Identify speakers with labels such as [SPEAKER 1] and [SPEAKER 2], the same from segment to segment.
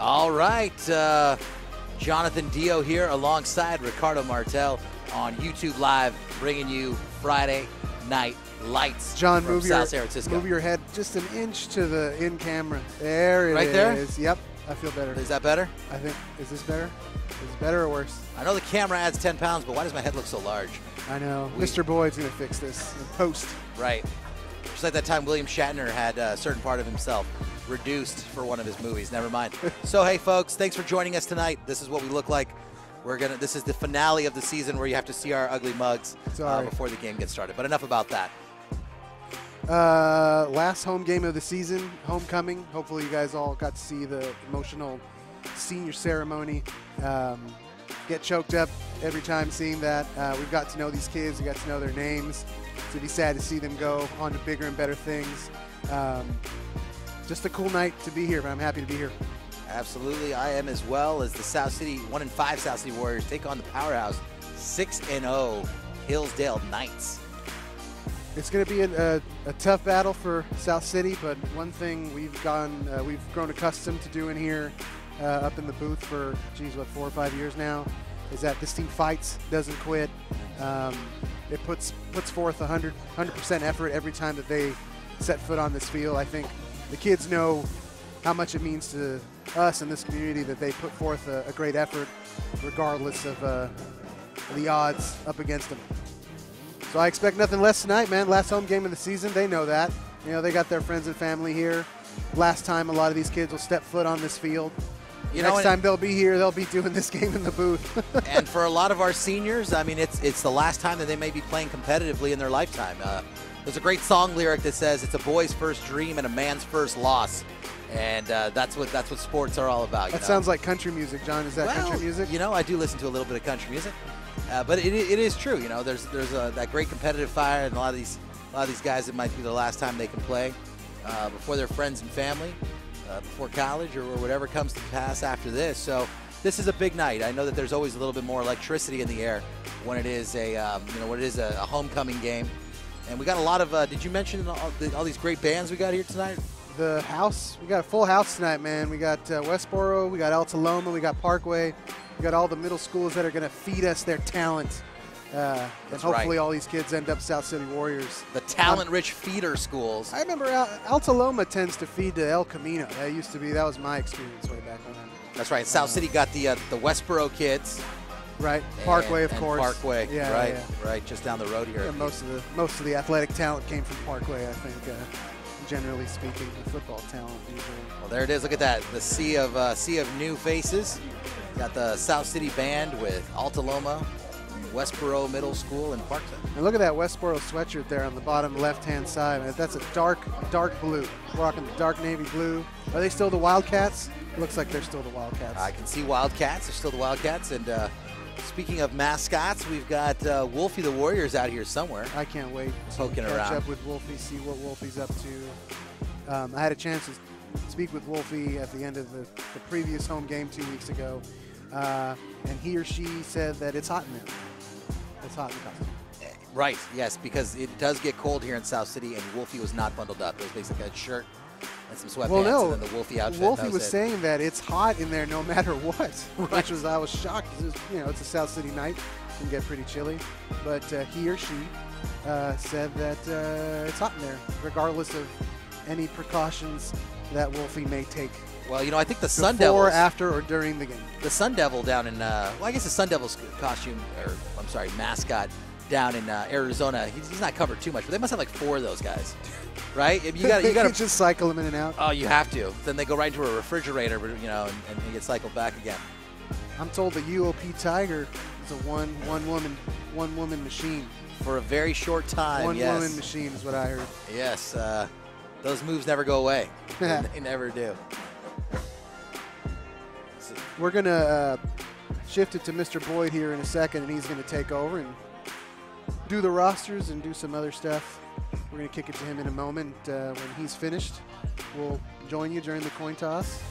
[SPEAKER 1] All right, Jonathan Dio here alongside Ricardo Martel on YouTube Live, bringing you Friday Night Lights.
[SPEAKER 2] John,
[SPEAKER 1] from South San Francisco.
[SPEAKER 2] Move your head just an inch to the in camera. There it is.
[SPEAKER 1] Right there?
[SPEAKER 2] Yep, I feel better.
[SPEAKER 1] Is that better?
[SPEAKER 2] I think, is this better? Is it better or worse?
[SPEAKER 1] I know the camera adds 10 pounds, but why does my head look so large?
[SPEAKER 2] I know. Mr. Boyd's going to fix this in post.
[SPEAKER 1] Right. Just like that time William Shatner had a certain part of himself reduced for one of his movies. Never mind. So, hey, folks, thanks for joining us tonight. This is what we look like. This is the finale of the season where you have to see our ugly mugs before the game gets started. But enough about that.
[SPEAKER 2] Last home game of the season, homecoming. Hopefully you guys all got to see the emotional senior ceremony. Get choked up every time seeing that. We've got to know these kids. We got to know their names. So it'd be sad to see them go on to bigger and better things. Just a cool night to be here, but I'm happy to be here.
[SPEAKER 1] Absolutely, I am as well. As the South City 1-5 South City Warriors take on the powerhouse 6-0 Hillsdale Knights.
[SPEAKER 2] It's going to be a tough battle for South City, but one thing we've grown accustomed to doing here up in the booth for, geez, what, 4 or 5 years now, is that this team fights, doesn't quit. It puts forth 100% effort every time that they set foot on this field. I think the kids know how much it means to us in this community that they put forth a great effort regardless of the odds up against them. So I expect nothing less tonight, man. Last home game of the season, they know that. You know, they got their friends and family here. Last time a lot of these kids will step foot on this field. Next time they'll be here, they'll be doing this game in the booth.
[SPEAKER 1] And for a lot of our seniors, I mean, it's the last time that they may be playing competitively in their lifetime. There's a great song lyric that says, "It's a boy's first dream and a man's first loss." And that's what sports are all about.
[SPEAKER 2] That sounds like country music, John. Is that country music?
[SPEAKER 1] You know, I do listen to a little bit of country music, but it is true. You know, there's that great competitive fire, and a lot of these guys, it might be the last time they can play before their friends and family, before college or whatever comes to pass after this. So this is a big night. I know that there's always a little bit more electricity in the air when it is a homecoming game. And we got a lot of. Did you mention all these great bands we got here tonight?
[SPEAKER 2] The house, we got a full house tonight, man. We got Westboro, we got Alta Loma, we got Parkway, we got all the middle schools that are going to feed us their talent. And hopefully all these kids end up South City Warriors.
[SPEAKER 1] The talent-rich feeder schools.
[SPEAKER 2] I remember Alta Loma tends to feed to El Camino. That was my experience way back when.
[SPEAKER 1] That's right. South City got the Westboro kids.
[SPEAKER 2] Right, Parkway, of course.
[SPEAKER 1] Parkway,
[SPEAKER 2] yeah,
[SPEAKER 1] right, just down the road here.
[SPEAKER 2] Yeah, most of the athletic talent came from Parkway, I think. Generally speaking, the football talent usually.
[SPEAKER 1] Well, there it is. Look at that. The sea of new faces. Got the South City band with Alta Loma, Westboro Middle School, and Parkside.
[SPEAKER 2] And look at that Westboro sweatshirt there on the bottom left-hand side. That's a dark blue. Rocking the dark navy blue. Are they still the Wildcats? It looks like they're still the Wildcats.
[SPEAKER 1] I can see Wildcats. They're still the Wildcats. And speaking of mascots, we've got Wolfie the Warriors out here somewhere.
[SPEAKER 2] I can't wait
[SPEAKER 1] to catch
[SPEAKER 2] up with Wolfie, see what Wolfie's up to. I had a chance to speak with Wolfie at the end of the previous home game 2 weeks ago, and he or she said that it's hot in there. It's hot in the costume.
[SPEAKER 1] Right, yes, because it does get cold here in South City, and Wolfie was not bundled up. It was basically a shirt and some sweatpants,
[SPEAKER 2] well, no,
[SPEAKER 1] and then the Wolfie outfit.
[SPEAKER 2] Wolfie was saying that it's hot in there no matter what,
[SPEAKER 1] right.
[SPEAKER 2] I was shocked. It's a South City night. It can get pretty chilly, but he or she said that it's hot in there, regardless of any precautions that Wolfie may take.
[SPEAKER 1] Well, you know, I think the Sun Devils,
[SPEAKER 2] before, after, or during the game.
[SPEAKER 1] The Sun Devil down in, I guess the Sun Devils mascot down in Arizona. He's not covered too much, but they must have like 4 of those guys, right? You got to
[SPEAKER 2] just cycle them in and out.
[SPEAKER 1] Oh, you have to. Then they go right into a refrigerator, you know, and they get cycled back again.
[SPEAKER 2] I'm told the UOP Tiger is a one woman machine.
[SPEAKER 1] For a very short time.
[SPEAKER 2] One woman machine is what I heard.
[SPEAKER 1] Yes, those moves never go away. They never do.
[SPEAKER 2] We're going to shift it to Mr. Boyd here in a second, and he's going to take over and do the rosters and do some other stuff. We're going to kick it to him in a moment. When he's finished, we'll join you during the coin toss.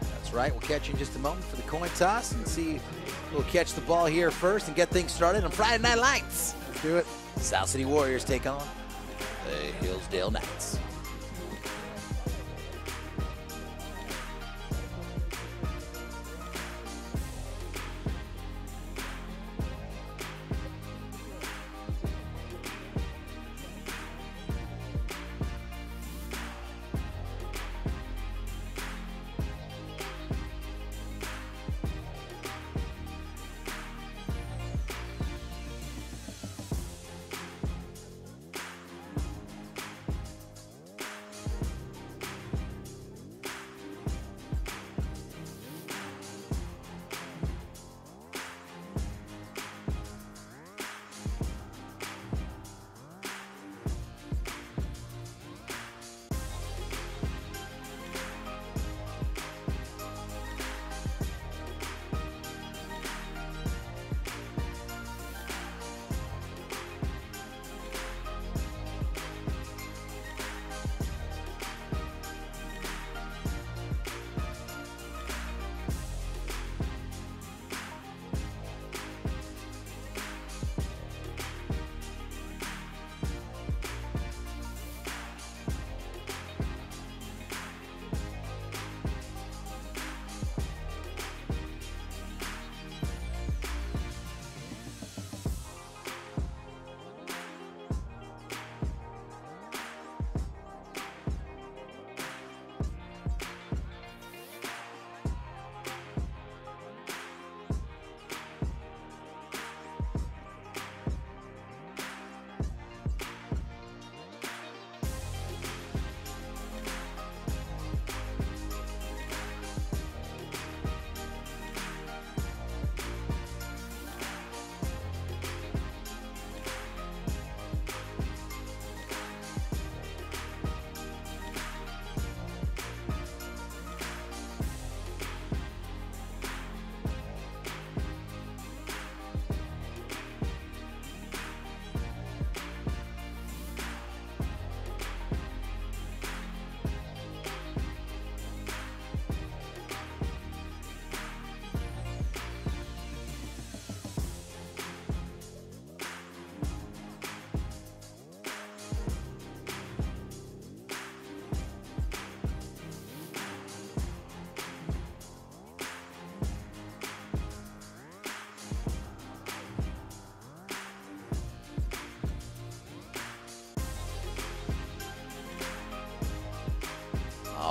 [SPEAKER 1] That's right. We'll catch you in just a moment for the coin toss and see who'll catch the ball here first and get things started on Friday Night Lights.
[SPEAKER 2] Let's do it.
[SPEAKER 1] South City Warriors take on the Hillsdale Knights.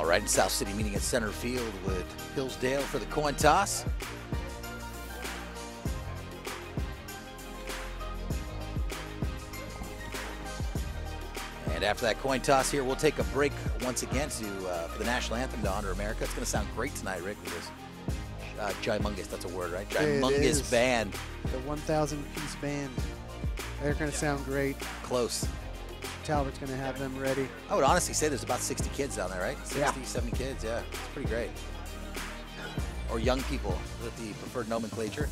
[SPEAKER 1] right, and South City meeting at center field with Hillsdale for the coin toss. And after that coin toss here, we'll take a break once again for the national anthem to honor America. It's going to sound great tonight, Rick, with this gymongous, that's a word, right? Gymongous band.
[SPEAKER 2] The 1,000-piece band. They're going to sound great.
[SPEAKER 1] Close.
[SPEAKER 2] Talbot's going to have them ready.
[SPEAKER 1] I would honestly say there's about 60 kids down there, right? 60,
[SPEAKER 2] yeah.
[SPEAKER 1] 70 kids, yeah. It's pretty great. Or young people with the preferred nomenclature.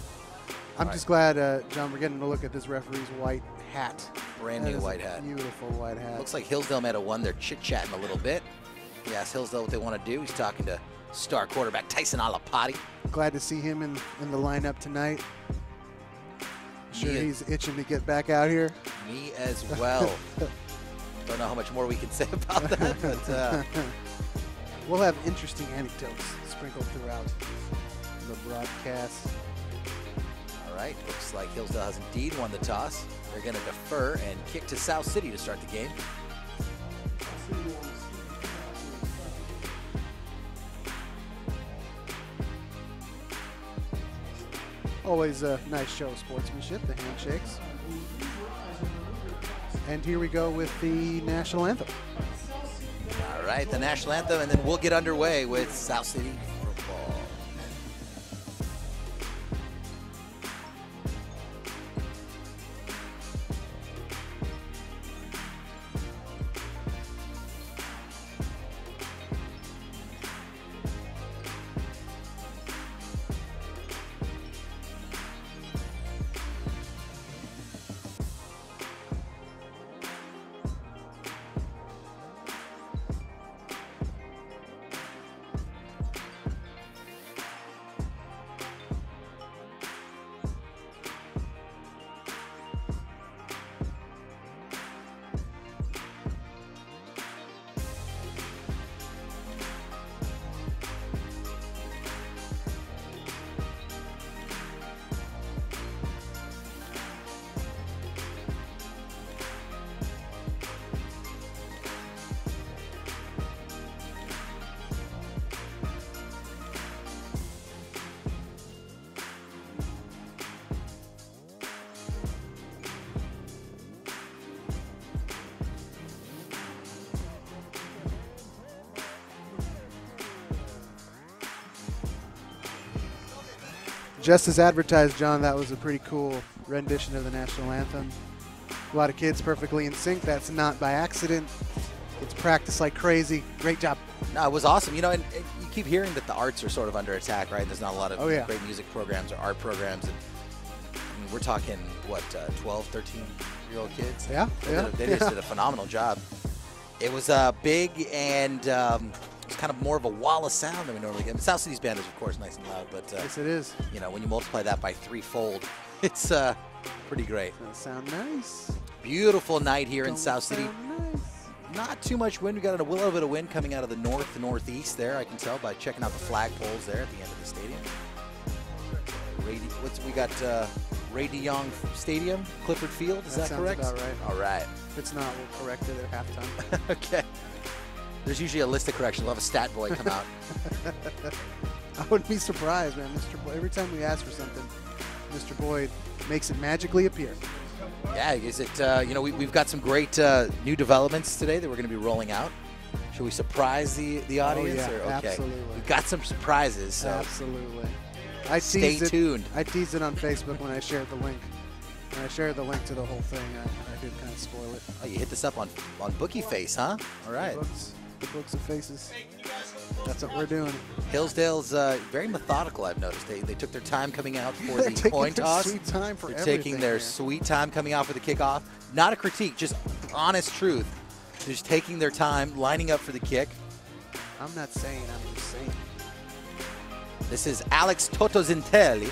[SPEAKER 2] I'm just glad, John, we're getting to look at this referee's white hat.
[SPEAKER 1] Brand new white hat.
[SPEAKER 2] Beautiful white hat.
[SPEAKER 1] Looks like Hillsdale might have won. They're chit-chatting a little bit. He asked Hillsdale what they want to do. He's talking to star quarterback Tyson Alapati.
[SPEAKER 2] Glad to see him in the lineup tonight. Sure, he's itching to get back out here.
[SPEAKER 1] Me as well. Don't know how much more we can say about that, but
[SPEAKER 2] we'll have interesting anecdotes sprinkled throughout the broadcast.
[SPEAKER 1] All right, looks like Hillsdale has indeed won the toss. They're going to defer and kick to South City to start the game.
[SPEAKER 2] Always a nice show of sportsmanship, the handshakes. And here we go with the national anthem.
[SPEAKER 1] All right, the national anthem, and then we'll get underway with South City football.
[SPEAKER 2] Just as advertised, John, that was a pretty cool rendition of the national anthem. A lot of kids perfectly in sync. That's not by accident. It's practiced like crazy. Great job.
[SPEAKER 1] No, it was awesome. You know, and you keep hearing that the arts are sort of under attack, right? There's not a lot of great music programs or art programs. And I mean, we're talking, what, 12, 13-year-old kids?
[SPEAKER 2] Yeah,
[SPEAKER 1] They just did a phenomenal job. It was big and it's kind of more of a wall of sound than we normally get. I mean, South City's band is, of course, nice and loud, but
[SPEAKER 2] yes, it is.
[SPEAKER 1] You know, when you multiply that by threefold, it's pretty great.
[SPEAKER 2] Doesn't sound nice.
[SPEAKER 1] Beautiful night here in South City.
[SPEAKER 2] Nice.
[SPEAKER 1] Not too much wind. We got a little bit of wind coming out of the north to northeast there. I can tell by checking out the flagpoles there at the end of the stadium. We got Ray DeYoung Stadium, Clifford Field. Is that correct?
[SPEAKER 2] Sounds about right.
[SPEAKER 1] All right.
[SPEAKER 2] If it's not, we'll correct it at halftime.
[SPEAKER 1] Okay. There's usually a list of corrections. We'll have a stat boy come out.
[SPEAKER 2] I wouldn't be surprised, man. Mr. Boyd, every time we ask for something, Mr. Boyd makes it magically appear.
[SPEAKER 1] Yeah, is it? You know, we've got some great new developments today that we're going to be rolling out. Should we surprise the audience?
[SPEAKER 2] Oh, yeah,
[SPEAKER 1] okay.
[SPEAKER 2] Absolutely.
[SPEAKER 1] We've got some surprises. So
[SPEAKER 2] absolutely.
[SPEAKER 1] Stay tuned.
[SPEAKER 2] I teased it on Facebook when I shared the link. When I shared the link to the whole thing, I did kind of spoil it.
[SPEAKER 1] Oh, you hit this up on Bookie Face, huh? All right.
[SPEAKER 2] The books of faces. That's what we're doing.
[SPEAKER 1] Hillsdale's very methodical, I've noticed. They took their time coming out for the coin toss.
[SPEAKER 2] Sweet time for
[SPEAKER 1] They're
[SPEAKER 2] everything
[SPEAKER 1] taking their
[SPEAKER 2] here.
[SPEAKER 1] sweet time coming out for the kickoff. Not a critique, just honest truth. They're just taking their time, lining up for the kick.
[SPEAKER 2] I'm not saying, I'm just saying.
[SPEAKER 1] This is Alex Totozintelli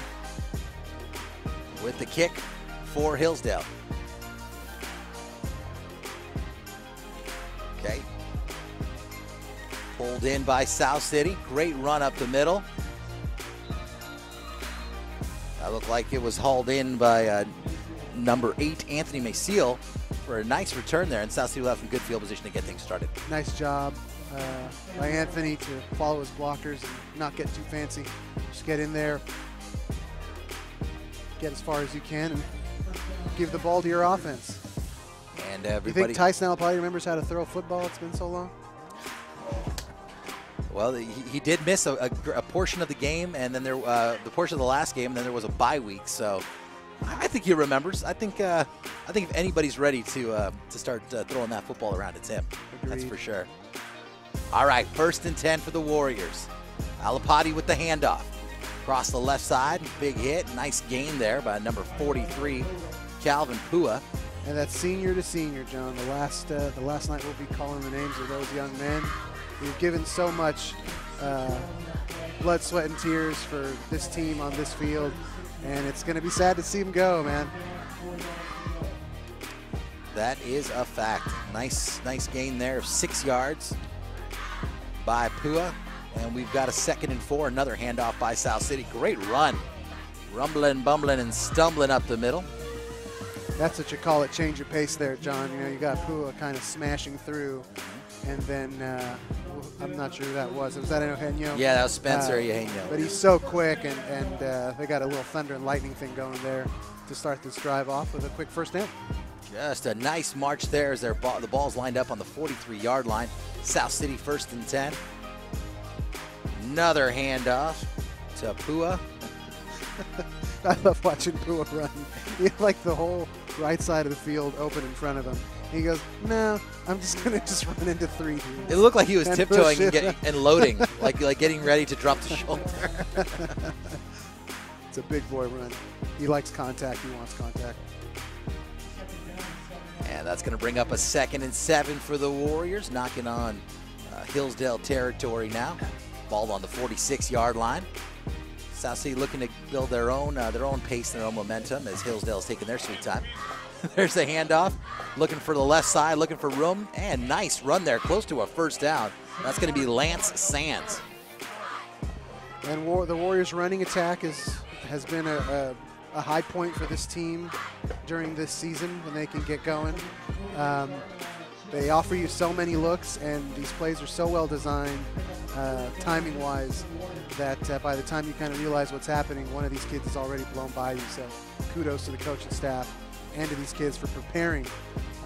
[SPEAKER 1] with the kick for Hillsdale. Okay. Pulled in by South City. Great run up the middle. That looked like it was hauled in by number 8, Anthony Maciel, for a nice return there. And South City will have some good field position to get things started.
[SPEAKER 2] Nice job. by Anthony to follow his blockers and not get too fancy. Just get in there, get as far as you can, and give the ball to your offense.
[SPEAKER 1] And
[SPEAKER 2] You
[SPEAKER 1] everybody.
[SPEAKER 2] think Tyson Alapati remembers how to throw a football? It's been so long.
[SPEAKER 1] Well, he did miss a portion of the game, and then the portion of the last game, and then there was a bye week. So I think he remembers. I think if anybody's ready to start throwing that football around, it's him.
[SPEAKER 2] Agreed.
[SPEAKER 1] That's for sure. All right, 1st and 10 for the Warriors. Alapati with the handoff. Across the left side, big hit. Nice gain there by number 43, Calvin Pua.
[SPEAKER 2] And that's senior to senior, John. The last night we'll be calling the names of those young men. We've given so much blood, sweat, and tears for this team on this field, and it's going to be sad to see them go, man.
[SPEAKER 1] That is a fact. Nice gain there of 6 yards by Pua. And we've got a 2nd and 4, another handoff by South City. Great run. Rumbling, bumbling, and stumbling up the middle.
[SPEAKER 2] That's what you call it, change of pace there, John. You know, you got Pua kind of smashing through, and then I'm not sure who that was. Was that Eugenio?
[SPEAKER 1] Yeah, that was Spencer Eugenio.
[SPEAKER 2] But he's so quick, and they got a little thunder and lightning thing going there to start this drive off with a quick first down.
[SPEAKER 1] Just a nice march there as the ball's lined up on the 43-yard line. South City 1st and 10. Another handoff to Pua.
[SPEAKER 2] I love watching Pua run. He had like the whole right side of the field open in front of him. He goes, no, I'm just going to just run into 3 dudes.
[SPEAKER 1] It looked like he was
[SPEAKER 2] And
[SPEAKER 1] tiptoeing
[SPEAKER 2] push it.
[SPEAKER 1] and loading, like getting ready to drop the shoulder.
[SPEAKER 2] It's a big boy run. He likes contact. He wants contact.
[SPEAKER 1] And that's going to bring up a 2nd and 7 for the Warriors, knocking on Hillsdale territory now. Ball on the 46-yard line. South City looking to build their own pace and their own momentum as Hillsdale's taking their sweet time. There's the handoff, looking for the left side, looking for room, and nice run there, close to a first down. That's going to be Lance Sands.
[SPEAKER 2] And the Warriors' running attack has been a high point for this team during this season when they can get going. They offer you so many looks, and these plays are so well designed, timing-wise, that by the time you kind of realize what's happening, one of these kids is already blown by you. So kudos to the coaching staff and to these kids for preparing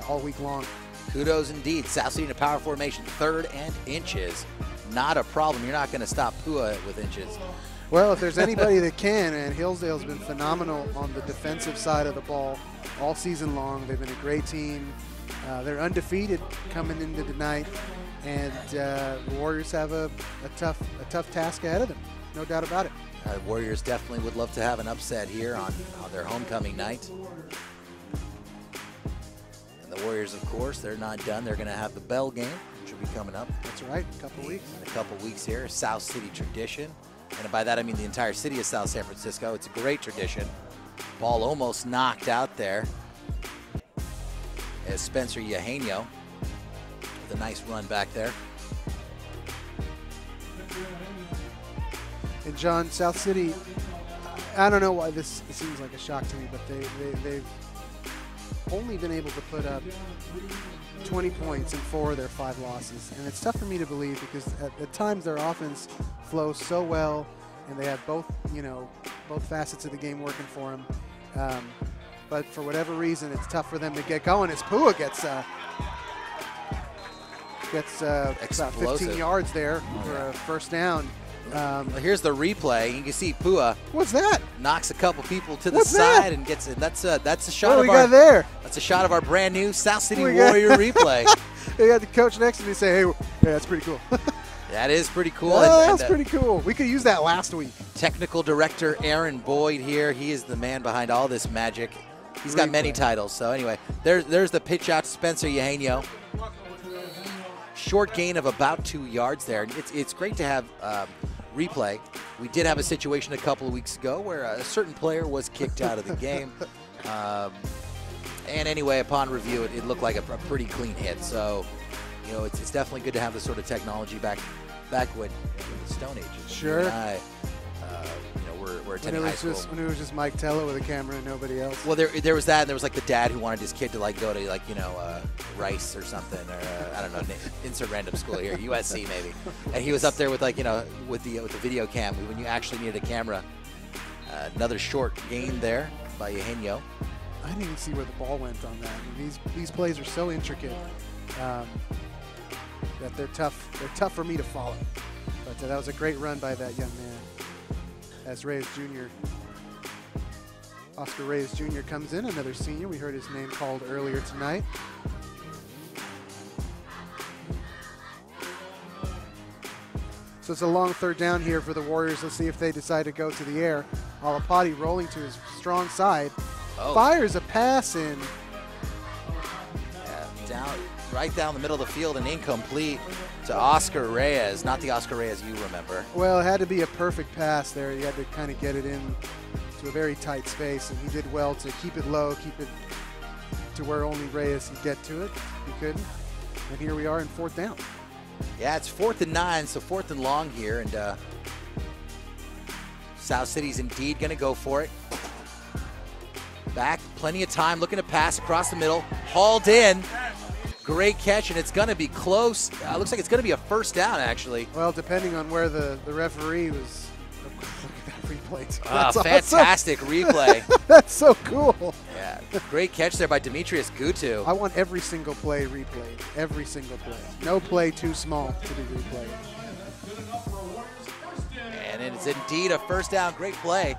[SPEAKER 2] all week long.
[SPEAKER 1] Kudos indeed. South City in a power formation, 3rd and inches. Not a problem. You're not going to stop Pua with inches.
[SPEAKER 2] Well, if there's anybody that can, and Hillsdale's been phenomenal on the defensive side of the ball all season long. They've been a great team. They're undefeated coming into tonight, and the Warriors have a tough task ahead of them, no doubt about it.
[SPEAKER 1] The Warriors definitely would love to have an upset here on their homecoming night. And the Warriors, of course, they're not done. They're going to have the Bell game, which will be coming up.
[SPEAKER 2] That's right, a couple weeks.
[SPEAKER 1] In a couple weeks here, South City tradition. And by that I mean the entire city of South San Francisco. It's a great tradition. Ball almost knocked out there as Spencer Eugenio with a nice run back there.
[SPEAKER 2] And John, South City, I don't know why this seems like a shock to me, but they've only been able to put up 20 points in 4 of their 5 losses. And it's tough for me to believe because at times their offense flows so well, and they have both facets of the game working for them. But for whatever reason, it's tough for them to get going as Pua gets about 15 yards there for a first down.
[SPEAKER 1] Well, here's the replay. You can see Pua.
[SPEAKER 2] What's that?
[SPEAKER 1] Knocks a couple people to the
[SPEAKER 2] What's
[SPEAKER 1] side
[SPEAKER 2] that?
[SPEAKER 1] and gets it. That's a shot
[SPEAKER 2] What
[SPEAKER 1] of
[SPEAKER 2] do we got there?
[SPEAKER 1] That's a shot of our brand new South City
[SPEAKER 2] We got-
[SPEAKER 1] Warrior replay.
[SPEAKER 2] They got the coach next to me say, "Hey, that's pretty cool."
[SPEAKER 1] That is pretty cool.
[SPEAKER 2] Oh,
[SPEAKER 1] And
[SPEAKER 2] that's pretty cool. We could use that last week.
[SPEAKER 1] Technical director Aaron Boyd here. He is the man behind all this magic. He's got many titles. So anyway, there's the pitch out to Spencer Eugenio. Short gain of about 2 yards there. It's great to have replay. We did have a situation a couple of weeks ago where a certain player was kicked out of the game. And anyway, upon review, it looked like a pretty clean hit. So, it's definitely good to have this sort of technology back when in the Stone Age.
[SPEAKER 2] Sure.
[SPEAKER 1] You and I, were attending high school.
[SPEAKER 2] When it was just Mike Tello with a camera and nobody else.
[SPEAKER 1] Well, there was that, and there was like the dad who wanted his kid to like go to like Rice or something, or I don't know, insert random school here, USC maybe, and he was up there with like with the video cam when you actually needed a camera. Another short gain there by Eugenio.
[SPEAKER 2] I didn't even see where the ball went on that. I mean, these plays are so intricate that they're tough. They're tough for me to follow. But that was a great run by that young man. As Reyes Jr. Oscar Reyes Jr. comes in, another senior. We heard his name called earlier tonight. So it's a long third down here for the Warriors. Let's see if they decide to go to the air. Alapati rolling to his strong side.
[SPEAKER 1] Oh.
[SPEAKER 2] Fires a pass in.
[SPEAKER 1] Yeah, right down the middle of the field and incomplete to Oscar Reyes. Not the Oscar Reyes you remember.
[SPEAKER 2] Well, it had to be a perfect pass there. You had to kind of get it in to a very tight space, and he did well to keep it low, keep it to where only Reyes could get to it. He couldn't. And here we are in fourth down.
[SPEAKER 1] Yeah, it's 4th and 9, so 4th and long here, and South City's indeed going to go for it. Back, plenty of time, looking to pass across the middle, hauled in. Great catch, and it's going to be close. Looks like it's going to be a first down, actually.
[SPEAKER 2] Well, depending on where the referee was. Look at that replay.
[SPEAKER 1] That's fantastic replay.
[SPEAKER 2] That's so cool.
[SPEAKER 1] Yeah, great catch there by Demetrius Gutu.
[SPEAKER 2] I want every single play replayed. Every single play. No play too small to be replayed.
[SPEAKER 1] And it is indeed a first down. Great play.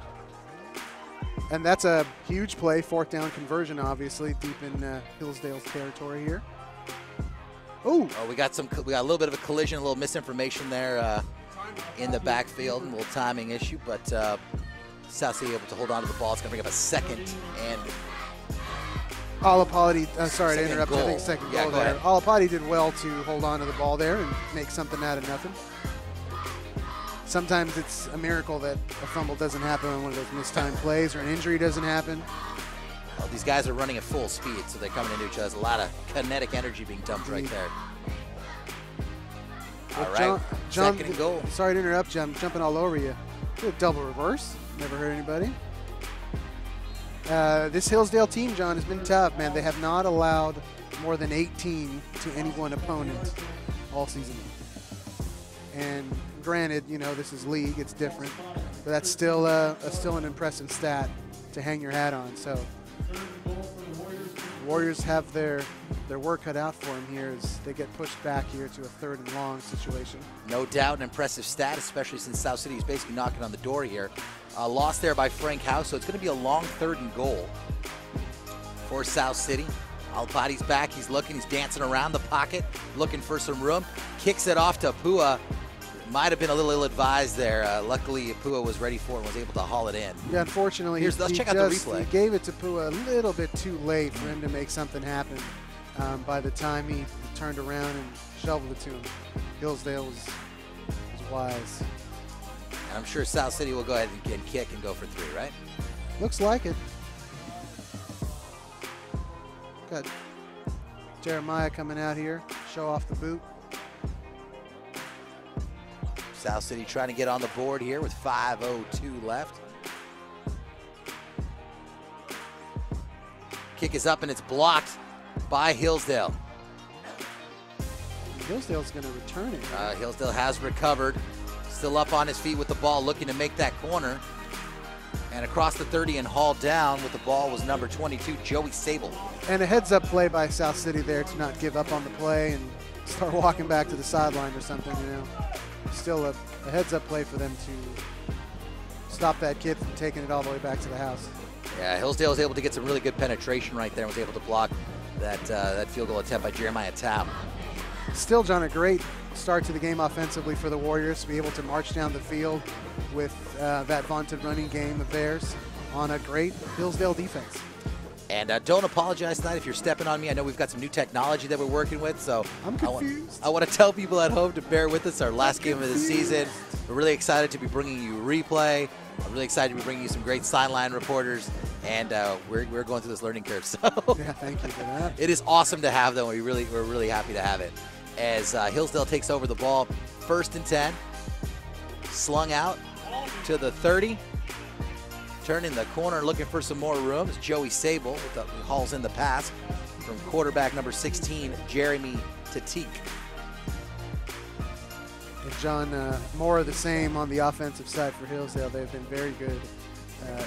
[SPEAKER 2] And that's a huge play, fourth down conversion, obviously, deep in Hillsdale's territory here. Ooh.
[SPEAKER 1] Oh, we got a little bit of a collision, a little misinformation there in the backfield, and a little timing issue, but South City able to hold on to the ball. It's going to bring up a second and
[SPEAKER 2] Alapati, sorry to interrupt,
[SPEAKER 1] goal.
[SPEAKER 2] I think second
[SPEAKER 1] Yeah,
[SPEAKER 2] goal
[SPEAKER 1] go
[SPEAKER 2] there.
[SPEAKER 1] ahead.
[SPEAKER 2] Alapati did well to hold on to the ball there and make something out of nothing. Sometimes it's a miracle that a fumble doesn't happen on one of those mistimed plays or an injury doesn't happen.
[SPEAKER 1] Well, these guys are running at full speed, so they're coming into each other. There's a lot of kinetic energy being dumped right there.
[SPEAKER 2] Well,
[SPEAKER 1] All right,
[SPEAKER 2] John,
[SPEAKER 1] second and goal.
[SPEAKER 2] Sorry to interrupt you. I'm jumping all over you. Did a double reverse. Never hurt anybody. This Hillsdale team, John, has been tough, man. They have not allowed more than 18 to any one opponent all season. And granted, you know, this is league, it's different, but that's still an impressive stat to hang your hat on. So the Warriors have their work cut out for them here as they get pushed back here to a third and long situation.
[SPEAKER 1] No doubt an impressive stat, especially since South City is basically knocking on the door here. Lost there by Frank House, so it's going to be a long third and goal for South City. Alapati's back, he's looking, he's dancing around the pocket, looking for some room. Kicks it off to Pua. Might have been a little ill-advised there. Luckily, Pua was ready for it and was able to haul it in.
[SPEAKER 2] Yeah, unfortunately,
[SPEAKER 1] let's check out the replay.
[SPEAKER 2] He gave it to Pua a little bit too late for him to make something happen. By the time he turned around and shoveled it to him, Hillsdale was wise.
[SPEAKER 1] And I'm sure South City will go ahead and kick and go for 3, right?
[SPEAKER 2] Looks like it. Got Jeremiah coming out here, show off the boot.
[SPEAKER 1] South City trying to get on the board here with 5:02 left. Kick is up and it's blocked by Hillsdale.
[SPEAKER 2] Hillsdale's going to return it.
[SPEAKER 1] Hillsdale has recovered. Still up on his feet with the ball, looking to make that corner. And across the 30 and hauled down with the ball was number 22, Joey Sable.
[SPEAKER 2] And a heads-up play by South City there to not give up on the play and start walking back to the sideline or something, you know. Still a heads-up play for them to stop that kid from taking it all the way back to the house.
[SPEAKER 1] Yeah, Hillsdale was able to get some really good penetration right there and was able to block that field goal attempt by Jeremiah Taub.
[SPEAKER 2] Still, John, a great start to the game offensively for the Warriors to be able to march down the field with that vaunted running game of theirs on a great Hillsdale defense.
[SPEAKER 1] And don't apologize tonight if you're stepping on me. I know we've got some new technology that we're working with, so
[SPEAKER 2] I'm confused.
[SPEAKER 1] I want to tell people at home to bear with us. Our last game of the season. We're really excited to be bringing you replay. I'm really excited to be bringing you some great sideline reporters, and we're going through this learning curve. So
[SPEAKER 2] yeah, thank you for that.
[SPEAKER 1] It is awesome to have them. We're really happy to have it. As Hillsdale takes over the ball, 1st and 10, slung out to the 30. Turning the corner, looking for some more room. It's Joey Sable with the, who hauls in the pass from quarterback number 16, Jeremy Tatique.
[SPEAKER 2] And John, more of the same on the offensive side for Hillsdale. They've been very good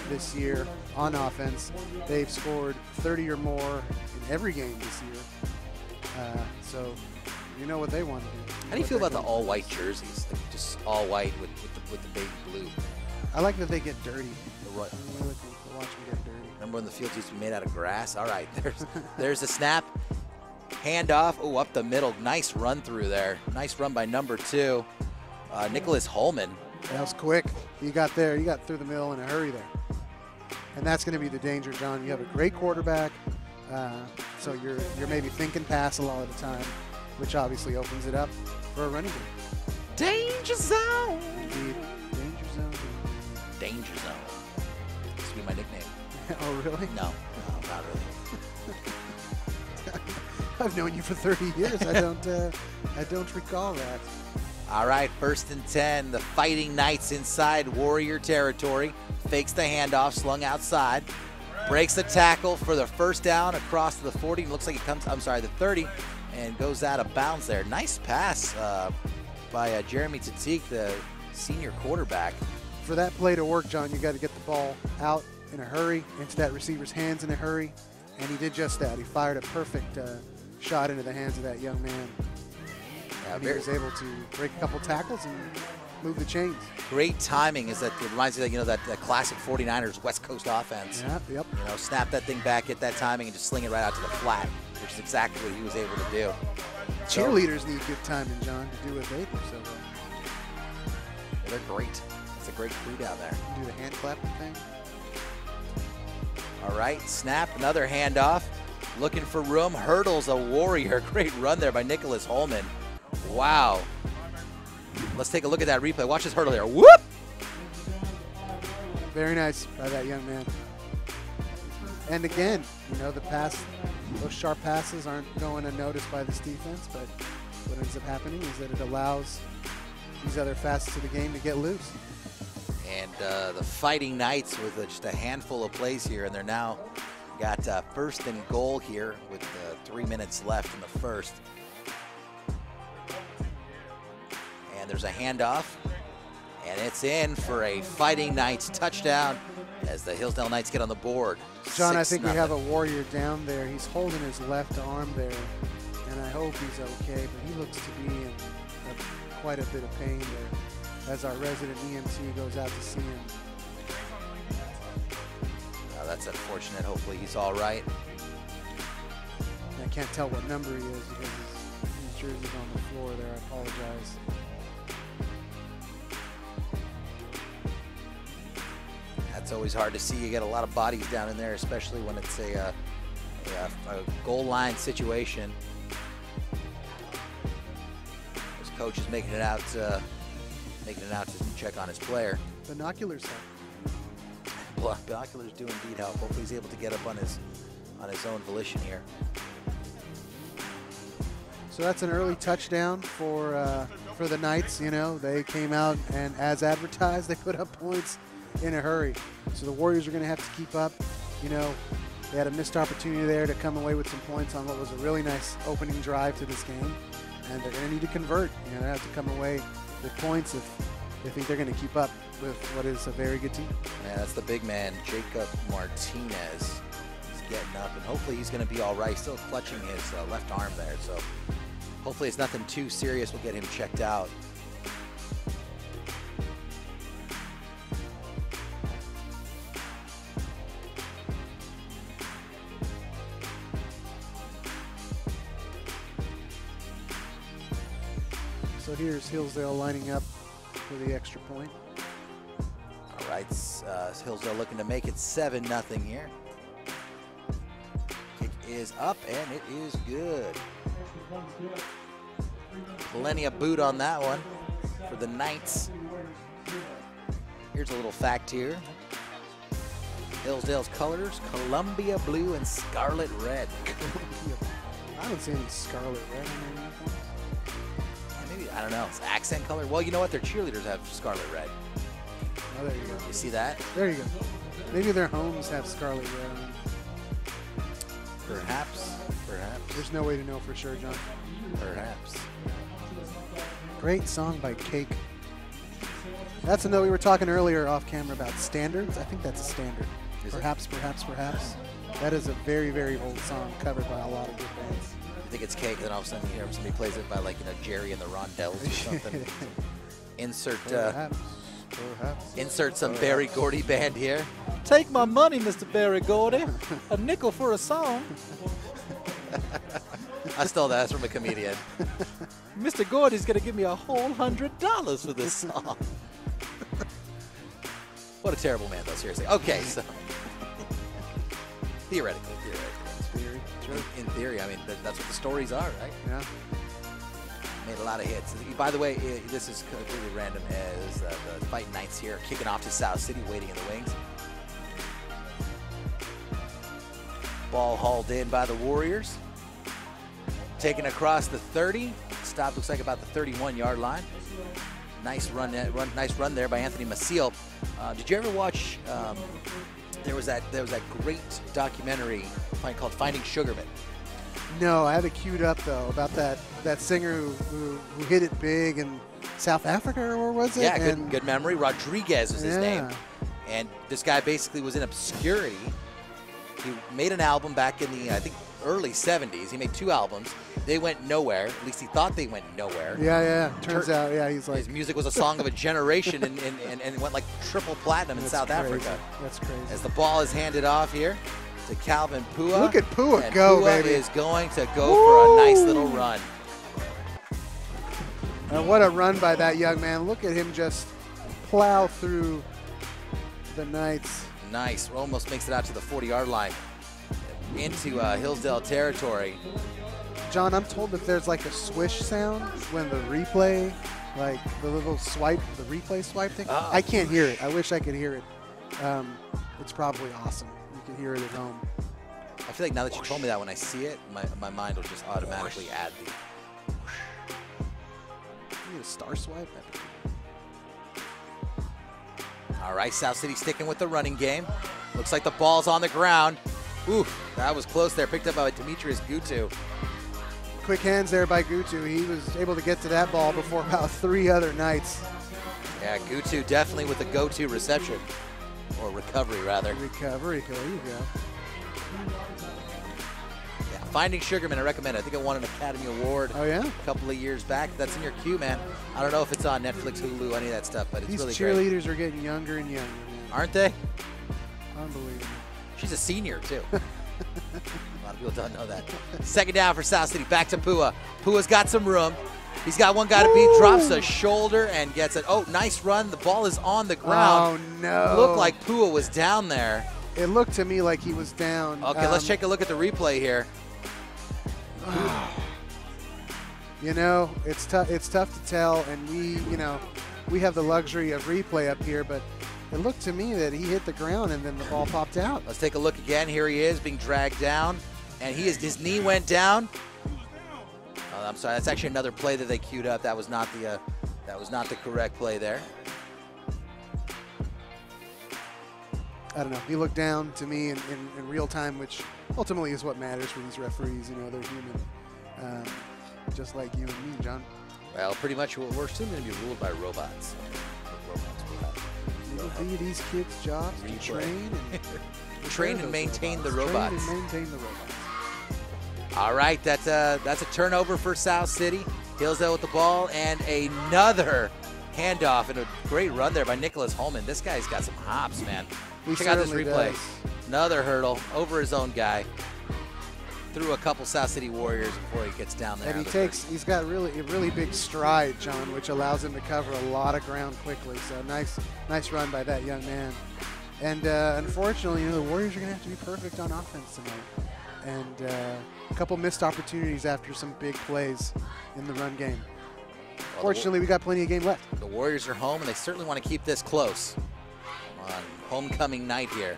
[SPEAKER 2] this year on offense. They've scored 30 or more in every game this year. So you know what they want to do.
[SPEAKER 1] How do you feel about the all-white jerseys? Like just all white with the baby blue.
[SPEAKER 2] I like that they get dirty.
[SPEAKER 1] What?
[SPEAKER 2] I like to watch them get dirty.
[SPEAKER 1] Remember when the field used to be made out of grass? All right, there's a snap. Handoff. Oh, up the middle. Nice run through there. Nice run by number 2, Nicholas Holman.
[SPEAKER 2] That was quick. You got there. You got through the middle in a hurry there. And that's going to be the danger, John. You have a great quarterback, so you're maybe thinking pass a lot of the time, which obviously opens it up for a running game.
[SPEAKER 1] Danger zone.
[SPEAKER 2] Indeed. Danger zone.
[SPEAKER 1] Danger zone. This would be my nickname.
[SPEAKER 2] Oh, really?
[SPEAKER 1] No, not really.
[SPEAKER 2] I've known you for 30 years. I don't recall that.
[SPEAKER 1] All right, 1st and 10. The Fighting Knights inside Warrior territory. Fakes the handoff, slung outside. Breaks the tackle for the first down across to the 40. Looks like it comes, I'm sorry, the 30, and goes out of bounds there. Nice pass by Jeremy Tatique, the senior quarterback.
[SPEAKER 2] For that play to work, John, you got to get the ball out in a hurry, into that receiver's hands in a hurry, and he did just that. He fired a perfect shot into the hands of that young man. Yeah, he was able to break a couple tackles and move the chains. Great
[SPEAKER 1] timing. Is that it reminds me of that classic 49ers West Coast offense.
[SPEAKER 2] Yeah, yep.
[SPEAKER 1] You know, snap that thing back, get that timing, and just sling it right out to the flat, which is exactly what he was able to do.
[SPEAKER 2] Cheerleaders need good timing, John, to do what they do so well.
[SPEAKER 1] Yeah, they're great. It's a great crew down there.
[SPEAKER 2] Do the hand clapping thing.
[SPEAKER 1] All right, snap, another handoff. Looking for room, hurdles a Warrior. Great run there by Nicholas Holman. Wow. Let's take a look at that replay. Watch this hurdle there. Whoop!
[SPEAKER 2] Very nice by that young man. And again, you know, those sharp passes aren't going unnoticed by this defense, but what ends up happening is that it allows these other facets of the game to get loose.
[SPEAKER 1] And the Fighting Knights with just a handful of plays here, and they're now got 1st and goal here with 3 minutes left in the first. And there's a handoff, and it's in for a Fighting Knights touchdown as the Hillsdale Knights get on the board.
[SPEAKER 2] John, I think we have a Warrior down there. He's holding his left arm there, and I hope he's okay, but he looks to be in quite a bit of pain there as our resident EMT goes out to see him.
[SPEAKER 1] That's unfortunate. Hopefully he's all right.
[SPEAKER 2] I can't tell what number he is because his jersey's on the floor there. I apologize.
[SPEAKER 1] That's always hard to see. You get a lot of bodies down in there, especially when it's a goal line situation. This coach is making it out to check on his player.
[SPEAKER 2] Binoculars help.
[SPEAKER 1] Binoculars do indeed help. Hopefully he's able to get up on his own volition here.
[SPEAKER 2] So that's an early touchdown for the Knights. You know, they came out and as advertised, they put up points in a hurry. So the Warriors are going to have to keep up. You know, they had a missed opportunity there to come away with some points on what was a really nice opening drive to this game, and they're going to need to convert. You know, they have to come away with points if they think they're going to keep up with what is a very good team.
[SPEAKER 1] Man, that's the big man, Jacob Martinez. He's getting up, and hopefully he's going to be all right. Still clutching his left arm there, so hopefully it's nothing too serious. We'll get him checked out.
[SPEAKER 2] So here's Hillsdale lining up for the extra point.
[SPEAKER 1] All right, Hillsdale looking to make it 7-0 here. Kick is up, and it is good. Plenty of boot on that one for the Knights. Here's a little fact here. Hillsdale's colors, Columbia blue and scarlet red.
[SPEAKER 2] I don't see any scarlet red in their uniforms.
[SPEAKER 1] Maybe, I don't know, it's accent color. Well, you know what? Their cheerleaders have scarlet red.
[SPEAKER 2] Oh, there you go.
[SPEAKER 1] You see that?
[SPEAKER 2] There you go. Maybe their homes have scarlet red on them.
[SPEAKER 1] Perhaps.
[SPEAKER 2] There's no way to know for sure, John.
[SPEAKER 1] Perhaps.
[SPEAKER 2] Great song by Cake. That's a note we were talking earlier off camera about standards. I think that's a standard. Perhaps. That is a very, very old song covered by a lot of good bands.
[SPEAKER 1] I think it's Cake, and then all of a sudden you hear somebody plays it by, like, Jerry and the Rondells or something. Insert some Berry Gordy band here. Take my money, Mr. Berry Gordy. A nickel for a song. I stole that. That's from a comedian. Mr. Gordy's going to give me a whole $100 for this song. What a terrible man, though, seriously. Okay, so. Theoretically. In theory, I mean, that's what the stories are, right?
[SPEAKER 2] Yeah.
[SPEAKER 1] Made a lot of hits. By the way, this is completely random as the Fighting Knights here kicking off to South City, waiting in the wings. Ball hauled in by the Warriors. Taken across the 30. Stop looks like about the 31-yard line. Nice run there by Anthony Maciel. Did you ever watch? There was that great documentary called Finding Sugarman.
[SPEAKER 2] No, I have it queued up though about that singer who hit it big in South Africa, or was it?
[SPEAKER 1] Yeah, good memory. Rodriguez was his name, and this guy basically was in obscurity. He made an album back in the I think early 70s. He made 2 albums. They went nowhere. At least he thought they went nowhere.
[SPEAKER 2] Yeah. Turns out, he's like,
[SPEAKER 1] his music was a song of a generation and went like triple platinum in South Africa.
[SPEAKER 2] That's crazy.
[SPEAKER 1] As the ball is handed off here to Calvin Pua.
[SPEAKER 2] Look at Pua
[SPEAKER 1] and
[SPEAKER 2] go,
[SPEAKER 1] Pua
[SPEAKER 2] baby.
[SPEAKER 1] is going to go for a nice little run.
[SPEAKER 2] And what a run by that young man. Look at him just plow through the Knights.
[SPEAKER 1] Nice. Almost makes it out to the 40-yard line into Hillsdale territory.
[SPEAKER 2] John, I'm told that there's like a swish sound when the replay, like the little swipe, the replay swipe thing. I can't hear it. I wish I could hear it. It's probably awesome. You can hear it at home.
[SPEAKER 1] I feel like now that you told me that, when I see it, my mind will just automatically add the.
[SPEAKER 2] You need a star swipe?
[SPEAKER 1] All right, South City sticking with the running game. Looks like the ball's on the ground. Ooh, that was close there. Picked up by Demetrius Gutu.
[SPEAKER 2] Quick hands there by Gutu. He was able to get to that ball before about 3 other Knights.
[SPEAKER 1] Yeah, Gutu definitely with the go-to reception. Or recovery, rather.
[SPEAKER 2] Recovery, there you go.
[SPEAKER 1] Yeah, Finding Sugarman, I recommend it. I think it won an Academy Award a couple of years back. That's in your queue, man. I don't know if it's on Netflix, Hulu, any of that stuff, but it's really great.
[SPEAKER 2] These cheerleaders are getting younger and younger, man.
[SPEAKER 1] Aren't they?
[SPEAKER 2] Unbelievable.
[SPEAKER 1] She's a senior, too. A lot of people don't know that. Second down for South City. Back to Pua. Pua's got some room. He's got one guy to beat. Drops a shoulder and gets it. Oh, nice run. The ball is on the ground.
[SPEAKER 2] Oh, no.
[SPEAKER 1] It looked like Pua was down there.
[SPEAKER 2] It looked to me like he was down.
[SPEAKER 1] Okay, let's take a look at the replay here.
[SPEAKER 2] You know, it's tough to tell, and we have the luxury of replay up here, but it looked to me that he hit the ground and then the ball popped out.
[SPEAKER 1] Let's take a look again. Here he is being dragged down, and his knee went down. Oh, I'm sorry. That's actually another play that they queued up. That was not the correct play there.
[SPEAKER 2] I don't know. He looked down to me in real time, which ultimately is what matters for these referees. You know, they're human, just like you and me, John.
[SPEAKER 1] Well, pretty much we're soon going to be ruled by robots.
[SPEAKER 2] It'll be these kids' jobs to train
[SPEAKER 1] and maintain the robots.
[SPEAKER 2] Train and maintain the robots.
[SPEAKER 1] All right, that's a turnover for South City. Hillsdale with the ball, and another handoff and a great run there by Nicholas Holman. This guy's got some hops, man. Check out this replay.
[SPEAKER 2] Does.
[SPEAKER 1] Another hurdle over his own guy. Through a couple South City Warriors before he gets down there.
[SPEAKER 2] And he's got a really big stride, John, which allows him to cover a lot of ground quickly. So nice run by that young man. And unfortunately, the Warriors are going to have to be perfect on offense tonight. And a couple missed opportunities after some big plays in the run game. Fortunately, we got plenty of game left.
[SPEAKER 1] The Warriors are home, and they certainly want to keep this close on homecoming night here.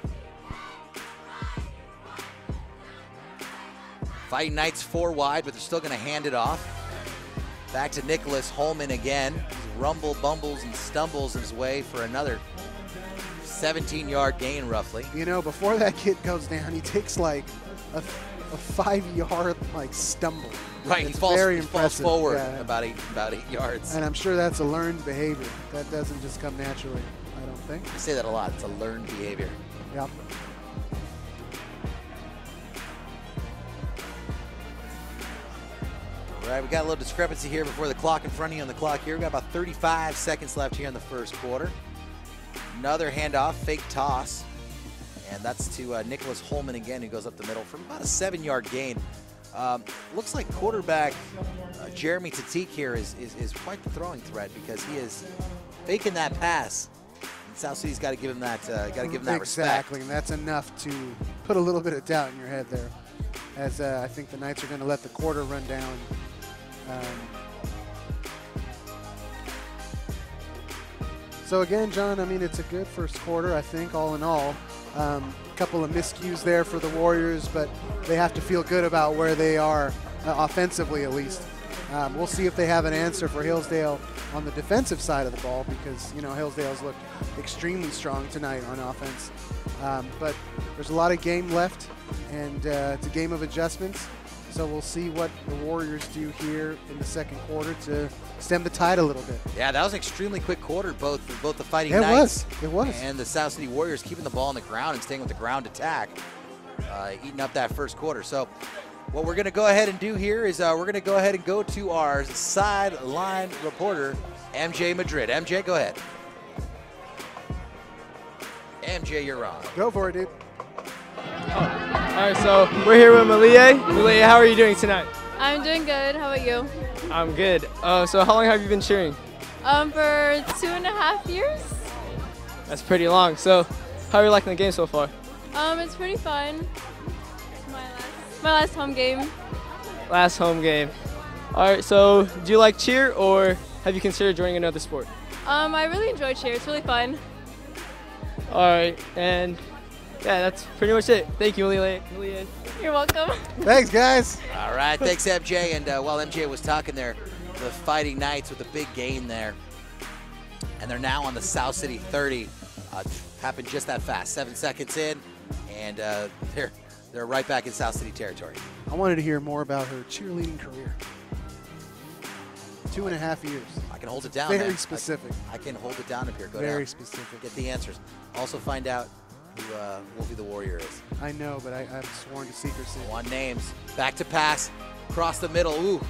[SPEAKER 1] Fighting Knights 4 wide, but they're still going to hand it off. Back to Nicholas Holman again. He bumbles and stumbles his way for another 17-yard gain, roughly.
[SPEAKER 2] You know, before that kid goes down, he takes like a 5-yard like stumble.
[SPEAKER 1] Right,
[SPEAKER 2] it's
[SPEAKER 1] he falls,
[SPEAKER 2] very
[SPEAKER 1] he falls
[SPEAKER 2] impressive.
[SPEAKER 1] forward
[SPEAKER 2] Yeah.
[SPEAKER 1] about 8 yards.
[SPEAKER 2] And I'm sure that's a learned behavior. That doesn't just come naturally, I don't think.
[SPEAKER 1] I say that a lot. It's a learned behavior.
[SPEAKER 2] Yep.
[SPEAKER 1] All right, we got a little discrepancy here before the clock in front of you on the clock here. We got about 35 seconds left here in the first quarter. Another handoff, fake toss. And that's to Nicholas Holman again, who goes up the middle for about a 7-yard gain. Looks like quarterback Jeremy Tatique here is quite the throwing threat because he is faking that pass. And South City's got to give him that. Respect.
[SPEAKER 2] Exactly, and that's enough to put a little bit of doubt in your head there. As I think the Knights are going to let the quarter run down. So again, John, I mean, it's a good first quarter, I think, all in all. A couple of miscues there for the Warriors, but they have to feel good about where they are, offensively at least. We'll see if they have an answer for Hillsdale on the defensive side of the ball because, you know, Hillsdale's looked extremely strong tonight on offense. But there's a lot of game left, and it's a game of adjustments. So we'll see what the Warriors do here in the second quarter to stem the tide a little bit.
[SPEAKER 1] Yeah, that was an extremely quick quarter. Both the Fighting
[SPEAKER 2] It
[SPEAKER 1] Knights
[SPEAKER 2] was.
[SPEAKER 1] and the South City Warriors keeping the ball on the ground and staying with the ground attack, eating up that first quarter. So what we're going to go ahead and do here is we're going to go ahead and go to our sideline reporter, MJ Madrid. MJ, go ahead. MJ, you're on.
[SPEAKER 2] Go for it, dude.
[SPEAKER 3] All right, so we're here with Malia. Malia, how are you doing tonight?
[SPEAKER 4] I'm doing good. How about you?
[SPEAKER 3] I'm good. So how long have you been cheering?
[SPEAKER 4] For 2.5 years.
[SPEAKER 3] That's pretty long. So how are you liking the game so far?
[SPEAKER 4] It's pretty fun. It's my last home game.
[SPEAKER 3] Last home game. All right, so do you like cheer or have you considered joining another sport?
[SPEAKER 4] I really enjoy cheer. It's really fun.
[SPEAKER 3] All right, and yeah, that's pretty much it. Thank you, Malia.
[SPEAKER 4] You're welcome.
[SPEAKER 2] Thanks, guys.
[SPEAKER 1] All right, thanks, MJ. And while MJ was talking there, the Fighting Knights with a big gain there. And they're now on the South City 30. Happened just that fast. 7 seconds in, and they're right back in South City territory.
[SPEAKER 2] I wanted to hear more about her cheerleading career. 2.5 years.
[SPEAKER 1] I can hold it down.
[SPEAKER 2] Very
[SPEAKER 1] man.
[SPEAKER 2] specific.
[SPEAKER 1] I can hold it down up here. Go
[SPEAKER 2] Very
[SPEAKER 1] down.
[SPEAKER 2] specific.
[SPEAKER 1] Get the answers. Also find out who Wolfie the Warrior is.
[SPEAKER 2] I know, but I'm sworn to secrecy.
[SPEAKER 1] One names. Back to pass. Across the middle. Ooh.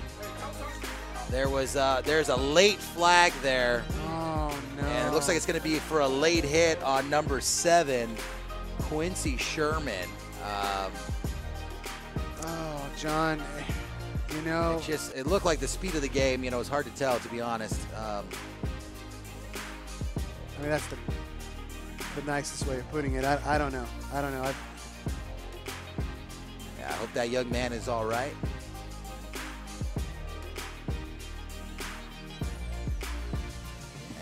[SPEAKER 1] There's a late flag there.
[SPEAKER 2] Oh, no.
[SPEAKER 1] And it looks like it's going to be for a late hit on number 7, Quincy Sherman.
[SPEAKER 2] Oh, John, you know.
[SPEAKER 1] It looked like the speed of the game, you know, it's hard to tell, to be honest.
[SPEAKER 2] I mean, that's the nicest way of putting it. I don't know.
[SPEAKER 1] Yeah, I hope that young man is all right.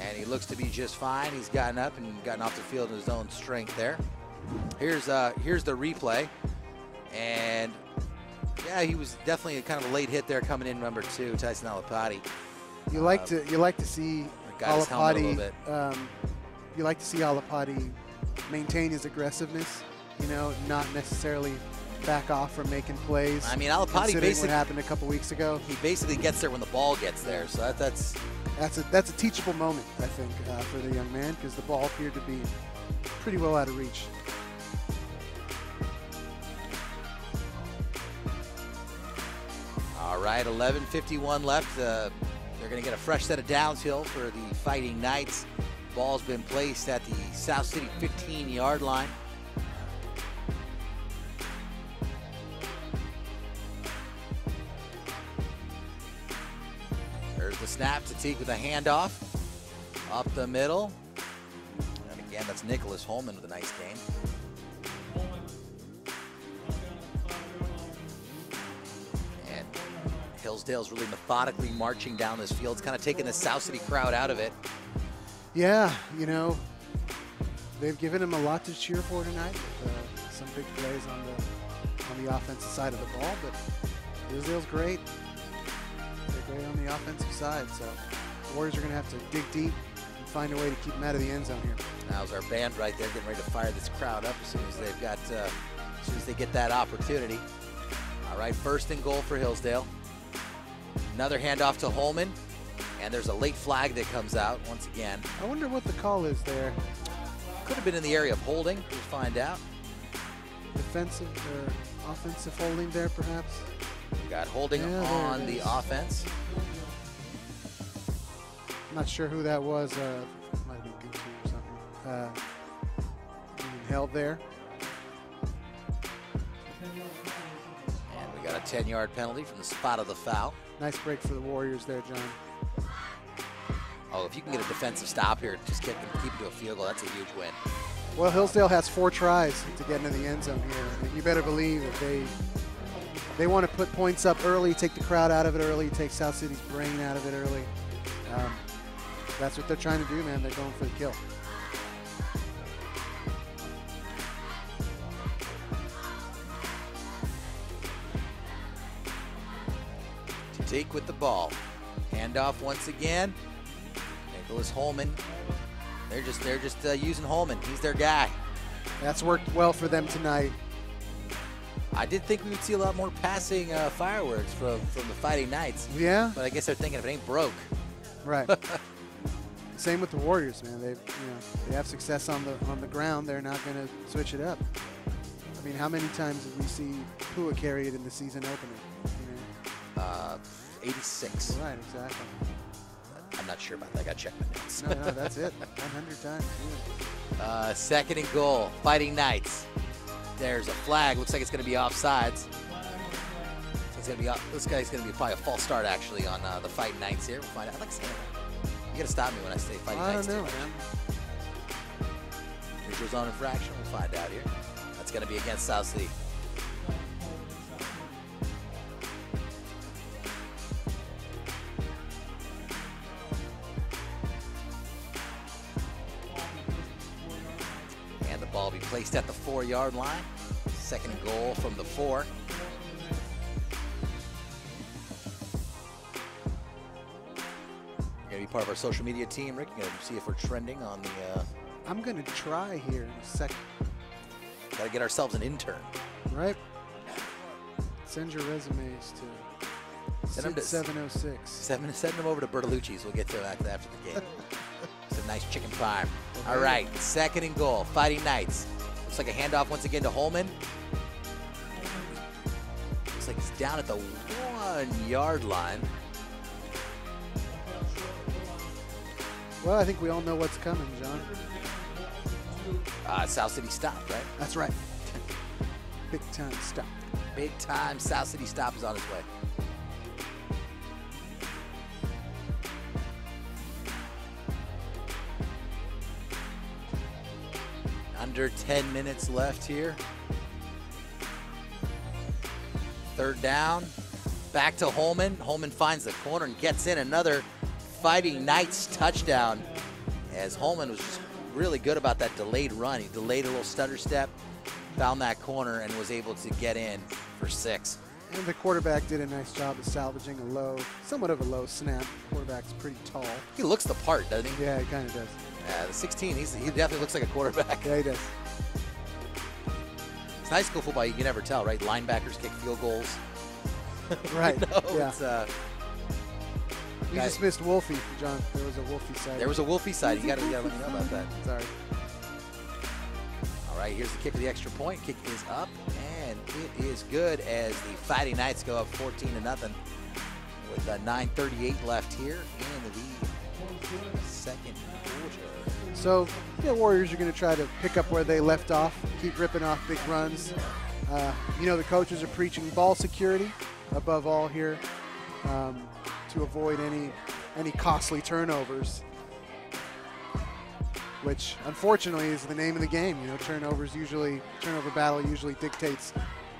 [SPEAKER 1] And he looks to be just fine. He's gotten up and gotten off the field in his own strength there. Here's the replay. And yeah, he was definitely kind of a late hit there coming in, number 2, Tyson Alapati.
[SPEAKER 2] You like to see Alapati. You like to see Alapati maintain his aggressiveness. You know, not necessarily back off from making plays.
[SPEAKER 1] I mean, Alapati basically
[SPEAKER 2] what happened a couple weeks ago.
[SPEAKER 1] He basically gets there when the ball gets there. So that's
[SPEAKER 2] a teachable moment, I think, for the young man, because the ball appeared to be pretty well out of reach.
[SPEAKER 1] All right, 11:51 left. They're going to get a fresh set of downs here for the Fighting Knights. Ball's been placed at the South City 15-yard line. There's the snap. Tatique with a handoff up the middle. And again, that's Nicholas Holman with a nice gain. And Hillsdale's really methodically marching down this field. It's kind of taking the South City crowd out of it.
[SPEAKER 2] Yeah, you know, they've given him a lot to cheer for tonight. With, some big plays on the offensive side of the ball, but Hillsdale's great. They're great on the offensive side, so the Warriors are going to have to dig deep and find a way to keep them out of the end zone here.
[SPEAKER 1] Now's our band right there getting ready to fire this crowd up as soon as they've got, as soon as they get that opportunity. All right, 1st and goal for Hillsdale. Another handoff to Holman, and there's a late flag that comes out once again.
[SPEAKER 2] I wonder what the call is there.
[SPEAKER 1] Could have been in the area of holding. We'll find out.
[SPEAKER 2] Defensive or offensive holding there, perhaps.
[SPEAKER 1] We got holding on the offense.
[SPEAKER 2] I'm not sure who that was. Might have been Gucci or something. Being held there.
[SPEAKER 1] And we got a 10-yard penalty from the spot of the foul.
[SPEAKER 2] Nice break for the Warriors there, John.
[SPEAKER 1] Oh, if you can get a defensive stop here, just keep it to a field goal, that's a huge win.
[SPEAKER 2] Well, Hillsdale has 4 tries to get into the end zone here. And you better believe that they want to put points up early, take the crowd out of it early, take South City's brain out of it early. That's what they're trying to do, man. They're going for the kill.
[SPEAKER 1] Take with the ball. Handoff once again. Nicholas Holman. They're just using Holman. He's their guy.
[SPEAKER 2] That's worked well for them tonight.
[SPEAKER 1] I did think we would see a lot more passing fireworks from the Fighting Knights.
[SPEAKER 2] Yeah.
[SPEAKER 1] But I guess they're thinking if it ain't broke.
[SPEAKER 2] Right. Same with the Warriors, man. They have success on the ground. They're not going to switch it up. I mean, how many times did we see Pua carry it in the season opener? You know?
[SPEAKER 1] 86.
[SPEAKER 2] Right, exactly.
[SPEAKER 1] I'm not sure about that. I got to check my notes.
[SPEAKER 2] No, that's it. 100 times. Yeah.
[SPEAKER 1] 2nd and goal. Fighting Knights. There's a flag. Looks like it's going to be offsides. It's going to be this guy's going to be probably a false start actually on the Fighting Knights here. We'll find out. I like saying that. You got to stop me when I say Fighting Knights.
[SPEAKER 2] I don't know, man.
[SPEAKER 1] Neutral zone infraction. We'll find out here. That's going to be against South City. And the ball will be placed at the 4-yard line. 2nd and goal from the 4. You're going to be part of our social media team, Rick. You're going to see if we're trending on the...
[SPEAKER 2] I'm going to try here in a second.
[SPEAKER 1] Got to get ourselves an intern.
[SPEAKER 2] Right? Send your resumes to
[SPEAKER 1] Send them to
[SPEAKER 2] 706.
[SPEAKER 1] Send them over to Bertolucci's. We'll get to that after the game. It's a nice chicken pie. All right, 2nd and goal. Fighting Knights. Looks like a handoff once again to Holman. Looks like he's down at the 1-yard line.
[SPEAKER 2] Well, I think we all know what's coming, John.
[SPEAKER 1] South City stop, right?
[SPEAKER 2] That's right. Big time stop.
[SPEAKER 1] Big time South City stop is on its way. Under 10 minutes left here. 3rd down. Back to Holman. Holman finds the corner and gets in another Fighting Knights touchdown, as Holman was just really good about that delayed run. He delayed a little stutter step, found that corner, and was able to get in for 6.
[SPEAKER 2] And the quarterback did a nice job of salvaging somewhat of a low snap. Quarterback's pretty tall.
[SPEAKER 1] He looks the part, doesn't he?
[SPEAKER 2] Yeah, he kind of does.
[SPEAKER 1] Yeah, the 16, he definitely looks like a quarterback.
[SPEAKER 2] Yeah, he does.
[SPEAKER 1] It's high school football, you can never tell, right? Linebackers kick field goals.
[SPEAKER 2] Right, yeah.
[SPEAKER 1] It's,
[SPEAKER 2] you just missed Wolfie, John. There was a Wolfie side.
[SPEAKER 1] There was a Wolfie side. You got to let me know about that.
[SPEAKER 2] Sorry.
[SPEAKER 1] All right, here's the kick of the extra point. Kick is up, and it is good as the Fighting Knights go up 14-0 with 9:38 left here in the 2nd quarter.
[SPEAKER 2] So, yeah, Warriors are going to try to pick up where they left off, keep ripping off big runs. You know, the coaches are preaching ball security above all here. To avoid any costly turnovers, which unfortunately is the name of the game. You know, turnover battle usually dictates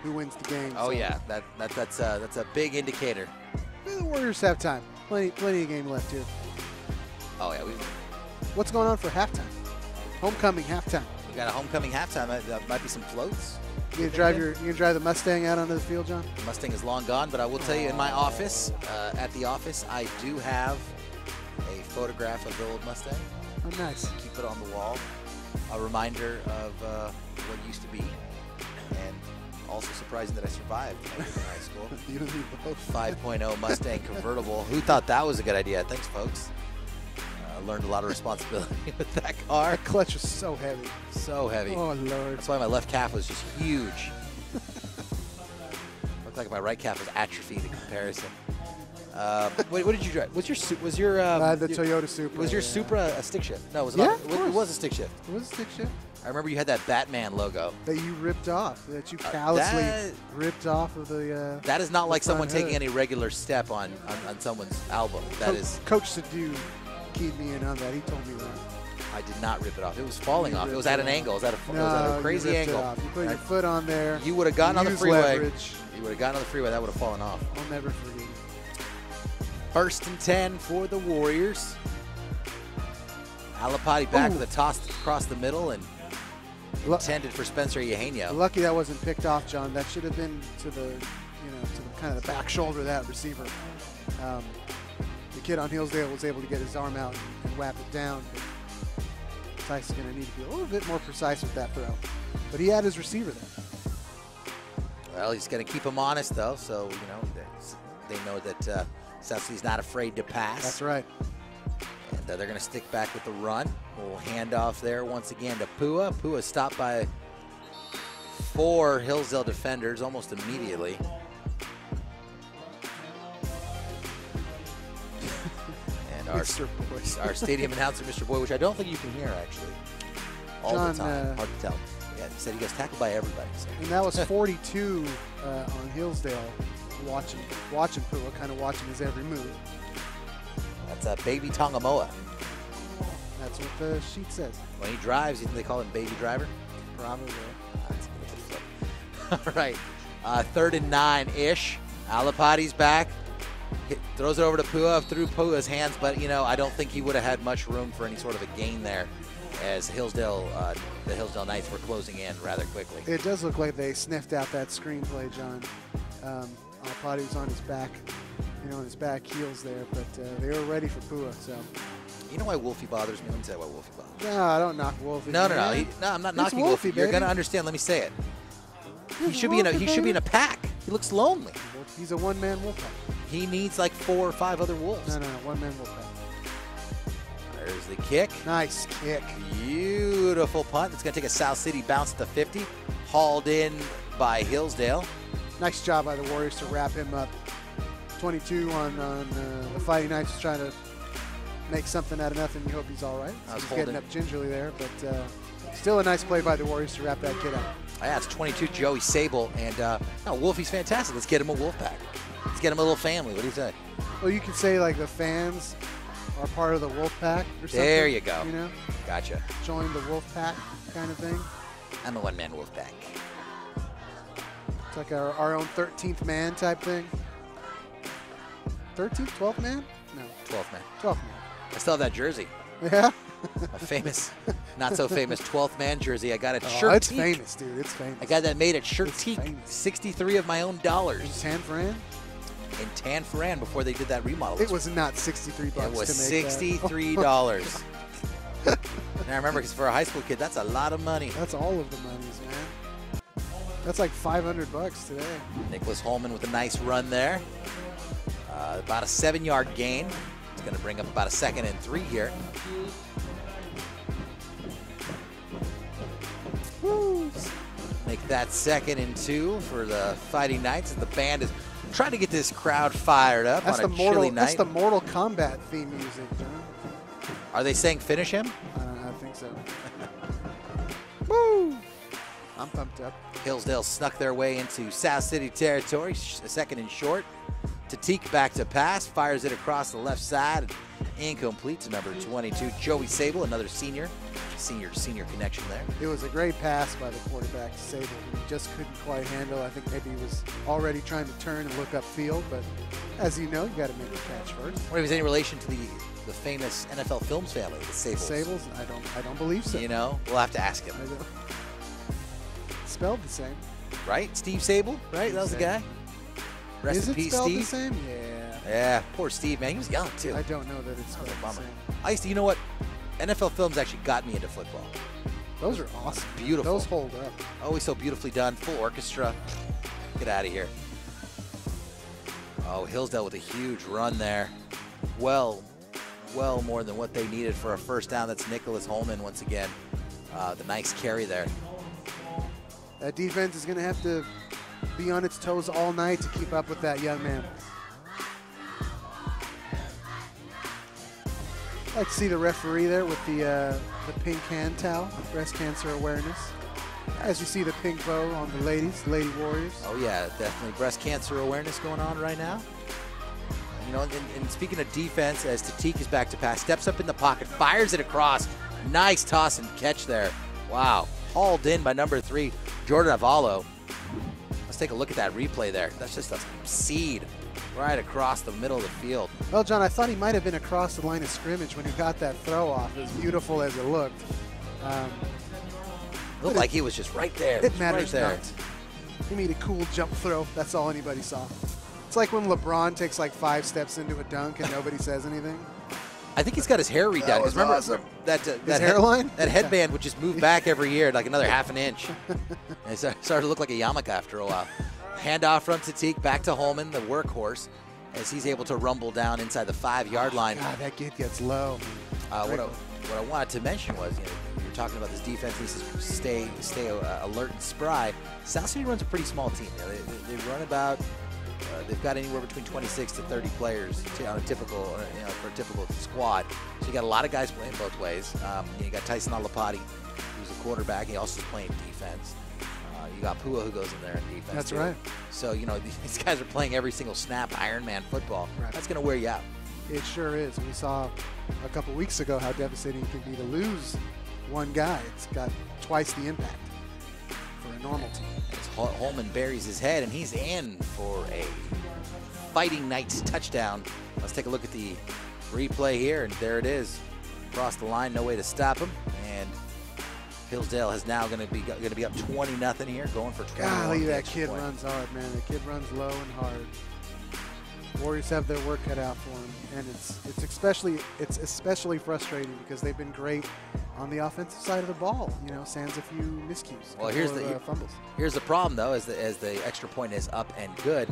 [SPEAKER 2] who wins the game.
[SPEAKER 1] Oh, so yeah, that's a big indicator.
[SPEAKER 2] The Warriors have time. Plenty of game left here.
[SPEAKER 1] Oh yeah,
[SPEAKER 2] what's going on for halftime? Homecoming halftime.
[SPEAKER 1] We got a homecoming halftime. That might be some floats.
[SPEAKER 2] You gonna drive the Mustang out onto the field, John?
[SPEAKER 1] The Mustang is long gone, but I will tell you, in my office, at the office, I do have a photograph of the old Mustang.
[SPEAKER 2] Oh, nice.
[SPEAKER 1] Keep it on the wall. A reminder of what used to be. And also surprising that I survived when I was in high school.
[SPEAKER 2] You don't need both.
[SPEAKER 1] 5.0 Mustang convertible. Who thought that was a good idea? Thanks, folks. Learned a lot of responsibility with that car.
[SPEAKER 2] That clutch was so heavy.
[SPEAKER 1] So heavy.
[SPEAKER 2] Oh, Lord.
[SPEAKER 1] That's why my left calf was just huge. Looked like my right calf was atrophied in comparison. What did you drive? Was your
[SPEAKER 2] The Toyota Supra.
[SPEAKER 1] Was your
[SPEAKER 2] yeah.
[SPEAKER 1] Supra a stick shift? No, it was
[SPEAKER 2] Yeah,
[SPEAKER 1] not.
[SPEAKER 2] of
[SPEAKER 1] It
[SPEAKER 2] course.
[SPEAKER 1] was a stick shift.
[SPEAKER 2] It was a stick shift
[SPEAKER 1] I remember you had that Batman logo.
[SPEAKER 2] that you ripped off, that you callously ripped off of the.
[SPEAKER 1] That is not like
[SPEAKER 2] front
[SPEAKER 1] someone taking
[SPEAKER 2] hood.
[SPEAKER 1] any regular step on someone's album. That is.
[SPEAKER 2] Coach Sadu keyed me in on that. He told me that.
[SPEAKER 1] I did not rip it off. It was falling
[SPEAKER 2] You
[SPEAKER 1] off. It
[SPEAKER 2] ripped
[SPEAKER 1] was at
[SPEAKER 2] it
[SPEAKER 1] an
[SPEAKER 2] off.
[SPEAKER 1] angle. It was at a,
[SPEAKER 2] No,
[SPEAKER 1] it was at a crazy
[SPEAKER 2] you ripped
[SPEAKER 1] angle.
[SPEAKER 2] It off. You put your
[SPEAKER 1] And
[SPEAKER 2] foot on there.
[SPEAKER 1] you would have gotten on the
[SPEAKER 2] Use
[SPEAKER 1] freeway.
[SPEAKER 2] leverage.
[SPEAKER 1] You would have gotten on the freeway. That would have fallen off.
[SPEAKER 2] I'll never forget it.
[SPEAKER 1] 1st and 10 for the Warriors. Alapati back
[SPEAKER 2] Ooh.
[SPEAKER 1] with a toss across the middle and
[SPEAKER 2] Lu-
[SPEAKER 1] intended for Spencer Eugenio.
[SPEAKER 2] Lucky that wasn't picked off, John. That should have been to the, to the kind of the back shoulder of that receiver. The kid on Hillsdale was able to get his arm out and whap it down. But Tice is going to need to be a little bit more precise with that throw. But he had his receiver there.
[SPEAKER 1] Well, he's going to keep him honest, though, so, they know that South City's not afraid to pass.
[SPEAKER 2] That's right.
[SPEAKER 1] And they're going to stick back with the run. Little handoff there once again to Pua. Pua stopped by 4 Hillsdale defenders almost immediately. And
[SPEAKER 2] Mr. Boyce.
[SPEAKER 1] our stadium announcer, Mr. Boy, which I don't think you can hear, actually, all
[SPEAKER 2] John,
[SPEAKER 1] the time. Hard to tell. Yeah, he said he gets tackled by everybody. So.
[SPEAKER 2] And that was 42 on Hillsdale, watching Pua, kind of watching his every move.
[SPEAKER 1] That's Baby Tongamoa.
[SPEAKER 2] That's what the sheet says.
[SPEAKER 1] When he drives, you think they call him Baby Driver?
[SPEAKER 2] Probably.
[SPEAKER 1] That's a good flip. All right, 3rd and 9-ish. Alapati's back. Throws it over to Pua, through Pua's hands, but, I don't think he would have had much room for any sort of a gain there as the Hillsdale Knights were closing in rather quickly.
[SPEAKER 2] It does look like they sniffed out that screenplay, John. Alapati was on his back, on his back heels there, but they were ready for Pua, so.
[SPEAKER 1] You know why Wolfie bothers me? Let me tell you why Wolfie bothers me.
[SPEAKER 2] No, I don't knock Wolfie.
[SPEAKER 1] No,
[SPEAKER 2] man.
[SPEAKER 1] I'm not
[SPEAKER 2] It's
[SPEAKER 1] knocking
[SPEAKER 2] Wolfie,
[SPEAKER 1] Wolfie. You're
[SPEAKER 2] baby.
[SPEAKER 1] going to understand. Let me say it. He
[SPEAKER 2] He's
[SPEAKER 1] should be in
[SPEAKER 2] Wolfie,
[SPEAKER 1] a pack. He looks lonely.
[SPEAKER 2] He's a one-man wolf pack.
[SPEAKER 1] He needs like 4 or 5 other wolves.
[SPEAKER 2] No, one-man wolf pack.
[SPEAKER 1] There's the kick.
[SPEAKER 2] Nice kick.
[SPEAKER 1] Beautiful punt. It's going to take a South City bounce at the 50. Hauled in by Hillsdale.
[SPEAKER 2] Nice job by the Warriors to wrap him up. 22 on the Fighting Knights was trying to make something out of nothing. You hope he's all right.
[SPEAKER 1] I was
[SPEAKER 2] He's getting
[SPEAKER 1] holding.
[SPEAKER 2] up gingerly there, but still a nice play by the Warriors to wrap that kid out.
[SPEAKER 1] Yeah, it's 22 Joey Sable. And no, Wolfie's fantastic. Let's get him a wolf pack. Let's get him a little family. What do you say?
[SPEAKER 2] Well, you could say like the fans are part of the wolf pack or something.
[SPEAKER 1] There you go. Gotcha.
[SPEAKER 2] Join the wolf pack kind of thing.
[SPEAKER 1] I'm a one-man wolf pack.
[SPEAKER 2] It's like our own 13th man type thing. 13th, 12th man? No,
[SPEAKER 1] 12th man.
[SPEAKER 2] 12th man.
[SPEAKER 1] I still have that jersey.
[SPEAKER 2] Yeah?
[SPEAKER 1] A famous, not so famous 12th man jersey. I got at
[SPEAKER 2] Oh,
[SPEAKER 1] Shirtique.
[SPEAKER 2] it's famous, dude. It's famous.
[SPEAKER 1] I got that made at
[SPEAKER 2] It's
[SPEAKER 1] Shirtique.
[SPEAKER 2] famous.
[SPEAKER 1] 63 of my own dollars
[SPEAKER 2] San Fran?
[SPEAKER 1] in Tan Fran before they did that remodel.
[SPEAKER 2] It was not 63 bucks
[SPEAKER 1] It was
[SPEAKER 2] to make that.
[SPEAKER 1] $63. And I remember because for a high school kid, that's a lot of money.
[SPEAKER 2] That's all of the monies, man. That's like 500 bucks today.
[SPEAKER 1] Nicholas Holman with a nice run there. About a 7-yard gain. It's going to bring up about a 2nd and 3 here.
[SPEAKER 2] Woo!
[SPEAKER 1] Make that 2nd and 2 for the Fighting Knights. The band is trying to get this crowd fired up
[SPEAKER 2] That's
[SPEAKER 1] on
[SPEAKER 2] the
[SPEAKER 1] a chilly night.
[SPEAKER 2] That's the Mortal Kombat theme music, John.
[SPEAKER 1] Are they saying finish him?
[SPEAKER 2] I think so. Woo! I'm pumped up.
[SPEAKER 1] Hillsdale snuck their way into South City territory. A 2nd and short. Tatik back to pass. Fires it across the left side. Incomplete to number 22, Joey Sable, another senior. Senior connection there.
[SPEAKER 2] It was a great pass by the quarterback to Sable. He just couldn't quite handle. I think maybe he was already trying to turn and look upfield, but as you know, you got to make the catch first.
[SPEAKER 1] What if he's any relation to the famous NFL Films family, the Sables?
[SPEAKER 2] Sables? I don't believe so.
[SPEAKER 1] You know, we'll have to ask him.
[SPEAKER 2] I don't. Spelled the same.
[SPEAKER 1] Right? Steve Sable, right? That was the guy. Rest
[SPEAKER 2] Is
[SPEAKER 1] in
[SPEAKER 2] it
[SPEAKER 1] peace,
[SPEAKER 2] spelled
[SPEAKER 1] Steve.
[SPEAKER 2] the same? Yeah.
[SPEAKER 1] Yeah, poor Steve, man. He was young too.
[SPEAKER 2] I don't know that it's spelled
[SPEAKER 1] That's a
[SPEAKER 2] the
[SPEAKER 1] bummer.
[SPEAKER 2] same.
[SPEAKER 1] I used to, you know what? NFL films actually got me into football.
[SPEAKER 2] Those are awesome.
[SPEAKER 1] Beautiful.
[SPEAKER 2] Those hold up.
[SPEAKER 1] Always so beautifully done. Full orchestra. Get out of here. Oh, Hillsdale with a huge run there. Well more than what they needed for a first down. That's Nicholas Holman once again. The nice carry there.
[SPEAKER 2] That defense is going to have to be on its toes all night to keep up with that young man. I like to see the referee there with the pink hand towel, breast cancer awareness. As you see the pink bow on the ladies, Lady Warriors.
[SPEAKER 1] Oh yeah, definitely breast cancer awareness going on right now. You know, and speaking of defense, as Tatik is back to pass, steps up in the pocket, fires it across. Nice toss and catch there. Wow, hauled in by number 3, Jordan Avalo. Let's take a look at that replay there. That's just a seed right across the middle of the field.
[SPEAKER 2] Well, John, I thought he might have been across the line of scrimmage when he got that throw off, as beautiful as it looked.
[SPEAKER 1] Looked like he was just right there.
[SPEAKER 2] It matters
[SPEAKER 1] right there.
[SPEAKER 2] not. He made a cool jump throw. That's all anybody saw. It's like when LeBron takes like 5 steps into a dunk and nobody says anything.
[SPEAKER 1] I think he's got his hair redone. 'Cause remember
[SPEAKER 2] awesome.
[SPEAKER 1] that
[SPEAKER 2] hairline?
[SPEAKER 1] That headband would just move back every year, like another half an inch. And it started to look like a yarmulke after a while. Handoff from Tatik back to Holman, the workhorse, as he's able to rumble down inside the 5-yard line.
[SPEAKER 2] God, that kid gets low.
[SPEAKER 1] What I wanted to mention was, you know, you're talking about this defense needs to stay alert and spry. South City runs a pretty small team. You know, they run about. They've got anywhere between 26 to 30 players on a typical, for a typical squad. So you got a lot of guys playing both ways. You got Tyson Alapati, who's a quarterback. He also is playing defense. You got Pua, who goes in there in defense.
[SPEAKER 2] That's
[SPEAKER 1] too.
[SPEAKER 2] right.
[SPEAKER 1] So, you know, these guys are playing every single snap, Iron Man football.
[SPEAKER 2] Right.
[SPEAKER 1] That's going to wear you out.
[SPEAKER 2] It sure is. We saw a couple weeks ago how devastating it can be to lose one guy. It's got twice the impact for a normal team.
[SPEAKER 1] As Holman buries his head, and he's in for a Fighting Knights touchdown. Let's take a look at the replay here, and there it is. Across the line, no way to stop him. And Hillsdale is now going to be up 20-0 here, going for 21.
[SPEAKER 2] Golly, that kid runs hard, man. The kid runs low and hard. Warriors have their work cut out for them, and it's especially frustrating because they've been great on the offensive side of the ball. You know, sans a few miscues.
[SPEAKER 1] Well, here's the
[SPEAKER 2] fumbles.
[SPEAKER 1] Here's the problem though, as the extra point is up and good.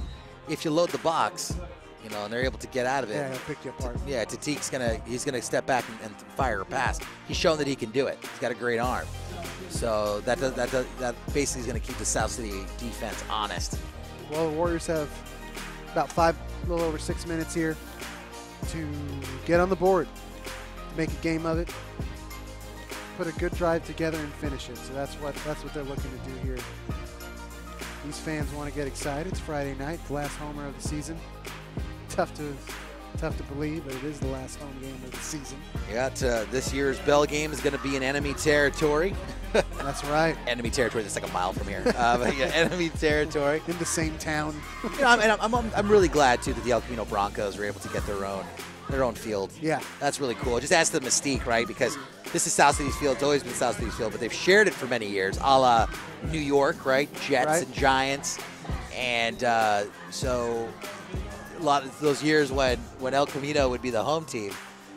[SPEAKER 1] If you load the box, you know, and they're able to get out of it.
[SPEAKER 2] Yeah, he'll pick you apart.
[SPEAKER 1] Yeah, Tatik's gonna step back and fire a pass. He's shown that he can do it. He's got a great arm. So that basically is going to keep the South City defense honest.
[SPEAKER 2] Well, the Warriors have about a little over 6 minutes here to get on the board, make a game of it, put a good drive together, and finish it. So that's what they're looking to do here. These fans want to get excited. It's Friday night, the last homer of the season. Tough to believe, but it is the last home game of the season.
[SPEAKER 1] You got this year's Bell game is going to be in enemy territory.
[SPEAKER 2] That's right.
[SPEAKER 1] Enemy territory. That's like a mile from here. But yeah, enemy territory.
[SPEAKER 2] In the same town.
[SPEAKER 1] You know, I'm really glad too that the El Camino Broncos were able to get their own field.
[SPEAKER 2] Yeah.
[SPEAKER 1] That's really cool. It just adds to the mystique, right? Because this is South City's field. It's always been South City's field, but they've shared it for many years, a la New York, right? Jets and Giants. And so a lot of those years when El Camino would be the home team,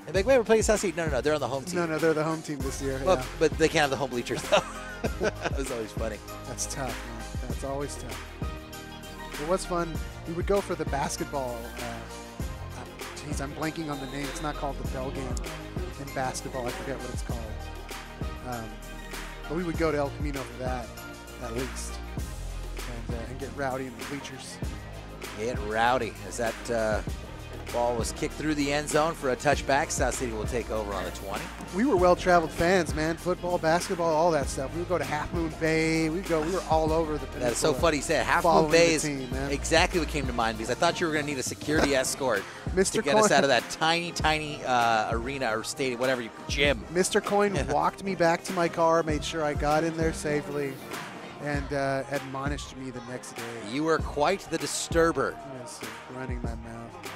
[SPEAKER 1] and be like, wait, we're playing South City. No, they're on the home team.
[SPEAKER 2] No, they're the home team this year.
[SPEAKER 1] Well,
[SPEAKER 2] yeah.
[SPEAKER 1] But they can't have the home bleachers, though. That was always funny.
[SPEAKER 2] That's tough, man. That's always tough. It was fun. We would go for the basketball. Geez, I'm blanking on the name. It's not called the Bell game in basketball. I forget what it's called. But we would go to El Camino for that, at least, and get rowdy in the bleachers.
[SPEAKER 1] Get rowdy as that ball was kicked through the end zone for a touchback. South City will take over on the 20.
[SPEAKER 2] We were well-traveled fans, man. Football, basketball, all that stuff. We would go to Half Moon Bay. We were all over the peninsula.
[SPEAKER 1] That's so funny you said. Half Moon Bay is exactly what came to mind because I thought you were going to need a security escort to get us out of that tiny arena or stadium, whatever, gym.
[SPEAKER 2] Mr. Coyne walked me back to my car, made sure I got in there safely, and admonished me the next day.
[SPEAKER 1] You were quite the disturber.
[SPEAKER 2] Yes, running my mouth.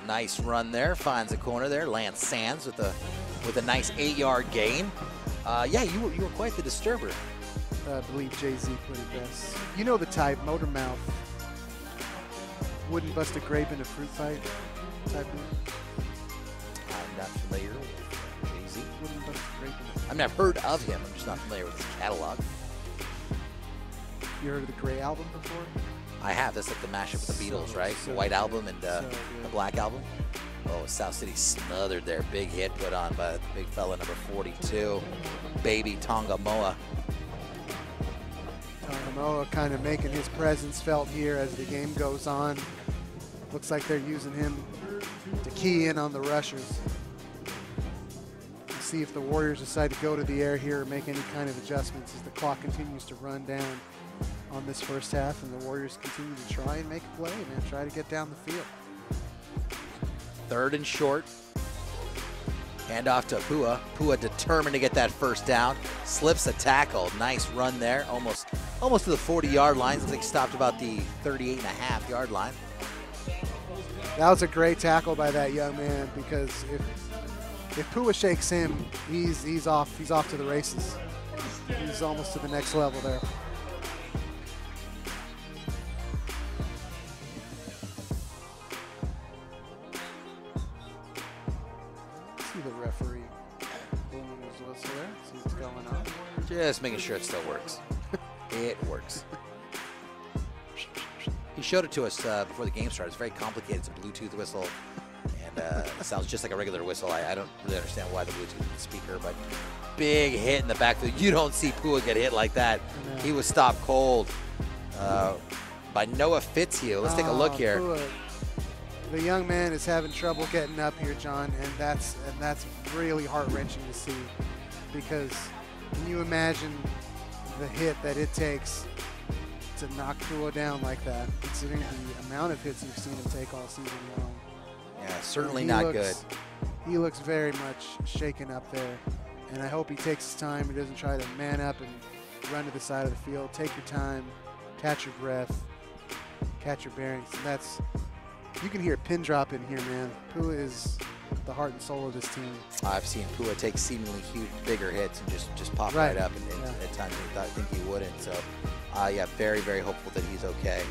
[SPEAKER 1] Nice run there, finds a corner there. Lance Sands with a nice 8-yard gain. Yeah, you were quite the disturber.
[SPEAKER 2] I believe Jay-Z put it best. You know the type, motor mouth. Wouldn't bust a grape in a fruit fight type of.
[SPEAKER 1] I'm not familiar with I mean, I've heard of him. I'm just not familiar with his catalog.
[SPEAKER 2] You heard of the Gray album before?
[SPEAKER 1] I have. That's like the mashup with the Beatles,
[SPEAKER 2] So-
[SPEAKER 1] right?
[SPEAKER 2] so
[SPEAKER 1] The White
[SPEAKER 2] good.
[SPEAKER 1] Album and
[SPEAKER 2] So
[SPEAKER 1] the
[SPEAKER 2] good.
[SPEAKER 1] Black Album. Oh, South City smothered their big hit put on by the big fella number 42, Baby Tonga Moa.
[SPEAKER 2] Moa kind of making his presence felt here as the game goes on. Looks like they're using him to key in on the rushers. We'll see if the Warriors decide to go to the air here or make any kind of adjustments as the clock continues to run down on this first half, and the Warriors continue to try and make a play, man. Try to get down the field.
[SPEAKER 1] 3rd and short. Hand off to Pua. Pua determined to get that first down. Slips a tackle. Nice run there. Almost to the 40-yard line. Looks like he stopped about the 38.5-yard line.
[SPEAKER 2] That was a great tackle by that young man, because if Pua shakes him, he's off to the races. He's almost to the next level there. See the referee blowing his whistle there. See what's going on.
[SPEAKER 1] Just making sure it still works. It works. He showed it to us before the game started. It's very complicated. It's a Bluetooth whistle, and it sounds just like a regular whistle. I don't really understand why the Bluetooth is the speaker, but big hit in the backfield. You don't see Pua get hit like that. He was stopped cold by Noah Fitzhugh. Let's take a look here.
[SPEAKER 2] Pua, the young man is having trouble getting up here, John, and that's really heart-wrenching to see, because can you imagine the hit that it takes to knock Pua down like that, considering the amount of hits you've seen him take all season long?
[SPEAKER 1] Yeah, certainly not good.
[SPEAKER 2] He looks very much shaken up there, and I hope he takes his time. He doesn't try to man up and run to the side of the field. Take your time, catch your breath, catch your bearings. And that's, you can hear a pin drop in here, man. Pua is the heart and soul of this team.
[SPEAKER 1] I've seen Pua take seemingly huge, bigger hits and just pop right up, and at times I think he wouldn't. So, yeah, very, very hopeful that he's okay.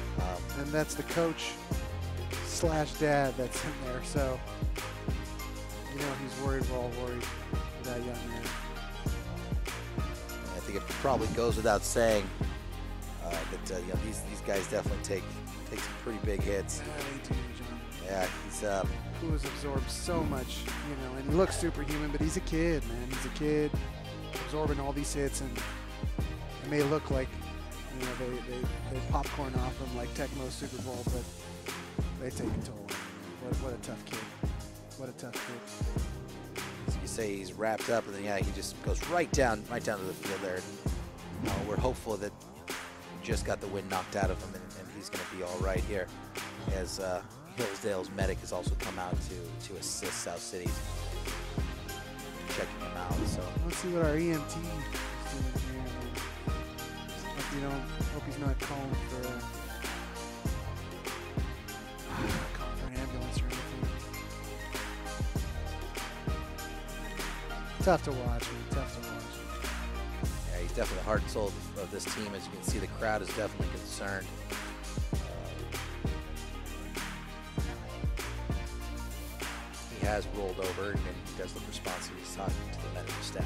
[SPEAKER 2] And that's the coach / dad that's in there. So, you know, he's worried. We're all worried for that young man.
[SPEAKER 1] I think it probably goes without saying that you know, these guys definitely take some pretty big hits.
[SPEAKER 2] Yeah, they do, John.
[SPEAKER 1] Yeah, he's
[SPEAKER 2] Pua's absorbed so much, you know, and he looks superhuman, but he's a kid, man. He's a kid absorbing all these hits, and it may look like, you know, they popcorn off him like Tecmo's Super Bowl, but they take a toll. What a tough kid. What a tough kid.
[SPEAKER 1] as you say, he's wrapped up, and then yeah, he just goes right down to the field there. And, we're hopeful that he just got the wind knocked out of him, and he's going to be all right here, as Hillsdale's medic has also come out to assist South City, checking him out. So
[SPEAKER 2] Let's see what our EMT is doing here. Hope he's not calling for an ambulance or anything. Tough to watch, man. Tough to watch.
[SPEAKER 1] yeah, he's definitely the heart and soul of this team. As you can see, the crowd is definitely concerned. He has rolled over, and he does look responsive. He's talking to the medical staff.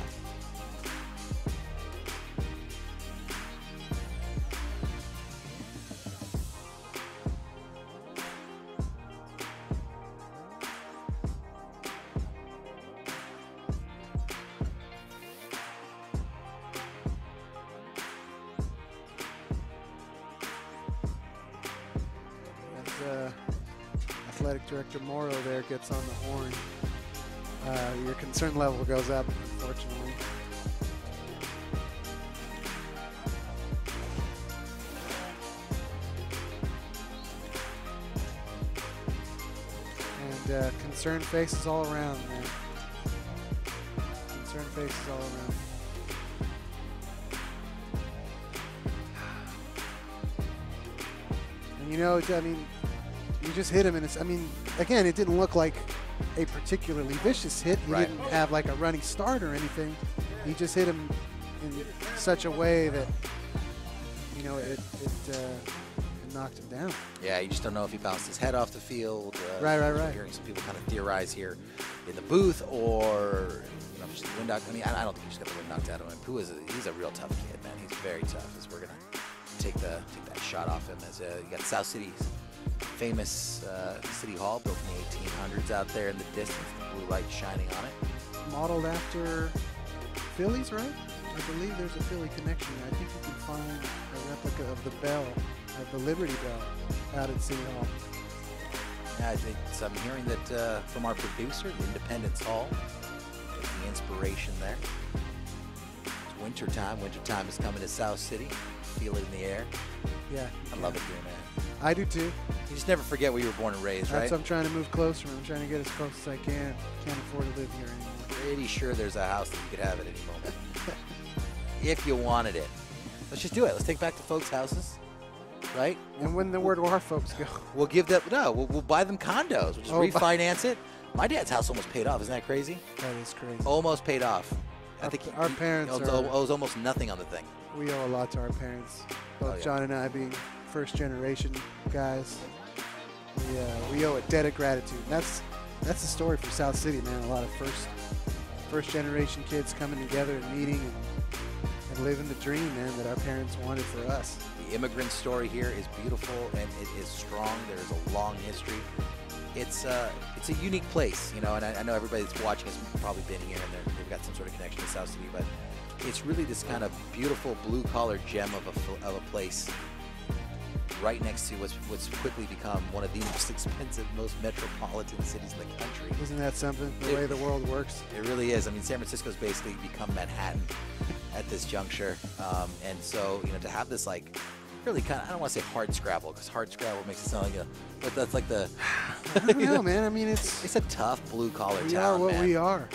[SPEAKER 2] As Athletic Director Morrow there gets on the horn, your concern level goes up, unfortunately. And concerned faces all around, man. Concerned faces all around. And you know, I mean, you just hit him, and it's, I mean, again, it didn't look like a particularly vicious hit. He didn't have like a running start or anything. He just hit him in such a way that, you know, it and knocked him down.
[SPEAKER 1] Yeah, you just don't know if he bounced his head off the field.
[SPEAKER 2] Right.
[SPEAKER 1] We're hearing some people kind of theorize here in the booth, or just the wind knocked. I mean, I don't think he just got the wind knocked out of him. He's a real tough kid, man. He's very tough. As we're gonna take that shot off him. As you got South City's famous City Hall, built in the 1800s, out there in the distance, the blue light shining on it.
[SPEAKER 2] Modeled after Phillies, right? I believe there's a Philly connection. I think you can find a replica of the bell, of the Liberty Bell, out at City Hall.
[SPEAKER 1] Yeah, I think so. I'm hearing that from our producer, Independence Hall, is the inspiration there. It's wintertime. Wintertime is coming to South City. Feel it in the air.
[SPEAKER 2] Yeah.
[SPEAKER 1] I love it here, man.
[SPEAKER 2] I do too.
[SPEAKER 1] You just never forget where you were born and raised, right?
[SPEAKER 2] That's what I'm trying to move closer. I'm trying to get as close as I can. Can't afford to live here anymore.
[SPEAKER 1] Pretty sure there's a house that you could have at any moment. If you wanted it. Let's just do it. Let's take back to folks' houses, right?
[SPEAKER 2] And where do our folks go?
[SPEAKER 1] We'll give them, we'll buy them condos. We'll just refinance it. My dad's house almost paid off. Isn't that crazy?
[SPEAKER 2] That is crazy.
[SPEAKER 1] Almost paid off. I think
[SPEAKER 2] our parents
[SPEAKER 1] owes almost nothing on the thing.
[SPEAKER 2] We owe a lot to our parents. Both
[SPEAKER 1] yeah.
[SPEAKER 2] John and I being first generation guys. We owe a debt of gratitude. And that's the story for South City, man. A lot of first generation kids coming together and meeting and living the dream, man, that our parents wanted for us.
[SPEAKER 1] The immigrant story here is beautiful and it is strong. There is a long history. It's a unique place, and I know everybody that's watching has probably been here and they've got some sort of connection to South City, but it's really this kind of beautiful blue-collar gem of a place right next to what's quickly become one of the most expensive, most metropolitan cities in the country.
[SPEAKER 2] Isn't that something, the way the world works?
[SPEAKER 1] It really is. I mean, San Francisco's basically become Manhattan at this juncture. And so, to have this, really kind of, I don't want to say hard scrabble, because hard scrabble makes it sound like but that's like the...
[SPEAKER 2] I don't know, man. I mean, it's
[SPEAKER 1] a tough blue-collar town,
[SPEAKER 2] We are what
[SPEAKER 1] man.
[SPEAKER 2] we are,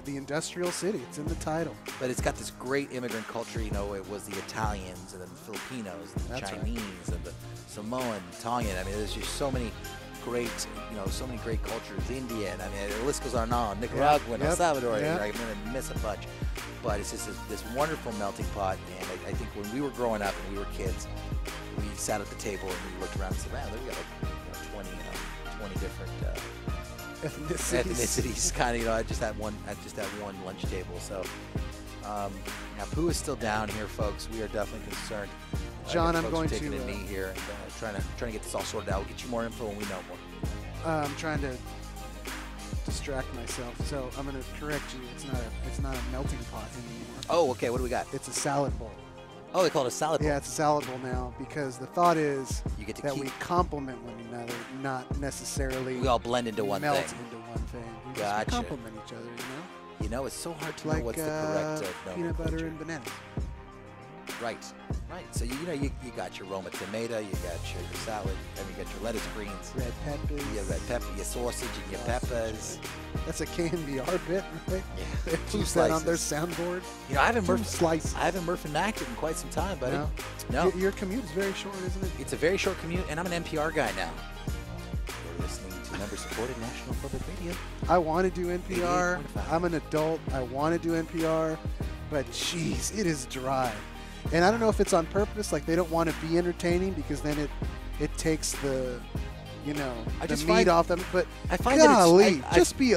[SPEAKER 2] the industrial city. It's in the title.
[SPEAKER 1] But it's got this great immigrant culture. It was the Italians and then the Filipinos and the Chinese and the Samoan, Tongan. I mean, there's just so many great, so many great cultures. Indian. I mean, the list goes on and on. Nicaraguan, El Salvador.
[SPEAKER 2] Yep.
[SPEAKER 1] I'm going to miss a bunch. But it's just this wonderful melting pot. And I think when we were growing up and we were kids, we sat at the table and we looked around and said, man, we got 20 different ethnicities kind of, at just that one lunch table. So now Pooh is still down here, folks. We are definitely concerned.
[SPEAKER 2] John, I'm going
[SPEAKER 1] taking
[SPEAKER 2] to
[SPEAKER 1] a knee here and trying to get this all sorted out. We'll get you more info when we know more.
[SPEAKER 2] I'm trying to distract myself, so I'm going to correct you. It's not a melting pot anymore.
[SPEAKER 1] Oh, okay. What do we got?
[SPEAKER 2] It's a salad bowl.
[SPEAKER 1] Oh, they call it a salad bowl.
[SPEAKER 2] Yeah, it's a salad bowl now, because the thought is we complement one another, not necessarily
[SPEAKER 1] we all blend into one
[SPEAKER 2] melt
[SPEAKER 1] thing.
[SPEAKER 2] into one thing. We
[SPEAKER 1] Gotcha.
[SPEAKER 2] just complement each other,
[SPEAKER 1] it's so hard to know what's the correct
[SPEAKER 2] peanut butter and bananas.
[SPEAKER 1] Right. So you got your Roma tomato, you got your salad, and you got your lettuce greens,
[SPEAKER 2] red peppers,
[SPEAKER 1] your sausage and your peppers.
[SPEAKER 2] That's a KNBR bit, right?
[SPEAKER 1] Yeah.
[SPEAKER 2] They use that on their soundboard.
[SPEAKER 1] I haven't
[SPEAKER 2] Murph
[SPEAKER 1] enacted in quite some time, buddy.
[SPEAKER 2] No. Your commute is very short, isn't it?
[SPEAKER 1] It's a very short commute, and I'm an NPR guy now. You're listening to member-supported National Public Radio.
[SPEAKER 2] I want to do NPR. I'm an adult. I want to do NPR, but geez, it is dry. And I don't know if it's on purpose, like they don't want to be entertaining because then it takes the meat off them. But
[SPEAKER 1] I find
[SPEAKER 2] golly, just be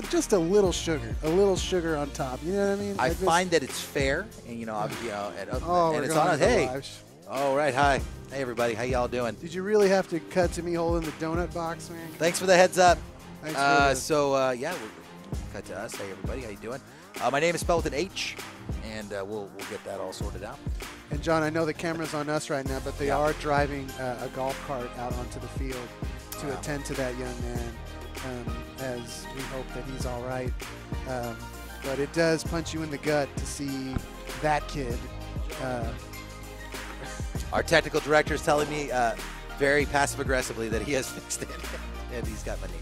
[SPEAKER 2] just a little sugar on top. You know what I mean?
[SPEAKER 1] I find that it's fair, and and it's on us. Hey, all right, hi, hey everybody, how y'all doing?
[SPEAKER 2] Did you really have to cut to me holding the donut box, man?
[SPEAKER 1] Thanks for the heads up.
[SPEAKER 2] Thanks
[SPEAKER 1] we'll cut to us. Hey everybody, how you doing? My name is spelled with an H, and we'll get that all sorted out.
[SPEAKER 2] And John, I know the camera's on us right now, but they are driving a golf cart out onto the field to attend to that young man, as we hope that he's all right. But it does punch you in the gut to see that kid.
[SPEAKER 1] Our technical director is telling me very passive-aggressively that he has fixed it, and he's got my name.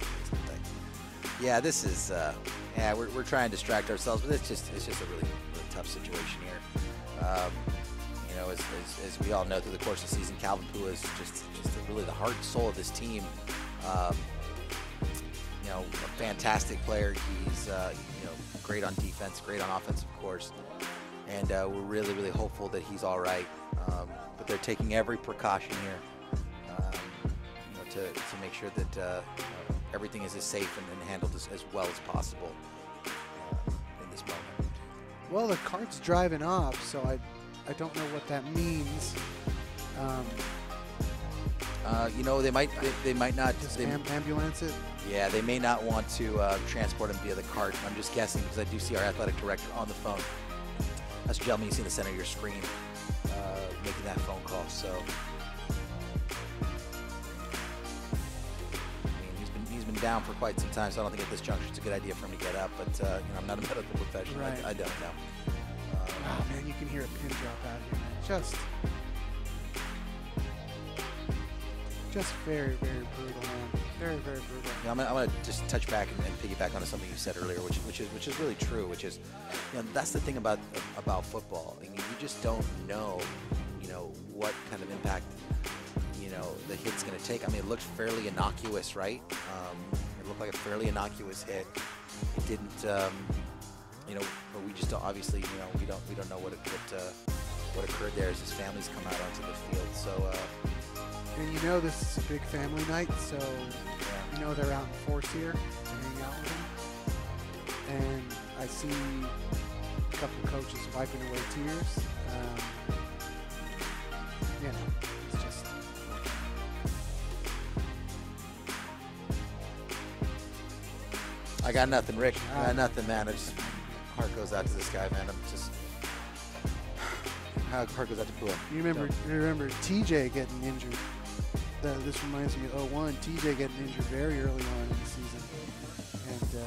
[SPEAKER 1] Yeah, this is we're trying to distract ourselves, but it's just a really tough situation here. As we all know, through the course of the season, Calvin Pua is just really the heart and soul of this team. A fantastic player. He's great on defense, great on offense, of course, and we're really hopeful that he's all right. But they're taking every precaution here to make sure that everything is as safe and handled as well as possible in this moment.
[SPEAKER 2] Well, the cart's driving off, so I don't know what that means.
[SPEAKER 1] They might not
[SPEAKER 2] just ambulance it.
[SPEAKER 1] Yeah, they may not want to transport him via the cart. I'm just guessing because I do see our athletic director on the phone. That's the gentleman you see in the center of your screen making that phone call. So, I mean, he's been down for quite some time, so I don't think at this juncture it's a good idea for him to get up. But I'm not a medical professional.
[SPEAKER 2] Right.
[SPEAKER 1] I don't know.
[SPEAKER 2] Oh man, you can hear a pin drop out here, man. Just very, very brutal, man. Very, very brutal.
[SPEAKER 1] I'm gonna just touch back and piggyback onto something you said earlier, which is really true. Which is, that's the thing about football. I mean, you just don't know, what kind of impact, the hit's gonna take. I mean, it looked fairly innocuous, right? It looked like a fairly innocuous hit. It didn't, but we just don't. Obviously, we don't know what occurred there as his family's come out onto the field. So.
[SPEAKER 2] And this is a big family night, so they're out in force here to hang out with him. And I see a couple of coaches wiping away tears. It's just.
[SPEAKER 1] I got nothing, Rick. I got nothing, man. Heart goes out to this guy, man. Heart goes out to Pua.
[SPEAKER 2] You remember TJ getting injured. This reminds me of 01. TJ getting injured very early on in the season. And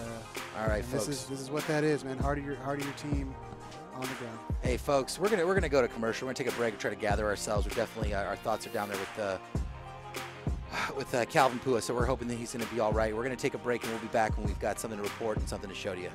[SPEAKER 1] all right, folks.
[SPEAKER 2] This is what that is, man. Heart of your team on the ground.
[SPEAKER 1] Hey, folks, we're gonna go to commercial. We're gonna take a break and try to gather ourselves. We're definitely our thoughts are down there with Calvin Pua, so we're hoping that he's gonna be all right. We're gonna take a break and we'll be back when we've got something to report and something to show to you.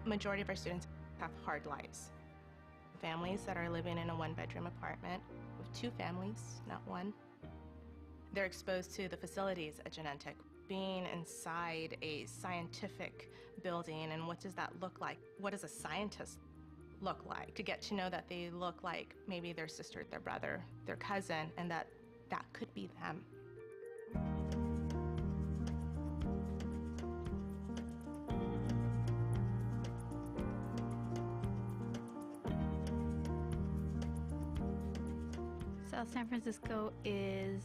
[SPEAKER 5] Majority of our students have hard lives. Families that are living in a one-bedroom apartment with two families, not one. They're exposed to the facilities at Genentech. Being inside a scientific building, and what does that look like? What does a scientist look like? To get to know that they look like maybe their sister, their brother, their cousin, and that could be them.
[SPEAKER 6] South San Francisco is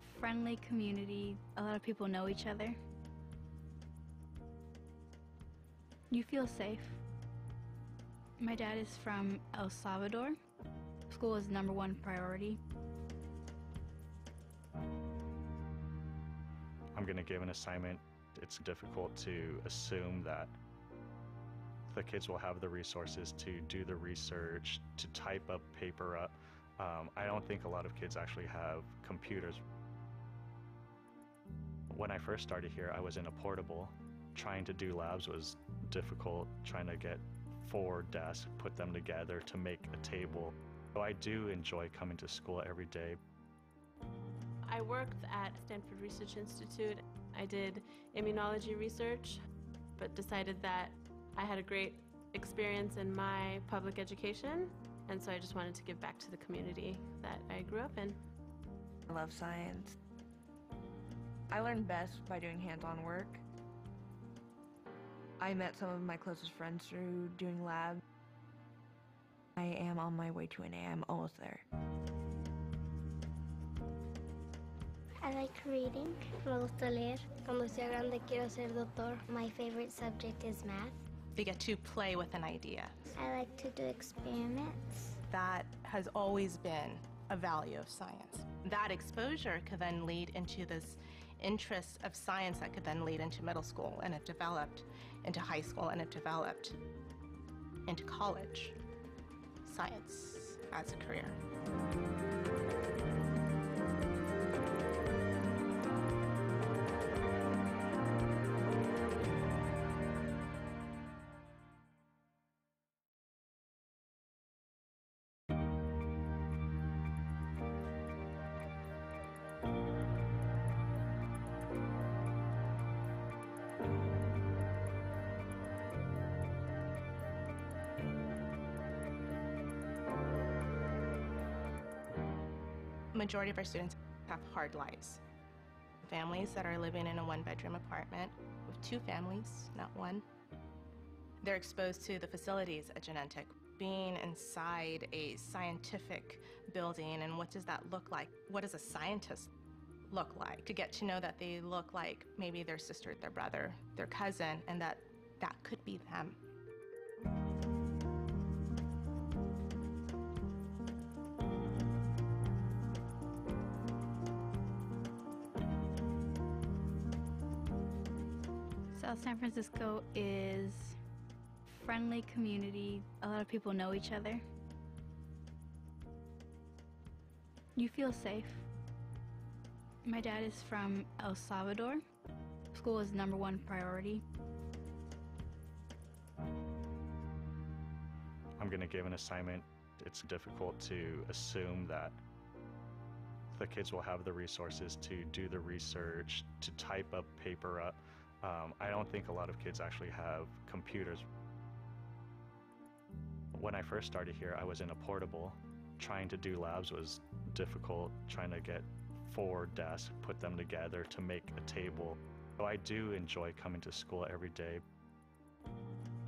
[SPEAKER 6] a friendly community. A lot of people know each other. You feel safe. My dad is from El Salvador. School is #1 priority.
[SPEAKER 7] I'm going to give an assignment. It's difficult to assume that the kids will have the resources to do the research, to type up paper up. I don't think a lot of kids actually have computers. When I first started here, I was in a portable. Trying to do labs was difficult, trying to get 4 desks, put them together to make a table. So I do enjoy coming to school every day.
[SPEAKER 4] I worked at Stanford Research Institute. I did immunology research, but decided that I had a great experience in my public education, and so I just wanted to give back to the community that I grew up in.
[SPEAKER 8] I love science. I learn best by doing hands-on work. I met some of my closest friends through doing lab. I am on my way to an A. I'm almost there.
[SPEAKER 9] I like reading. Me gusta leer. Cuando sea grande quiero ser doctor. My favorite subject is math.
[SPEAKER 5] They get to play with an idea.
[SPEAKER 9] I like to do experiments.
[SPEAKER 5] That has always been a value of science. That exposure could then lead into this interest of science that could then lead into middle school, and it developed into high school, and it developed into college. Science as a career. Majority of our students have hard lives. Families that are living in a one-bedroom apartment with two families, not one. They're exposed to the facilities at Genentech, being inside a scientific building, and what does that look like? What does a scientist look like? To get to know that they look like maybe their sister, their brother, their cousin, and that could be them.
[SPEAKER 6] South San Francisco is a friendly community. A lot of people know each other. You feel safe. My dad is from El Salvador. School is #1 priority.
[SPEAKER 7] I'm going to give an assignment. It's difficult to assume that the kids will have the resources to do the research, to type up paper up. I don't think a lot of kids actually have computers. When I first started here, I was in a portable. Trying to do labs was difficult, trying to get 4 desks, put them together to make a table. So I do enjoy coming to school every day.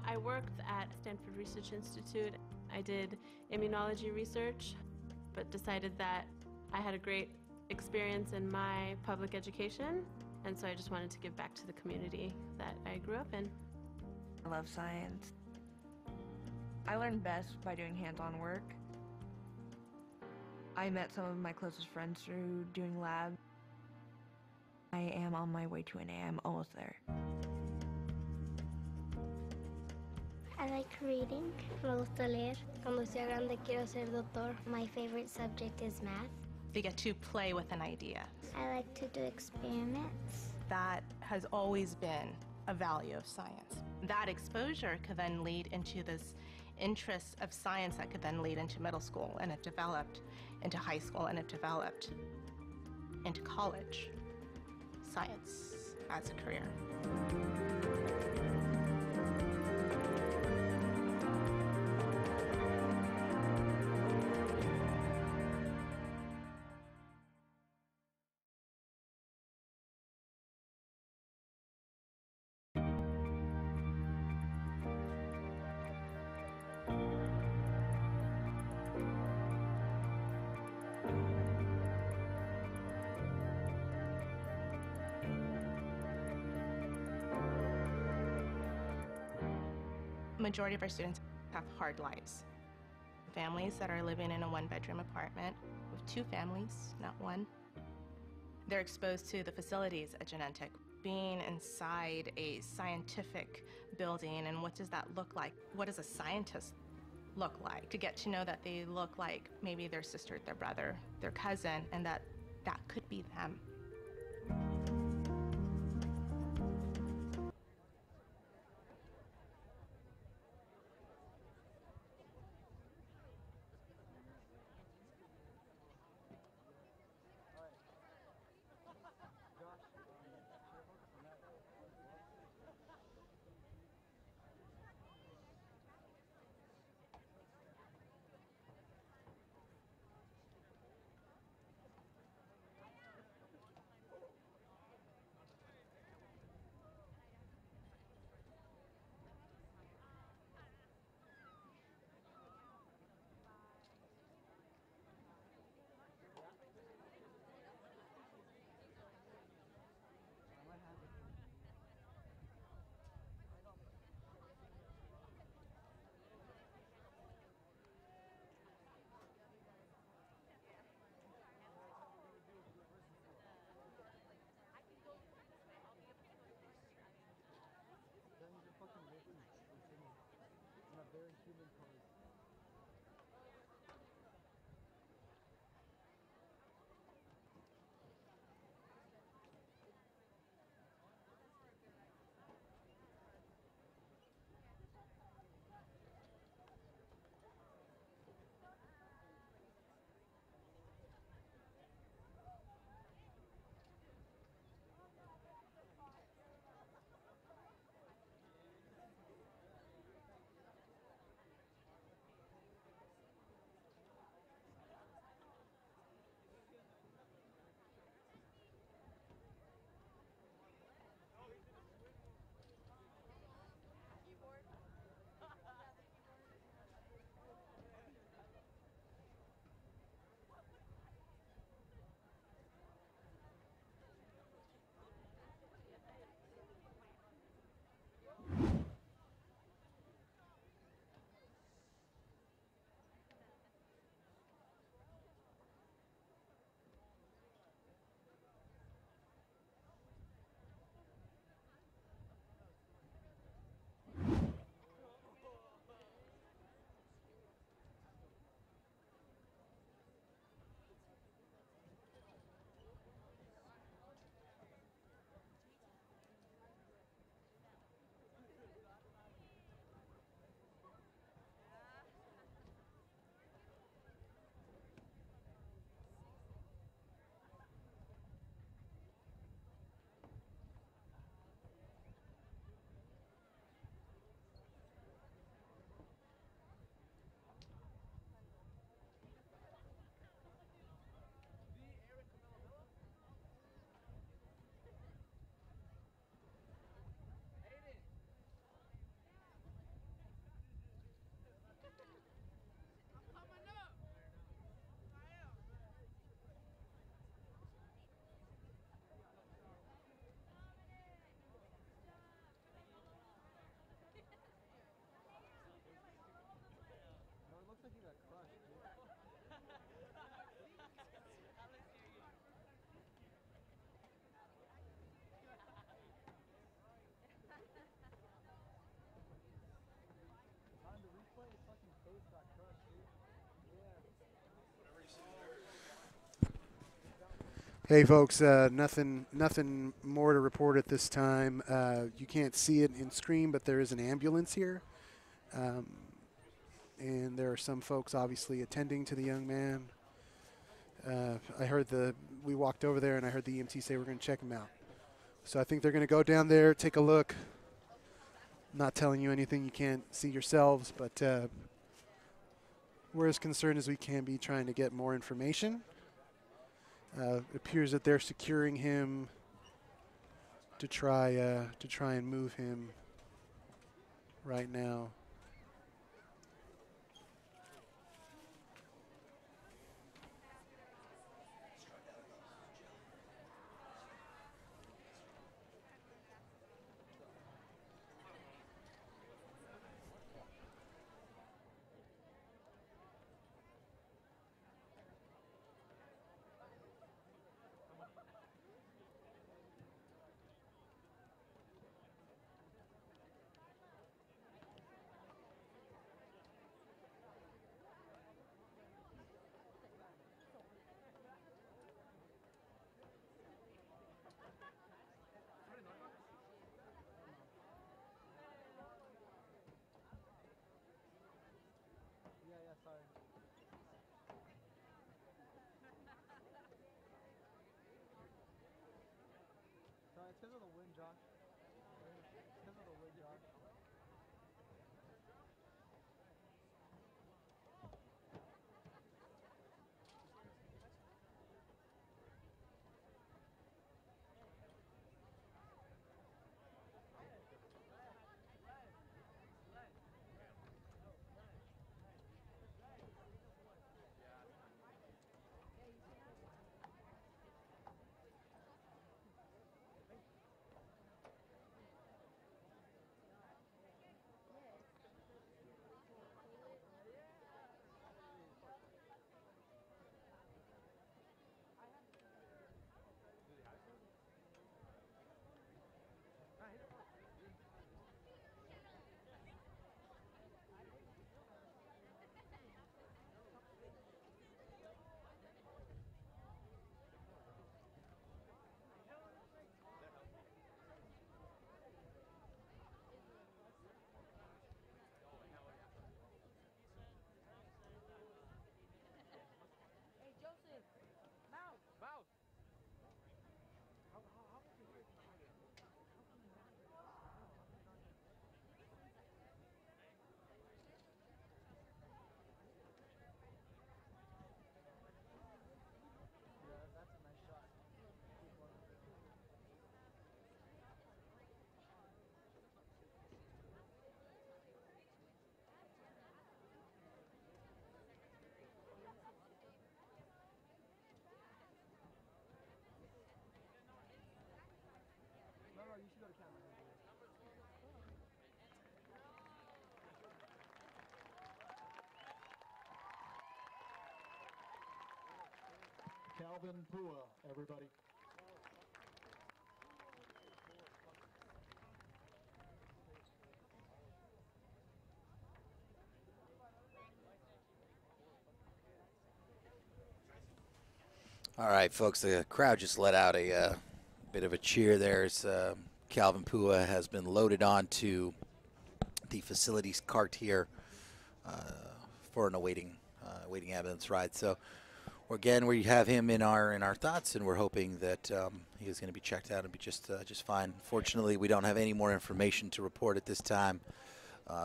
[SPEAKER 4] I worked at Stanford Research Institute. I did immunology research, but decided that I had a great experience in my public education, and so I just wanted to give back to the community that I grew up in.
[SPEAKER 8] I love science. I learn best by doing hands-on work. I met some of my closest friends through doing lab. I am on my way to an A. I'm almost there.
[SPEAKER 9] I like reading. Me gusta leer. Cuando sea grande quiero ser doctor. My favorite subject is math.
[SPEAKER 5] They get to play with an idea.
[SPEAKER 9] I like to do experiments.
[SPEAKER 5] That has always been a value of science. That exposure could then lead into this interest of science that could then lead into middle school, and it developed into high school, and it developed into college. Science as a career. Majority of our students have hard lives. Families that are living in a one-bedroom apartment with two families, not one. They're exposed to the facilities at Genentech, being inside a scientific building, and what does that look like? What does a scientist look like? To get to know that they look like maybe their sister, their brother, their cousin, and that could be them.
[SPEAKER 2] Hey folks, nothing more to report at this time. You can't see it in screen, but there is an ambulance here. And there are some folks obviously attending to the young man. I heard we walked over there and I heard the EMT say we're going to check him out. So I think they're going to go down there, take a look. Not telling you anything you can't see yourselves, but we're as concerned as we can be trying to get more information. It appears that they're securing him to try and move him right now.
[SPEAKER 10] Calvin Pua, everybody.
[SPEAKER 1] All right, folks, the crowd just let out a bit of a cheer there as Calvin Pua has been loaded onto the facilities cart here for an awaiting ambulance ride. So again, we have him in our thoughts, and we're hoping that he is going to be checked out and be just fine. Fortunately, we don't have any more information to report at this time.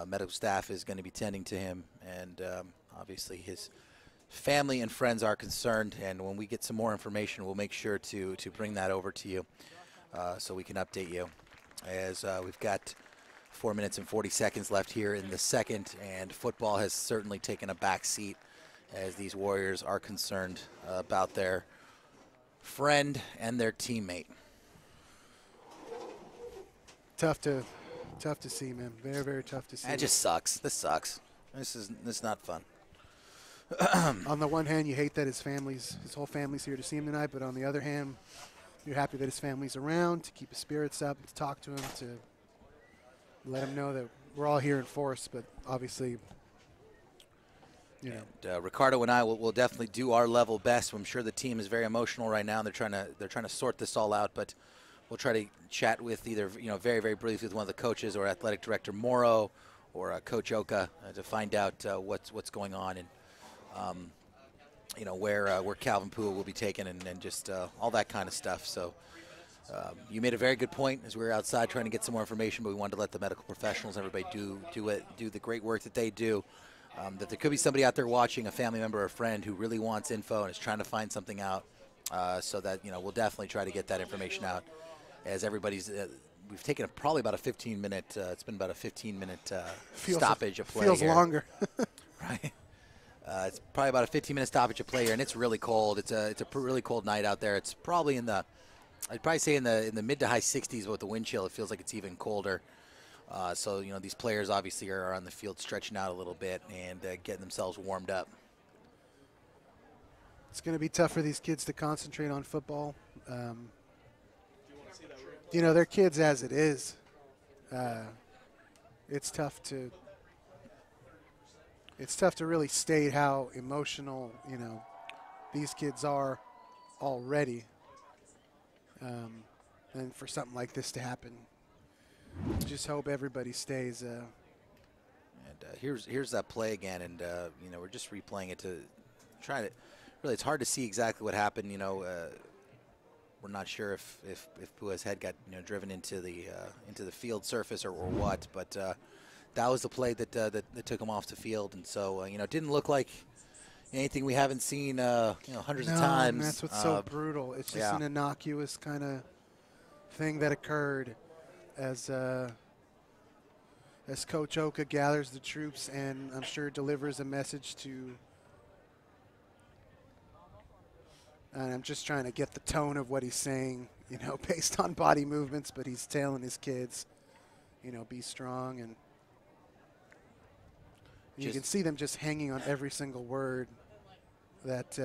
[SPEAKER 1] Medical staff is going to be tending to him, and obviously his family and friends are concerned. And when we get some more information, we'll make sure to bring that over to you so we can update you. As we've got 4 minutes and 40 seconds left here in the second, and football has certainly taken a back seat as these Warriors are concerned about their friend and their teammate.
[SPEAKER 2] Tough to see, man. Very, very tough to see.
[SPEAKER 1] It just sucks. This sucks. This is not fun.
[SPEAKER 2] On the one hand, you hate that his whole family's here to see him tonight, but on the other hand, you're happy that his family's around to keep his spirits up, to talk to him, to let him know that we're all here in force. But obviously, you know.
[SPEAKER 1] And, Ricardo and I will definitely do our level best. I'm sure the team is very emotional right now. They're trying to sort this all out, but we'll try to chat with either very, very briefly with one of the coaches or athletic director Morrow or Coach Oka to find out what's going on and where Calvin Pua will be taken and just all that kind of stuff. So you made a very good point as we were outside trying to get some more information, but we wanted to let the medical professionals, everybody do the great work that they do. That there could be somebody out there watching, a family member or a friend who really wants info and is trying to find something out, so that we'll definitely try to get that information out. As everybody's, we've taken probably about a 15-minute. It's been about a 15-minute stoppage of play.
[SPEAKER 2] Feels
[SPEAKER 1] here.
[SPEAKER 2] longer.
[SPEAKER 1] Right. It's probably about a 15-minute stoppage of play here, and it's really cold. It's a really cold night out there. It's probably I'd probably say in the mid to high 60s with the wind chill. It feels like it's even colder. So these players obviously are on the field stretching out a little bit and getting themselves warmed up.
[SPEAKER 2] It's going to be tough for these kids to concentrate on football. They're kids as it is. It's tough to really state how emotional these kids are already, and for something like this to happen. Just hope everybody stays.
[SPEAKER 1] And here's that play again, and we're just replaying it to try to. Really, it's hard to see exactly what happened. We're not sure if Pua's head got driven into the field surface or what, but that was the play that took him off the field, and so it didn't look like anything we haven't seen hundreds of times.
[SPEAKER 2] And that's what's so brutal. It's just an innocuous kind of thing that occurred as Coach Oka gathers the troops and I'm sure delivers a message to. And I'm just trying to get the tone of what he's saying, based on body movements, but he's telling his kids, be strong. And you can see them just hanging on every single word that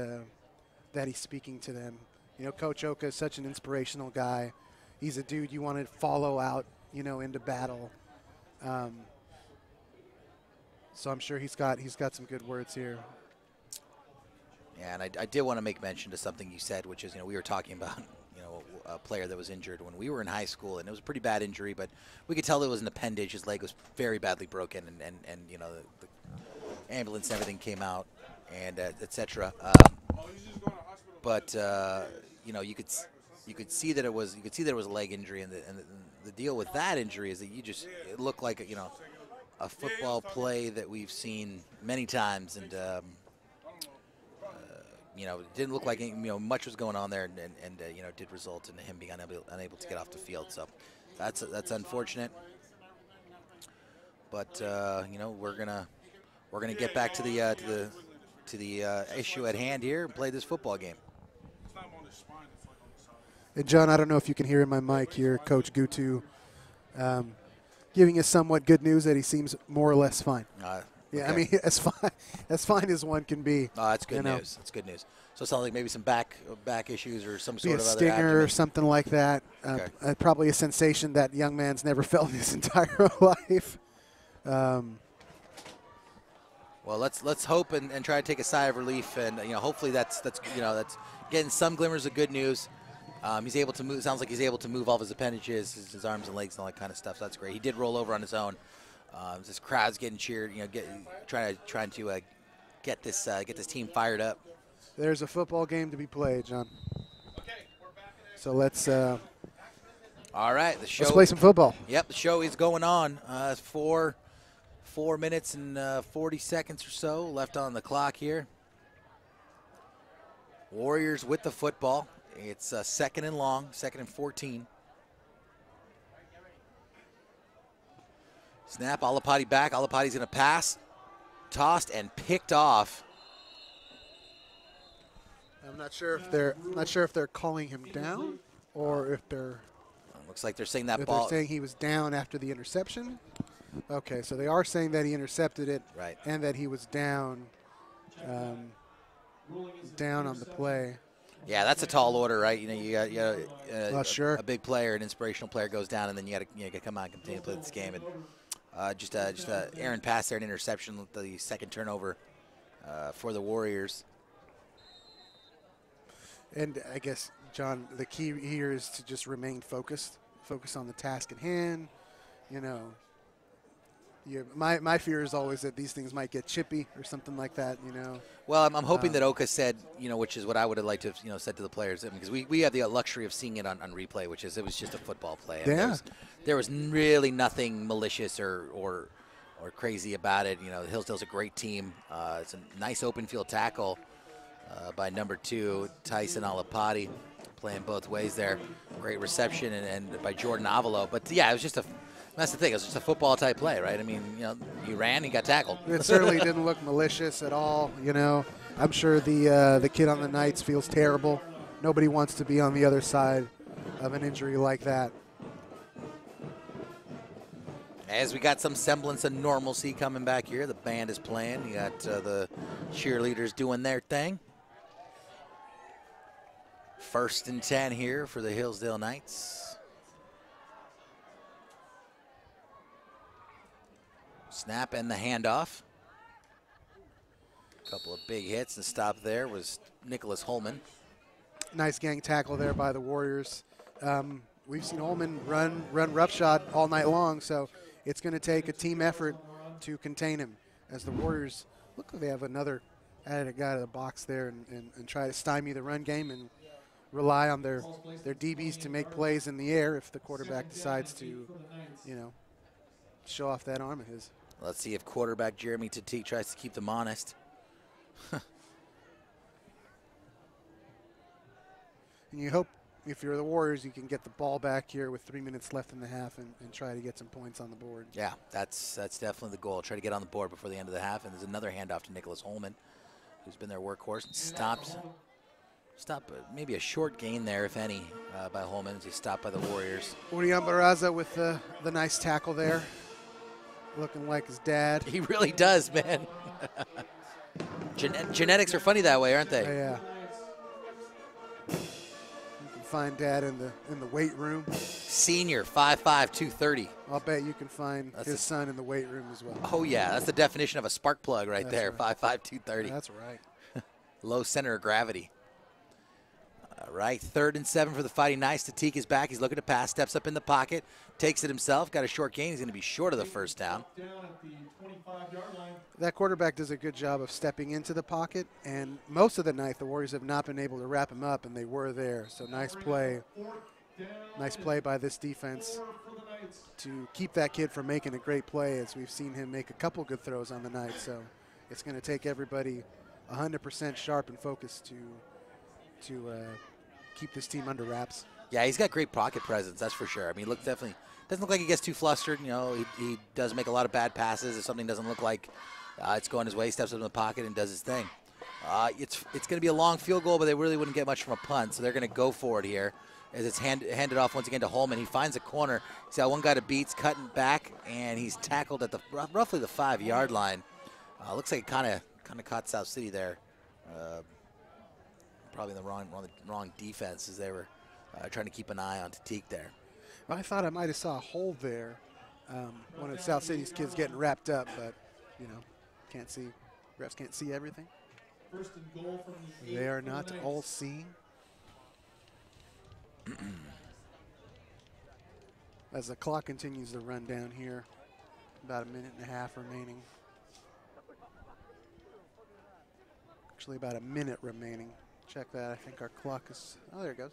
[SPEAKER 2] he's speaking to them. Coach Oka is such an inspirational guy. He's a dude you want to follow out, into battle. So I'm sure he's got some good words here.
[SPEAKER 1] Yeah, and I did want to make mention to something you said, which is, we were talking about, a player that was injured when we were in high school, and it was a pretty bad injury, but we could tell it was an appendage. His leg was very badly broken, and the ambulance and everything came out, and et cetera. But you could see that it was a leg injury, and the deal with that injury is that it looked like a football play that we've seen many times, and it didn't look like much was going on there, and did result in him being unable to get off the field. So that's unfortunate. But we're gonna get back to the issue at hand here and play this football game.
[SPEAKER 2] And John, I don't know if you can hear in my mic here, Coach Gutu giving us somewhat good news that he seems more or less fine. Yeah, okay. I mean, as fine as one can be.
[SPEAKER 1] Oh, that's good news. That's good news. So it sounds like maybe some back issues or some sort of other
[SPEAKER 2] stinger
[SPEAKER 1] abdomen.
[SPEAKER 2] or something like that.
[SPEAKER 1] Okay.
[SPEAKER 2] Probably a sensation that young man's never felt in his entire life.
[SPEAKER 1] Well, let's hope and try to take a sigh of relief, and hopefully that's getting some glimmers of good news. He's able to move. Sounds like he's able to move all of his appendages, his arms and legs, and all that kind of stuff. So that's great. He did roll over on his own. This crowd's getting cheered. Trying to get this team fired up.
[SPEAKER 2] There's a football game to be played, John. So let's.
[SPEAKER 1] All right, the show.
[SPEAKER 2] Let's play some football.
[SPEAKER 1] Yep, the show is going on. 4 minutes and 40 seconds or so left on the clock here. Warriors with the football. It's second and long, 2nd and 14. Snap, Alapati back. Alapati's going to pass. Tossed and picked off.
[SPEAKER 2] I'm not sure if they're calling him down or if they're.
[SPEAKER 1] Looks like they're saying that
[SPEAKER 2] if
[SPEAKER 1] ball.
[SPEAKER 2] They're saying he was down after the interception. Okay, so they are saying that he intercepted it,
[SPEAKER 1] right,
[SPEAKER 2] and that he was down on the play.
[SPEAKER 1] Yeah, that's a tall order, right? You got
[SPEAKER 2] sure.
[SPEAKER 1] a big player, an inspirational player goes down, and then you got to come out and continue to play this game. And just a errant pass there, an interception, the second turnover for the Warriors.
[SPEAKER 2] And I guess, John, the key here is to just remain focused, focus on the task at hand. You know, my fear is always that these things might get chippy or something like that, you know.
[SPEAKER 1] Well, I'm hoping that Oka said, you know, which is what I would have liked to have, you know, said to the players, because we have the luxury of seeing it on replay, which is it was just a football play. And
[SPEAKER 2] Yeah.
[SPEAKER 1] there was really nothing malicious or crazy about it. You know, Hillsdale's a great team. It's a nice open field tackle by number 2, Tyson Alapati, playing both ways there. Great reception and by Jordan Avalo. But, yeah, it was just that's the thing. It was just a football-type play, right? I mean, you know, he ran, he got tackled.
[SPEAKER 2] It certainly didn't look malicious at all, you know. I'm sure the kid on the Knights feels terrible. Nobody wants to be on the other side of an injury like that.
[SPEAKER 1] As we got some semblance of normalcy coming back here, the band is playing. You got the cheerleaders doing their thing. 1st and 10 here for the Hillsdale Knights. Snap and the handoff. A couple of big hits. The stop there was Nicholas Holman.
[SPEAKER 2] Nice gang tackle there by the Warriors. We've seen Holman run roughshod all night long, so it's going to take a team effort to contain him. As the Warriors look like they have another added guy to the box there and try to stymie the run game and rely on their DBs to make plays in the air if the quarterback decides to, you know, show off that arm of his.
[SPEAKER 1] Let's see if quarterback Jeremy Tatique tries to keep them honest.
[SPEAKER 2] And you hope, if you're the Warriors, you can get the ball back here with 3 minutes left in the half and try to get some points on the board.
[SPEAKER 1] Yeah, that's definitely the goal. Try to get on the board before the end of the half. And there's another handoff to Nicholas Holman, who's been their workhorse. Stopped maybe a short gain there, if any, by Holman as he stopped by the Warriors.
[SPEAKER 2] Urian Barraza with the nice tackle there, looking like his dad.
[SPEAKER 1] He really does, man. Genetics are funny that way, aren't they?
[SPEAKER 2] Yeah. You can find Dad in the weight room.
[SPEAKER 1] Senior, 5'5", 230.
[SPEAKER 2] I'll bet you can find his son in the weight room as well.
[SPEAKER 1] Oh, yeah. That's the definition of a spark plug right there,
[SPEAKER 2] right.
[SPEAKER 1] 5'5", 230.
[SPEAKER 2] That's right.
[SPEAKER 1] Low center of gravity. All right, 3rd and 7 for the Fighting Knights. Tatique is back. He's looking to pass, steps up in the pocket, takes it himself, got a short gain. He's going to be short of the first down.
[SPEAKER 2] That quarterback does a good job of stepping into the pocket, and most of the night the Warriors have not been able to wrap him up, and they were there. So nice play. Nice play by this defense to keep that kid from making a great play, as we've seen him make a couple good throws on the night. So it's going to take everybody 100% sharp and focused to keep this team under wraps.
[SPEAKER 1] Yeah, he's got great pocket presence, that's for sure. I mean, definitely doesn't look like he gets too flustered. You know, he does make a lot of bad passes. If something doesn't look like it's going his way, he steps up in the pocket and does his thing. It's going to be a long field goal, but they really wouldn't get much from a punt, so they're going to go for it here as it's handed off once again to Holman. He finds a corner. He's got one guy to beat, cutting back, and he's tackled at roughly the 5-yard line. Looks like it kind of caught South City there. Probably the wrong defense as they were trying to keep an eye on Tatique there.
[SPEAKER 2] I thought I might have saw a hold there. One of South City's kids getting wrapped up, but, you know, can't see. Refs can't see everything.
[SPEAKER 10] First and goal from the
[SPEAKER 2] They are not all seeing. As the clock continues to run down here, about 1.5 minutes remaining. Actually, about a minute remaining. Check that. I think our clock is. Oh, there it goes.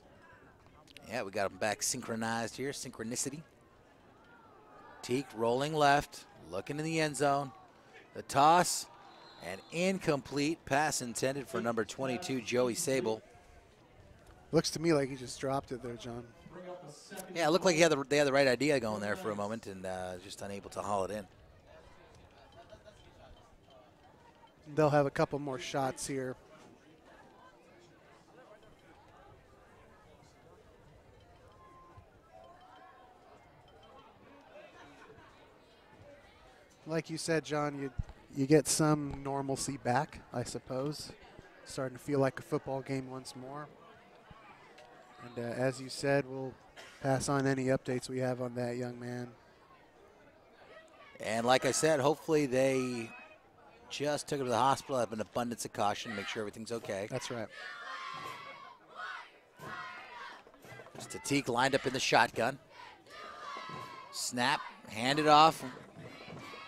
[SPEAKER 1] Yeah, we got them back synchronized here. Synchronicity. Teak rolling left, looking in the end zone. The toss, and incomplete pass intended for number 22, Joey Sable.
[SPEAKER 2] Looks to me like he just dropped it there, John.
[SPEAKER 1] Yeah, it looked like they had the right idea going there for a moment and just unable to haul it in.
[SPEAKER 2] They'll have a couple more shots here. Like you said, John, you get some normalcy back, I suppose. Starting to feel like a football game once more. And as you said, we'll pass on any updates we have on that young man.
[SPEAKER 1] And like I said, hopefully they just took him to the hospital. Have an abundance of caution, make sure everything's okay.
[SPEAKER 2] That's right.
[SPEAKER 1] Statique lined up in the shotgun. Snap, hand it off.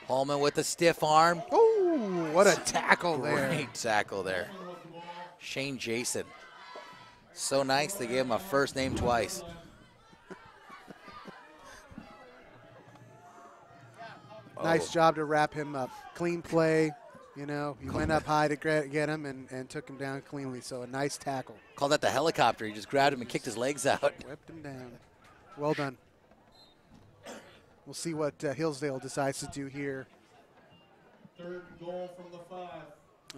[SPEAKER 1] Holman with a stiff arm.
[SPEAKER 2] Oh, what a tackle there.
[SPEAKER 1] Great tackle there. Shane Jason. So nice, they gave him a first name twice.
[SPEAKER 2] Nice job to wrap him up. Clean play. You know, he went up high to get him and took him down cleanly. So a nice tackle.
[SPEAKER 1] Called that the helicopter. He just grabbed him and kicked his legs out.
[SPEAKER 2] Whipped him down. Well done. We'll see what Hillsdale decides to do here.
[SPEAKER 10] 3rd and goal from the 5.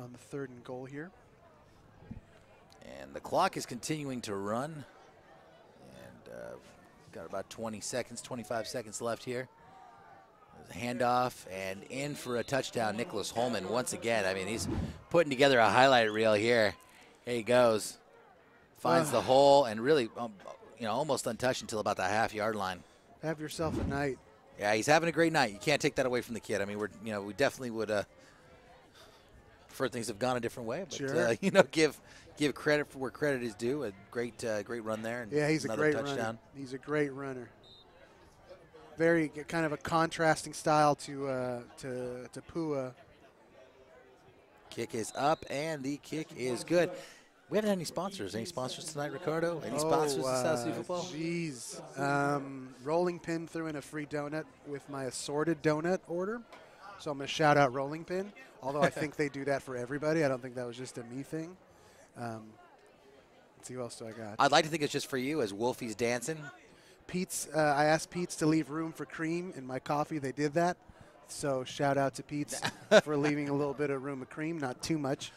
[SPEAKER 2] On the 3rd and goal here.
[SPEAKER 1] And the clock is continuing to run. And got about 20 seconds, 25 seconds left here. There's a handoff and in for a touchdown, Nicholas Holman once again. I mean, he's putting together a highlight reel here. Here he goes. Finds the hole and really, you know, almost untouched until about the half-yard line.
[SPEAKER 2] Have yourself a night.
[SPEAKER 1] Yeah, he's having a great night. You can't take that away from the kid. I mean, we definitely would prefer things have gone a different way, but
[SPEAKER 2] sure.
[SPEAKER 1] You know, give credit for where credit is due. A great great run there. And
[SPEAKER 2] yeah, he's a great
[SPEAKER 1] touchdown.
[SPEAKER 2] runner. He's a great runner. Very kind of a contrasting style to Pua.
[SPEAKER 1] Kick is up and the kick is good. We haven't had any sponsors. Any sponsors tonight, Ricardo? Any sponsors in South City football?
[SPEAKER 2] Jeez. Rolling Pin threw in a free donut with my assorted donut order. So I'm going to shout out Rolling Pin, although I think they do that for everybody. I don't think that was just a me thing. Let's see, what else do I got?
[SPEAKER 1] I'd like to think it's just for you as Wolfie's dancing.
[SPEAKER 2] Pete's, I asked Pete's to leave room for cream in my coffee. They did that. So shout out to Pete's for leaving a little bit of room of cream, not too much.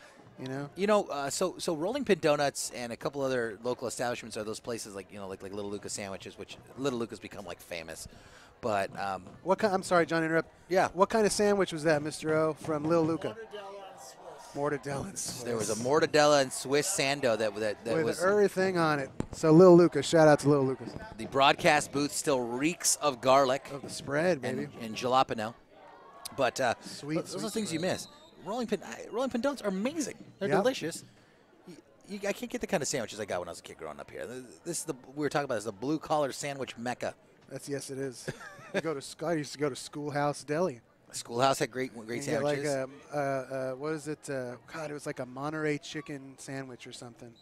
[SPEAKER 2] You know,
[SPEAKER 1] so Rolling Pin Donuts and a couple other local establishments are those places like like Little Lucas sandwiches, which Little Lucas become like famous. But
[SPEAKER 2] what kind? I'm sorry, John, interrupt.
[SPEAKER 1] Yeah.
[SPEAKER 2] What kind of sandwich was that, Mr. O, from Little Luca? Mortadella and Swiss.
[SPEAKER 1] There was a mortadella and Swiss sando that
[SPEAKER 2] with
[SPEAKER 1] was
[SPEAKER 2] everything on it. So Little Lucas, shout out to Little Lucas.
[SPEAKER 1] The broadcast booth still reeks of garlic.
[SPEAKER 2] Of the spread, baby.
[SPEAKER 1] And jalapeno. But
[SPEAKER 2] sweet,
[SPEAKER 1] those are things you miss. Rolling Pin Donuts are amazing. They're delicious. I can't get the kind of sandwiches I got when I was a kid growing up here. This is we were talking about. This is the blue collar sandwich mecca.
[SPEAKER 2] Yes, it is. I used to go to Schoolhouse Deli.
[SPEAKER 1] Schoolhouse had great sandwiches.
[SPEAKER 2] Like what is it? God, it was like a Monterey chicken sandwich or something.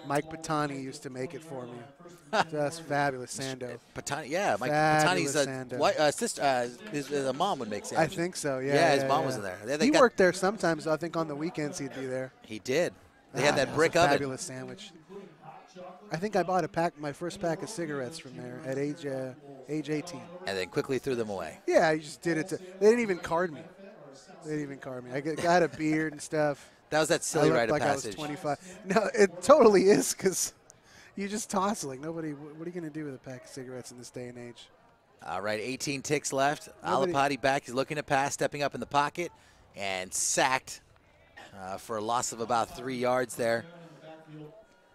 [SPEAKER 2] Mike Patani used to make it for me. Just fabulous sando.
[SPEAKER 1] Patani, yeah, Mike
[SPEAKER 2] Fabulous
[SPEAKER 1] Patani's sister, his mom would make sandwiches.
[SPEAKER 2] I think so. Yeah.
[SPEAKER 1] Yeah, his mom was in there.
[SPEAKER 2] He worked there sometimes. I think on the weekends he'd be there.
[SPEAKER 1] He did. They had that brick oven.
[SPEAKER 2] Fabulous sandwich. I think I bought my first pack of cigarettes from there at age 18.
[SPEAKER 1] And then quickly threw them away.
[SPEAKER 2] Yeah, I just did it. They didn't even card me. I got a beard and stuff.
[SPEAKER 1] That was that silly rite of
[SPEAKER 2] I
[SPEAKER 1] passage.
[SPEAKER 2] was 25. No, it totally is because you just toss it. Like nobody. What are you going to do with a pack of cigarettes in this day and age?
[SPEAKER 1] All right, 18 ticks left. Alapati back. He's looking to pass, stepping up in the pocket, and sacked for a loss of about 3 yards there.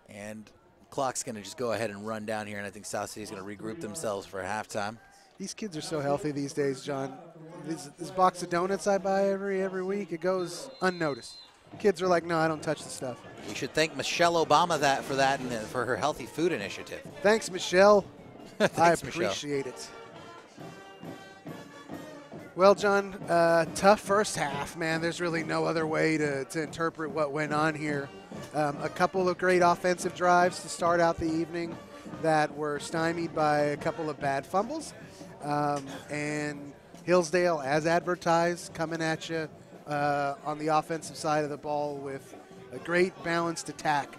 [SPEAKER 1] And clock's going to just go ahead and run down here, and I think South City's going to regroup themselves for halftime.
[SPEAKER 2] These kids are so healthy these days, John. This box of donuts I buy every week, it goes unnoticed. Kids are like, no, I don't touch the stuff.
[SPEAKER 1] We should thank Michelle Obama for that and for her healthy food initiative.
[SPEAKER 2] Thanks, Michelle.
[SPEAKER 1] Thanks,
[SPEAKER 2] I appreciate it. Well, John, tough first half, man. There's really no other way to interpret what went on here. A couple of great offensive drives to start out the evening that were stymied by a couple of bad fumbles. And Hillsdale, as advertised, coming at you on the offensive side of the ball with a great balanced attack.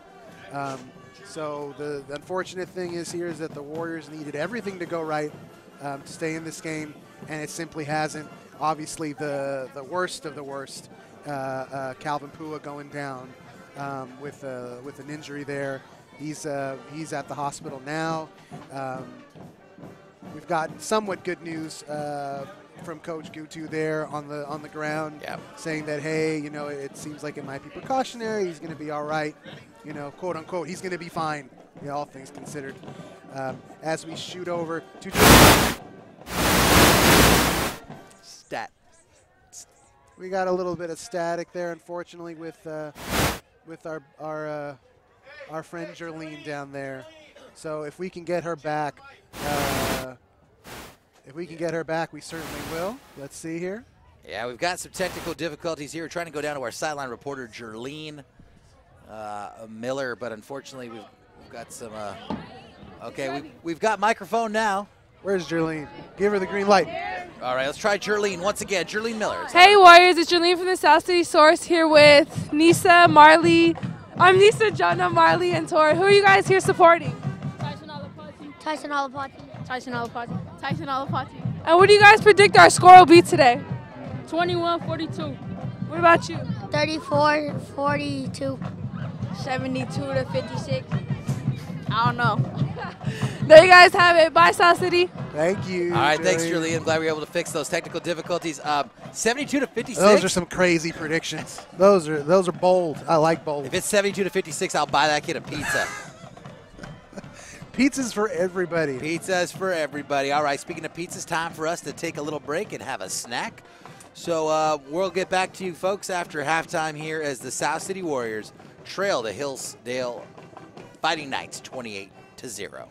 [SPEAKER 2] So the unfortunate thing is that the Warriors needed everything to go right to stay in this game, and it simply hasn't. Obviously, the worst of the worst, Calvin Pua going down with an injury there. He's at the hospital now. We've got somewhat good news from Coach Gutu there on the ground, saying that, hey, it seems like it might be precautionary. He's going to be all right, quote unquote. He's going to be fine, all things considered. As we shoot over to We got a little bit of static there, unfortunately, with our friend Jerlene down there. So if we can get her back, we certainly will. Let's see here.
[SPEAKER 1] Yeah, we've got some technical difficulties here. We're trying to go down to our sideline reporter, Jerlene Miller, but unfortunately we've got some. Okay, we've got microphone now.
[SPEAKER 2] Where's Jerlene? Give her the green light.
[SPEAKER 1] All right, let's try Jerlene once again. Jerlene Miller.
[SPEAKER 11] Hey Warriors, it's Jerlene from the South City Source here with Nisa, Marley. I'm Nisa, Jonna, Marley, and Tor. Who are you guys here supporting?
[SPEAKER 9] Tyson Alapati. Tyson Alapati.
[SPEAKER 11] Tyson Alapati. Tyson Alapati. And what do you guys predict our score will be today?
[SPEAKER 12] 21-42.
[SPEAKER 11] What about you?
[SPEAKER 9] 34-42.
[SPEAKER 12] 72-56. I don't know.
[SPEAKER 11] There you guys have it. Bye, South City.
[SPEAKER 2] Thank you.
[SPEAKER 1] All right, thanks, Julie. I'm glad we were able to fix those technical difficulties. 72-56.
[SPEAKER 2] Those are some crazy predictions. Those are bold. I like bold.
[SPEAKER 1] If it's 72-56, I'll buy that kid a pizza.
[SPEAKER 2] Pizza's for everybody.
[SPEAKER 1] Pizza's for everybody. All right, speaking of pizzas, time for us to take a little break and have a snack. So we'll get back to you folks after halftime here as the South City Warriors trail the Hillsdale Fighting Knights 28-0.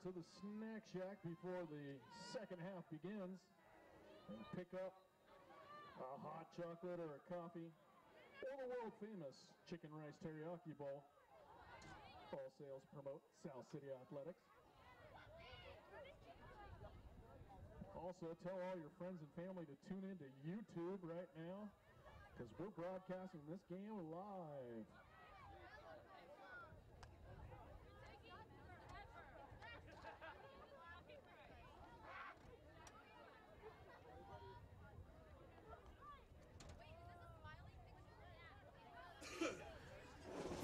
[SPEAKER 10] to the snack shack before the second half begins and pick up a hot chocolate or a coffee or the world famous chicken rice teriyaki bowl. All sales promote South City Athletics. Also, tell all your friends and family to tune into YouTube right now because we're broadcasting this game live.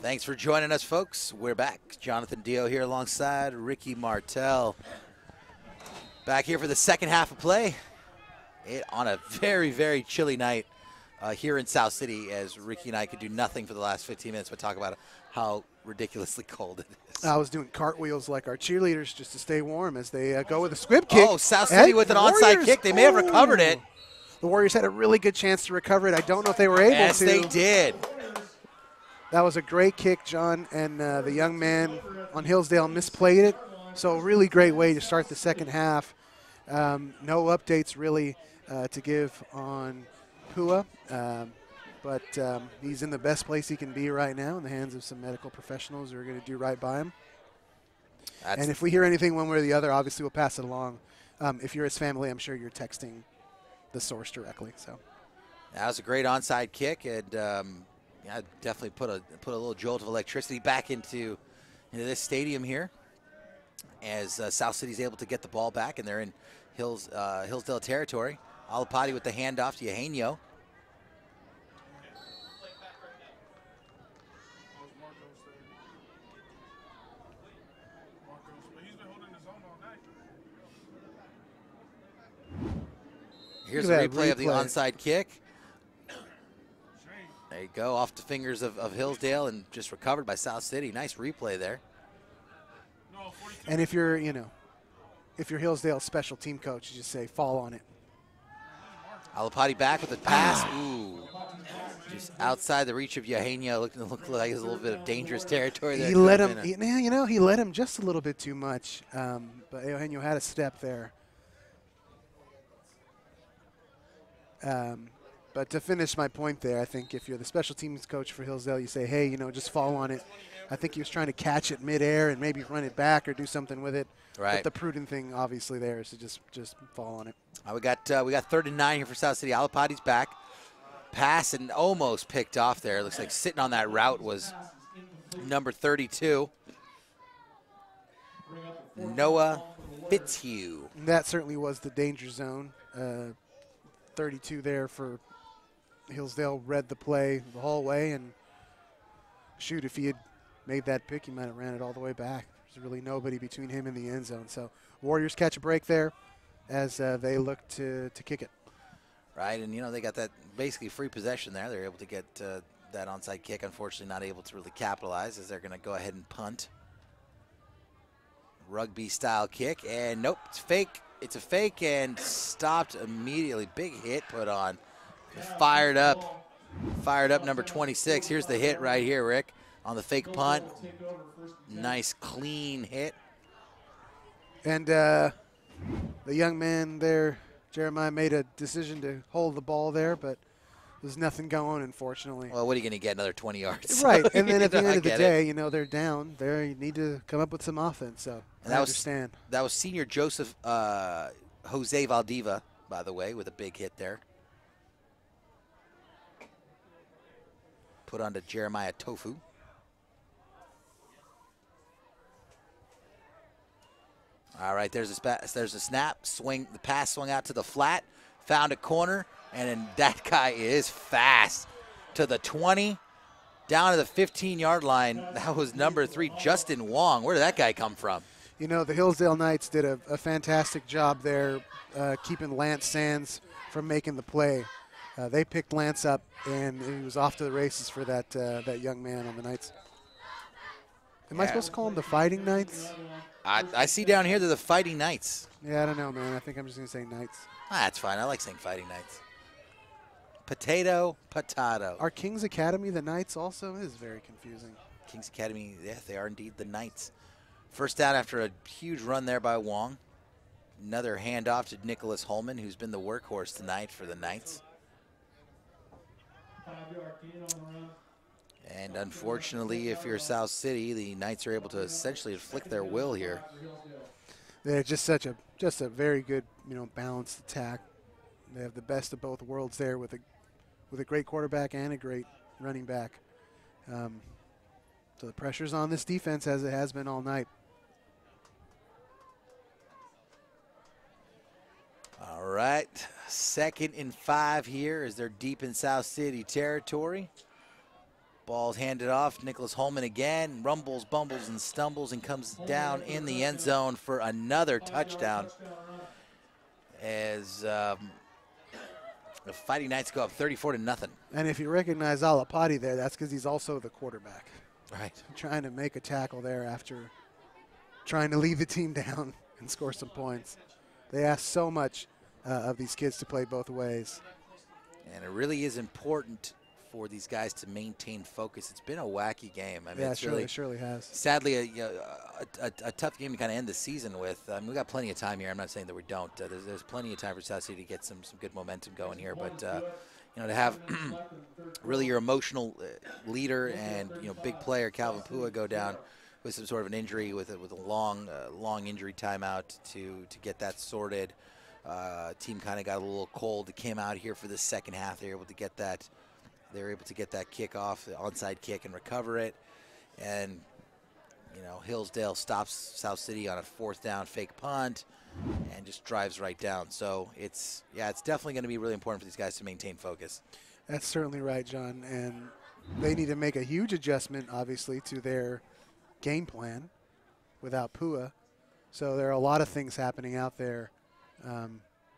[SPEAKER 1] Thanks for joining us, folks. We're back. Jonathan Dio here alongside Ricky Martel. Back here for the second half of play. On a very, very chilly night here in South City, as Ricky and I could do nothing for the last 15 minutes but talk about how ridiculously cold it is.
[SPEAKER 2] I was doing cartwheels like our cheerleaders just to stay warm as they go with a squib kick.
[SPEAKER 1] Oh, South City with an onside kick. They may have recovered it.
[SPEAKER 2] The Warriors had a really good chance to recover it. I don't know if they were able to.
[SPEAKER 1] Yes, they did.
[SPEAKER 2] That was a great kick, John, and the young man on Hillsdale misplayed it. So really great way to start the second half. No updates really to give on Pua, but he's in the best place he can be right now in the hands of some medical professionals who are going to do right by him. And if we hear anything one way or the other, obviously we'll pass it along. If you're his family, I'm sure you're texting the source directly. So
[SPEAKER 1] that was a great onside kick, and yeah, definitely put a little jolt of electricity back into this stadium here, as South City's able to get the ball back, and they're in Hillsdale territory. Alapati with the handoff to Eugenio. Here's a replay of the onside kick. There you go, off the fingers of Hillsdale and just recovered by South City. Nice replay there.
[SPEAKER 2] And if you're, if you're Hillsdale's special team coach, you just say, fall on it.
[SPEAKER 1] Alapati back with the pass. Ooh. Just outside the reach of Eugenio. Looked like it was a little bit of dangerous territory there.
[SPEAKER 2] He let him, he let him just a little bit too much. But Eugenio had a step there. But to finish my point there, I think if you're the special teams coach for Hillsdale, you say, hey, just fall on it. I think he was trying to catch it midair and maybe run it back or do something with it.
[SPEAKER 1] Right.
[SPEAKER 2] But the prudent thing, obviously, there is to just fall on it.
[SPEAKER 1] We got 3rd and 9 here for South City. Alapati's back. Pass and almost picked off there. Looks like sitting on that route was number 32, Noah Fitzhugh.
[SPEAKER 2] That certainly was the danger zone. 32 there for Hillsdale. Read the play the whole way, and shoot, if he had made that pick, he might have ran it all the way back. There's really nobody between him and the end zone. So Warriors catch a break there as they look to kick it.
[SPEAKER 1] Right, and they got that basically free possession there. They're able to get that onside kick. Unfortunately, not able to really capitalize as they're going to go ahead and punt. Rugby-style kick, and nope, it's fake. It's a fake and stopped immediately. Big hit put on. Fired up number 26. Here's the hit right here, Rick, on the fake punt. Nice, clean hit.
[SPEAKER 2] And the young man there, Jeremiah, made a decision to hold the ball there, but there's nothing going, unfortunately.
[SPEAKER 1] Well, what are you going to get, another 20 yards?
[SPEAKER 2] Right, and then at the end of the day, they're down. You need to come up with some offense, so I understand.
[SPEAKER 1] That was senior Joseph Jose Valdiva, by the way, with a big hit there. Put on to Jeremiah Tofu. All right, there's a snap, swing. The pass swung out to the flat, found a corner, and then that guy is fast to the 20, down to the 15-yard line. That was number 3, Justin Wong. Where did that guy come from?
[SPEAKER 2] The Hillsdale Knights did a fantastic job there keeping Lance Sands from making the play. They picked Lance up, and he was off to the races for that young man on the Knights. Am I supposed to call them the Fighting Knights?
[SPEAKER 1] I see down here they're the Fighting Knights.
[SPEAKER 2] Yeah, I don't know, man. I think I'm just going to say Knights.
[SPEAKER 1] That's fine. I like saying Fighting Knights. Potato.
[SPEAKER 2] Are King's Academy the Knights also? It is very confusing.
[SPEAKER 1] King's Academy, yeah, they are indeed the Knights. First down after a huge run there by Wong. Another handoff to Nicholas Holman, who's been the workhorse tonight for the Knights. And unfortunately, if you're South City, the Knights are able to essentially inflict their will here.
[SPEAKER 2] They're just a very good, balanced attack. They have the best of both worlds there with a great quarterback and a great running back. So the pressure's on this defense as it has been all night.
[SPEAKER 1] All right, 2nd and 5 here as they're deep in South City territory. Ball's handed off. Nicholas Holman again rumbles, bumbles, and stumbles and comes down in the end zone for another touchdown. As the Fighting Knights go up 34-0.
[SPEAKER 2] And if you recognize Alapati there, that's because he's also the quarterback.
[SPEAKER 1] Right.
[SPEAKER 2] Trying to make a tackle there after trying to lead the team down and score some points. They ask so much of these kids to play both ways.
[SPEAKER 1] And it really is important for these guys to maintain focus. It's been a wacky game. I mean,
[SPEAKER 2] Yeah,
[SPEAKER 1] it's
[SPEAKER 2] it surely has.
[SPEAKER 1] Sadly, a tough game to kind of end the season with. We got plenty of time here. I'm not saying that we don't. There's plenty of time for South City to get some good momentum going here. But to have really your emotional leader and big player Calvin Pua go down with some sort of an injury with a long injury timeout to get that sorted. Team kind of got a little cold. They came out here for the second half. They were able to get that. They were able to get that kick off, the onside kick, and recover it. And Hillsdale stops South City on a 4th down fake punt and just drives right down. So it's definitely going to be really important for these guys to maintain focus.
[SPEAKER 2] That's certainly right, John. And they need to make a huge adjustment, obviously, to their game plan without Pua. So there are a lot of things happening out there,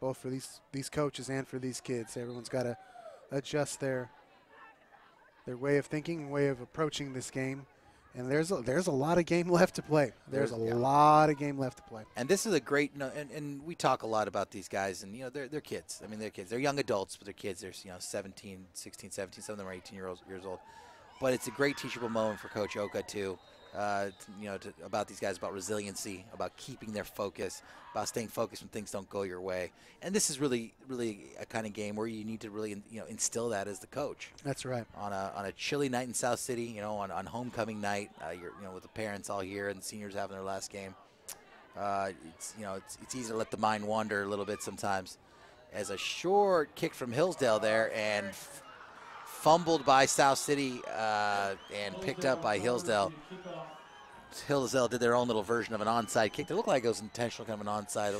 [SPEAKER 2] both for these coaches and for these kids. Everyone's got to adjust their way of thinking, way of approaching this game. And there's a lot of game left to play. There's a lot of game left to play.
[SPEAKER 1] And this is a great, and we talk a lot about these guys, and they're kids. I mean, they're kids. They're young adults, but they're kids. They're 17, 16, 17. Some of them are 18 years old. But it's a great teachable moment for Coach Oka too. About these guys, about resiliency, about keeping their focus, about staying focused when things don't go your way. And this is really, really a kind of game where you need to really, instill that as the coach.
[SPEAKER 2] That's right. On
[SPEAKER 1] a chilly night in South City, on homecoming night, with the parents all here and the seniors having their last game. It's easy to let the mind wander a little bit sometimes. As a short kick from Hillsdale there and fumbled by South City and picked up by Hillsdale. Hillsdale did their own little version of an onside kick. It looked like it was intentional, kind of an onside.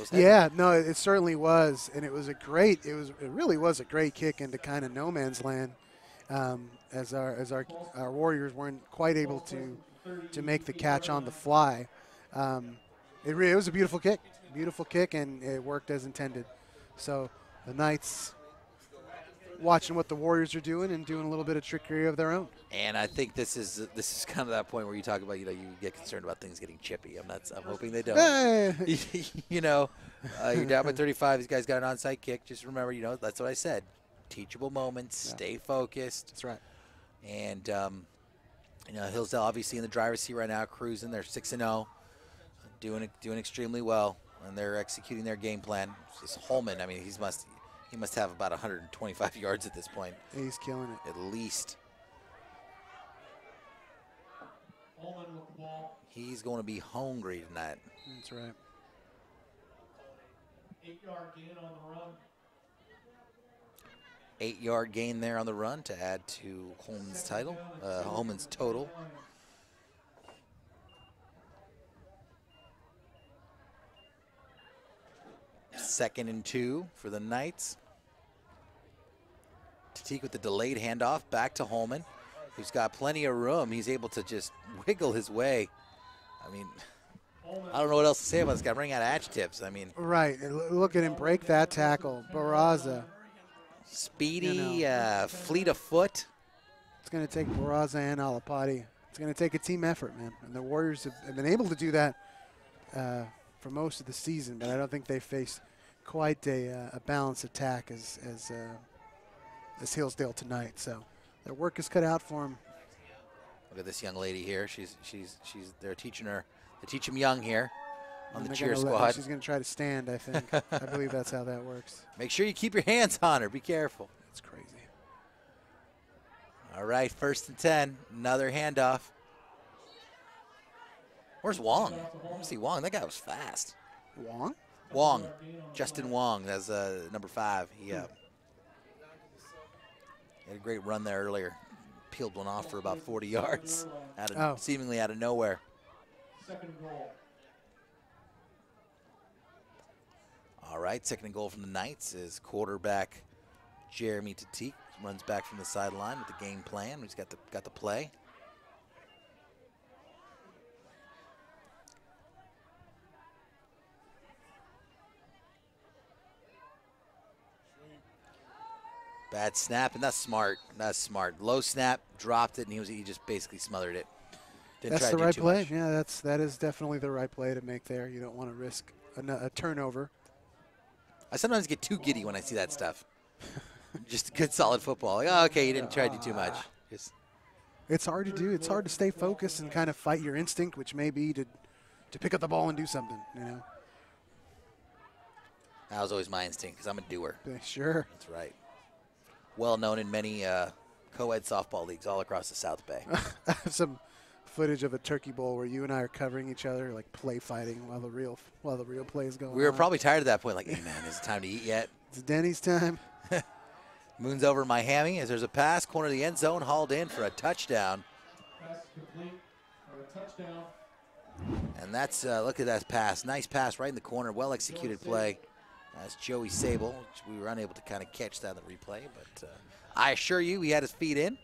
[SPEAKER 2] It certainly was, and it really was a great kick into kind of no man's land, as our Warriors weren't quite able to make the catch on the fly. It was a beautiful kick, and it worked as intended. So the Knights watching what the Warriors are doing and doing a little bit of trickery of their own.
[SPEAKER 1] And I think this is kind of that point where you talk about, you get concerned about things getting chippy. I'm hoping they don't. You're down by 35. These guys got an onside kick. Just remember, that's what I said. Teachable moments. Stay focused.
[SPEAKER 2] That's right.
[SPEAKER 1] And Hillsdale obviously in the driver's seat right now, cruising. They're 6-0, doing extremely well, and they're executing their game plan. It's Holman. I mean, he must have about 125 yards at this point.
[SPEAKER 2] He's killing it.
[SPEAKER 1] At least. He's going to be hungry tonight.
[SPEAKER 2] That's right.
[SPEAKER 10] 8-yard gain on the run.
[SPEAKER 1] 8-yard gain there on the run to add to Holman's total. Second and 2 for the Knights. Tatique with the delayed handoff back to Holman, who's got plenty of room. He's able to just wiggle his way. I mean, I don't know what else to say about this guy. Running out of adjectives. I mean,
[SPEAKER 2] right. Look at him break that tackle. Barraza.
[SPEAKER 1] Speedy, fleet of foot.
[SPEAKER 2] It's going to take Barraza and Alapati. It's going to take a team effort, man. And the Warriors have been able to do that for most of the season, but I don't think they faced quite a balanced attack as Hillsdale tonight. So their work is cut out for them.
[SPEAKER 1] Look at this young lady here. They're teaching her They teach them young here on the
[SPEAKER 2] they're
[SPEAKER 1] cheer
[SPEAKER 2] gonna
[SPEAKER 1] squad.
[SPEAKER 2] She's going to try to stand, I think. I believe that's how that works.
[SPEAKER 1] Make sure you keep your hands on her. Be careful.
[SPEAKER 2] That's crazy.
[SPEAKER 1] All right, 1st and 10. Another handoff. Where's Wong? I want to see Wong. That guy was fast.
[SPEAKER 2] Wong?
[SPEAKER 1] Wong. Justin Wong. That's number 5. He had a great run there earlier. Peeled one off for about 40 yards, seemingly out of nowhere. All right, 2nd and goal from the Knights is quarterback Jeremy Tatique. Runs back from the sideline with the game plan. He's got the play. Bad snap, and that's smart. That's smart. Low snap, dropped it, and he just basically smothered it. Didn't
[SPEAKER 2] That's
[SPEAKER 1] try
[SPEAKER 2] the
[SPEAKER 1] to
[SPEAKER 2] right
[SPEAKER 1] do too
[SPEAKER 2] play.
[SPEAKER 1] much.
[SPEAKER 2] Yeah, that is definitely the right play to make there. You don't want to risk a turnover.
[SPEAKER 1] I sometimes get too giddy when I see that stuff. Just good, solid football. Like, oh, okay, you didn't try to do too much.
[SPEAKER 2] It's hard to do. It's hard to stay focused and kind of fight your instinct, which may be to pick up the ball and do something, you know.
[SPEAKER 1] That was always my instinct because I'm a doer.
[SPEAKER 2] Sure.
[SPEAKER 1] That's right. Well known in many co-ed softball leagues all across the South Bay.
[SPEAKER 2] I have some footage of a turkey bowl where you and I are covering each other, like play fighting while the real play is going on.
[SPEAKER 1] We were probably tired at that point, like, hey, man, is it time to eat yet?
[SPEAKER 2] It's Denny's time.
[SPEAKER 1] Moon's over Miami as there's a pass, corner of the end zone, hauled in for a touchdown.
[SPEAKER 10] Pass complete for a touchdown.
[SPEAKER 1] And that's, look at that pass. Nice pass right in the corner, well-executed play. That's Joey Sable, which we were unable to kind of catch that in the replay, but I assure you he had his feet in.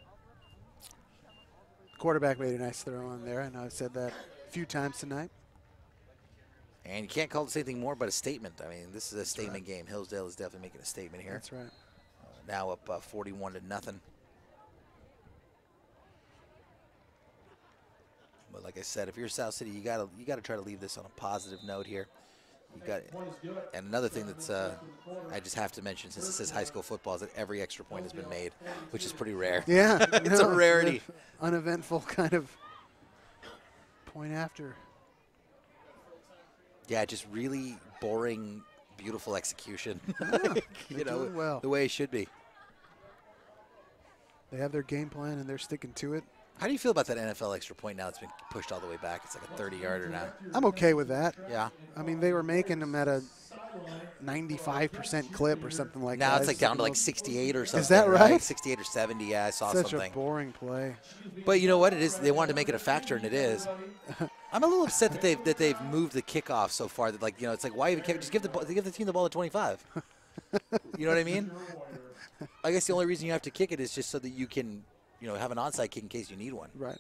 [SPEAKER 2] Quarterback made a nice throw on there. I know I've said that a few times tonight.
[SPEAKER 1] And you can't call this anything more but a statement. I mean, this is a statement game. Hillsdale is definitely making a statement here.
[SPEAKER 2] That's right.
[SPEAKER 1] Now up 41-0. But like I said, if you're South City, you gotta try to leave this on a positive note here. And another thing that's I just have to mention, since it says high school football, is that every extra point has been made, which is pretty rare.
[SPEAKER 2] Yeah,
[SPEAKER 1] it's a rarity.
[SPEAKER 2] Uneventful kind of point after.
[SPEAKER 1] Yeah, just really boring, beautiful execution.
[SPEAKER 2] You know, well.
[SPEAKER 1] The way it should be.
[SPEAKER 2] They have their game plan and they're sticking to it.
[SPEAKER 1] How do you feel about that NFL extra point now? It's been pushed all the way back. It's like a 30-yarder now.
[SPEAKER 2] I'm okay with that.
[SPEAKER 1] Yeah.
[SPEAKER 2] I mean, they were making them at a 95% clip or something like that.
[SPEAKER 1] Now it's like down to like 68 or something.
[SPEAKER 2] Is that right?
[SPEAKER 1] 68 or 70, yeah, I saw
[SPEAKER 2] Such
[SPEAKER 1] something.
[SPEAKER 2] a boring play.
[SPEAKER 1] But you know what? It is. They wanted to make it a factor, and it is. I'm a little upset that they've moved the kickoff so far. That, like, you know, it's like, why even kick? Just give the team the ball at 25. You know what I mean? I guess the only reason you have to kick it is just so that you can, you know, have an onside kick in case you need one.
[SPEAKER 2] Right.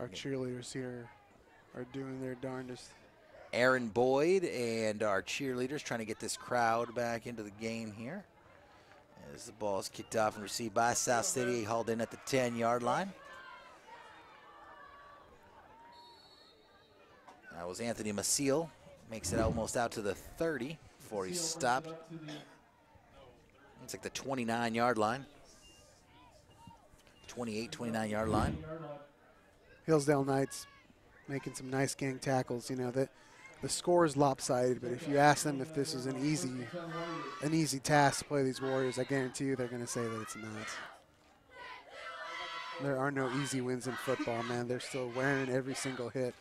[SPEAKER 2] Our cheerleaders here are doing their darndest.
[SPEAKER 1] Aaron Boyd and our cheerleaders trying to get this crowd back into the game here. As the ball is kicked off and received by South City, hauled in at the 10-yard line. That was Anthony Maciel. Makes it almost out to the 30 before he stopped. It's like the 29-yard line. 28, 29-yard line.
[SPEAKER 2] Hillsdale Knights making some nice gang tackles. You know, the score is lopsided, but if you ask them if this is an easy task to play these Warriors, I guarantee you they're going to say that it's not. There are no easy wins in football, man. They're still wearing every single hit.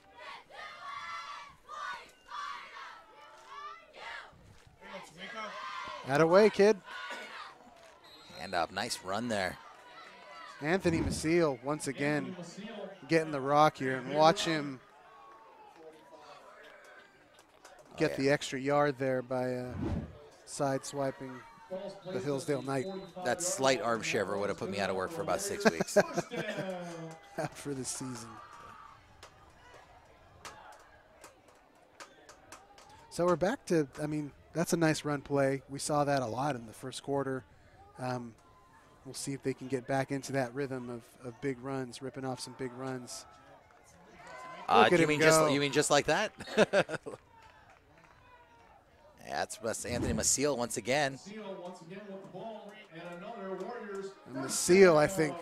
[SPEAKER 2] Atta-way, kid.
[SPEAKER 1] Hand up, nice run there.
[SPEAKER 2] Anthony Maciel, once again, getting the rock here, and watch him get the extra yard there by side-swiping the Hillsdale Knight.
[SPEAKER 1] That slight arm shiver would have put me out of work for about 6 weeks.
[SPEAKER 2] Out for the season. So we're back to, I mean, that's a nice run play. We saw that a lot in the first quarter. We'll see if they can get back into that rhythm of big runs, ripping off some big runs.
[SPEAKER 1] You mean just like that? That's Anthony Maciel once again.
[SPEAKER 2] And Maciel, I think,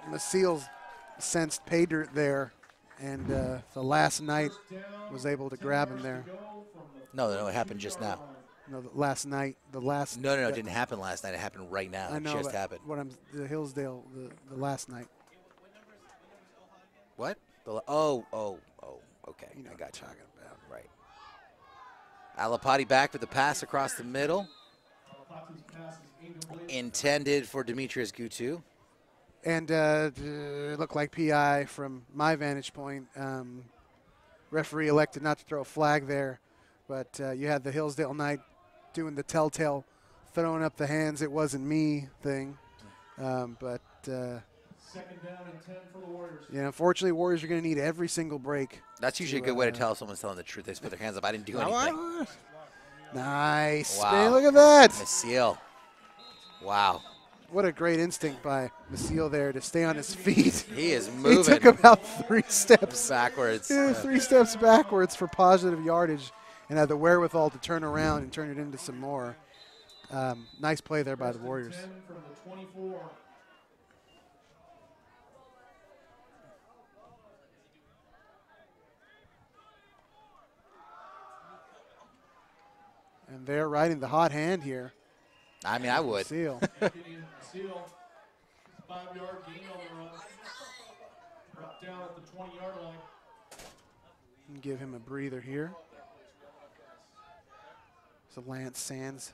[SPEAKER 2] Maciel sensed pay dirt there, and the last night was able to grab him there.
[SPEAKER 1] No, it happened just now.
[SPEAKER 2] No, the last night,
[SPEAKER 1] No, it didn't happen last night. It happened right now.
[SPEAKER 2] I know,
[SPEAKER 1] It just happened.
[SPEAKER 2] The Hillsdale, the last night.
[SPEAKER 1] What? Okay. I got you. Right. Alapati back with the pass across the middle. Intended for Demetrius Gutu.
[SPEAKER 2] And it looked like PI from my vantage point. Referee elected not to throw a flag there, but you had the Hillsdale Knight doing the telltale throwing up the hands, it wasn't me thing.
[SPEAKER 10] Second down and 10 for the Warriors.
[SPEAKER 2] Yeah, unfortunately, Warriors are going to need every single break.
[SPEAKER 1] That's usually a good way to tell someone's telling the truth. They just put their hands up. I didn't do anything.
[SPEAKER 2] Nice.
[SPEAKER 1] Wow.
[SPEAKER 2] Man, look at that.
[SPEAKER 1] Maciel. Wow.
[SPEAKER 2] What a great instinct by Maciel there to stay on his feet.
[SPEAKER 1] He is moving.
[SPEAKER 2] He took about 3 steps
[SPEAKER 1] backwards.
[SPEAKER 2] Yeah, 3 steps backwards for positive yardage and had the wherewithal to turn around and turn it into some more. Nice play there by the Warriors.
[SPEAKER 10] From the 24.
[SPEAKER 2] And they're riding the hot hand here.
[SPEAKER 1] I mean, I would.
[SPEAKER 2] Seal.
[SPEAKER 10] 5-yard gain on the run. Brought down at the 20-yard line.
[SPEAKER 2] Give him a breather here. So Lance Sands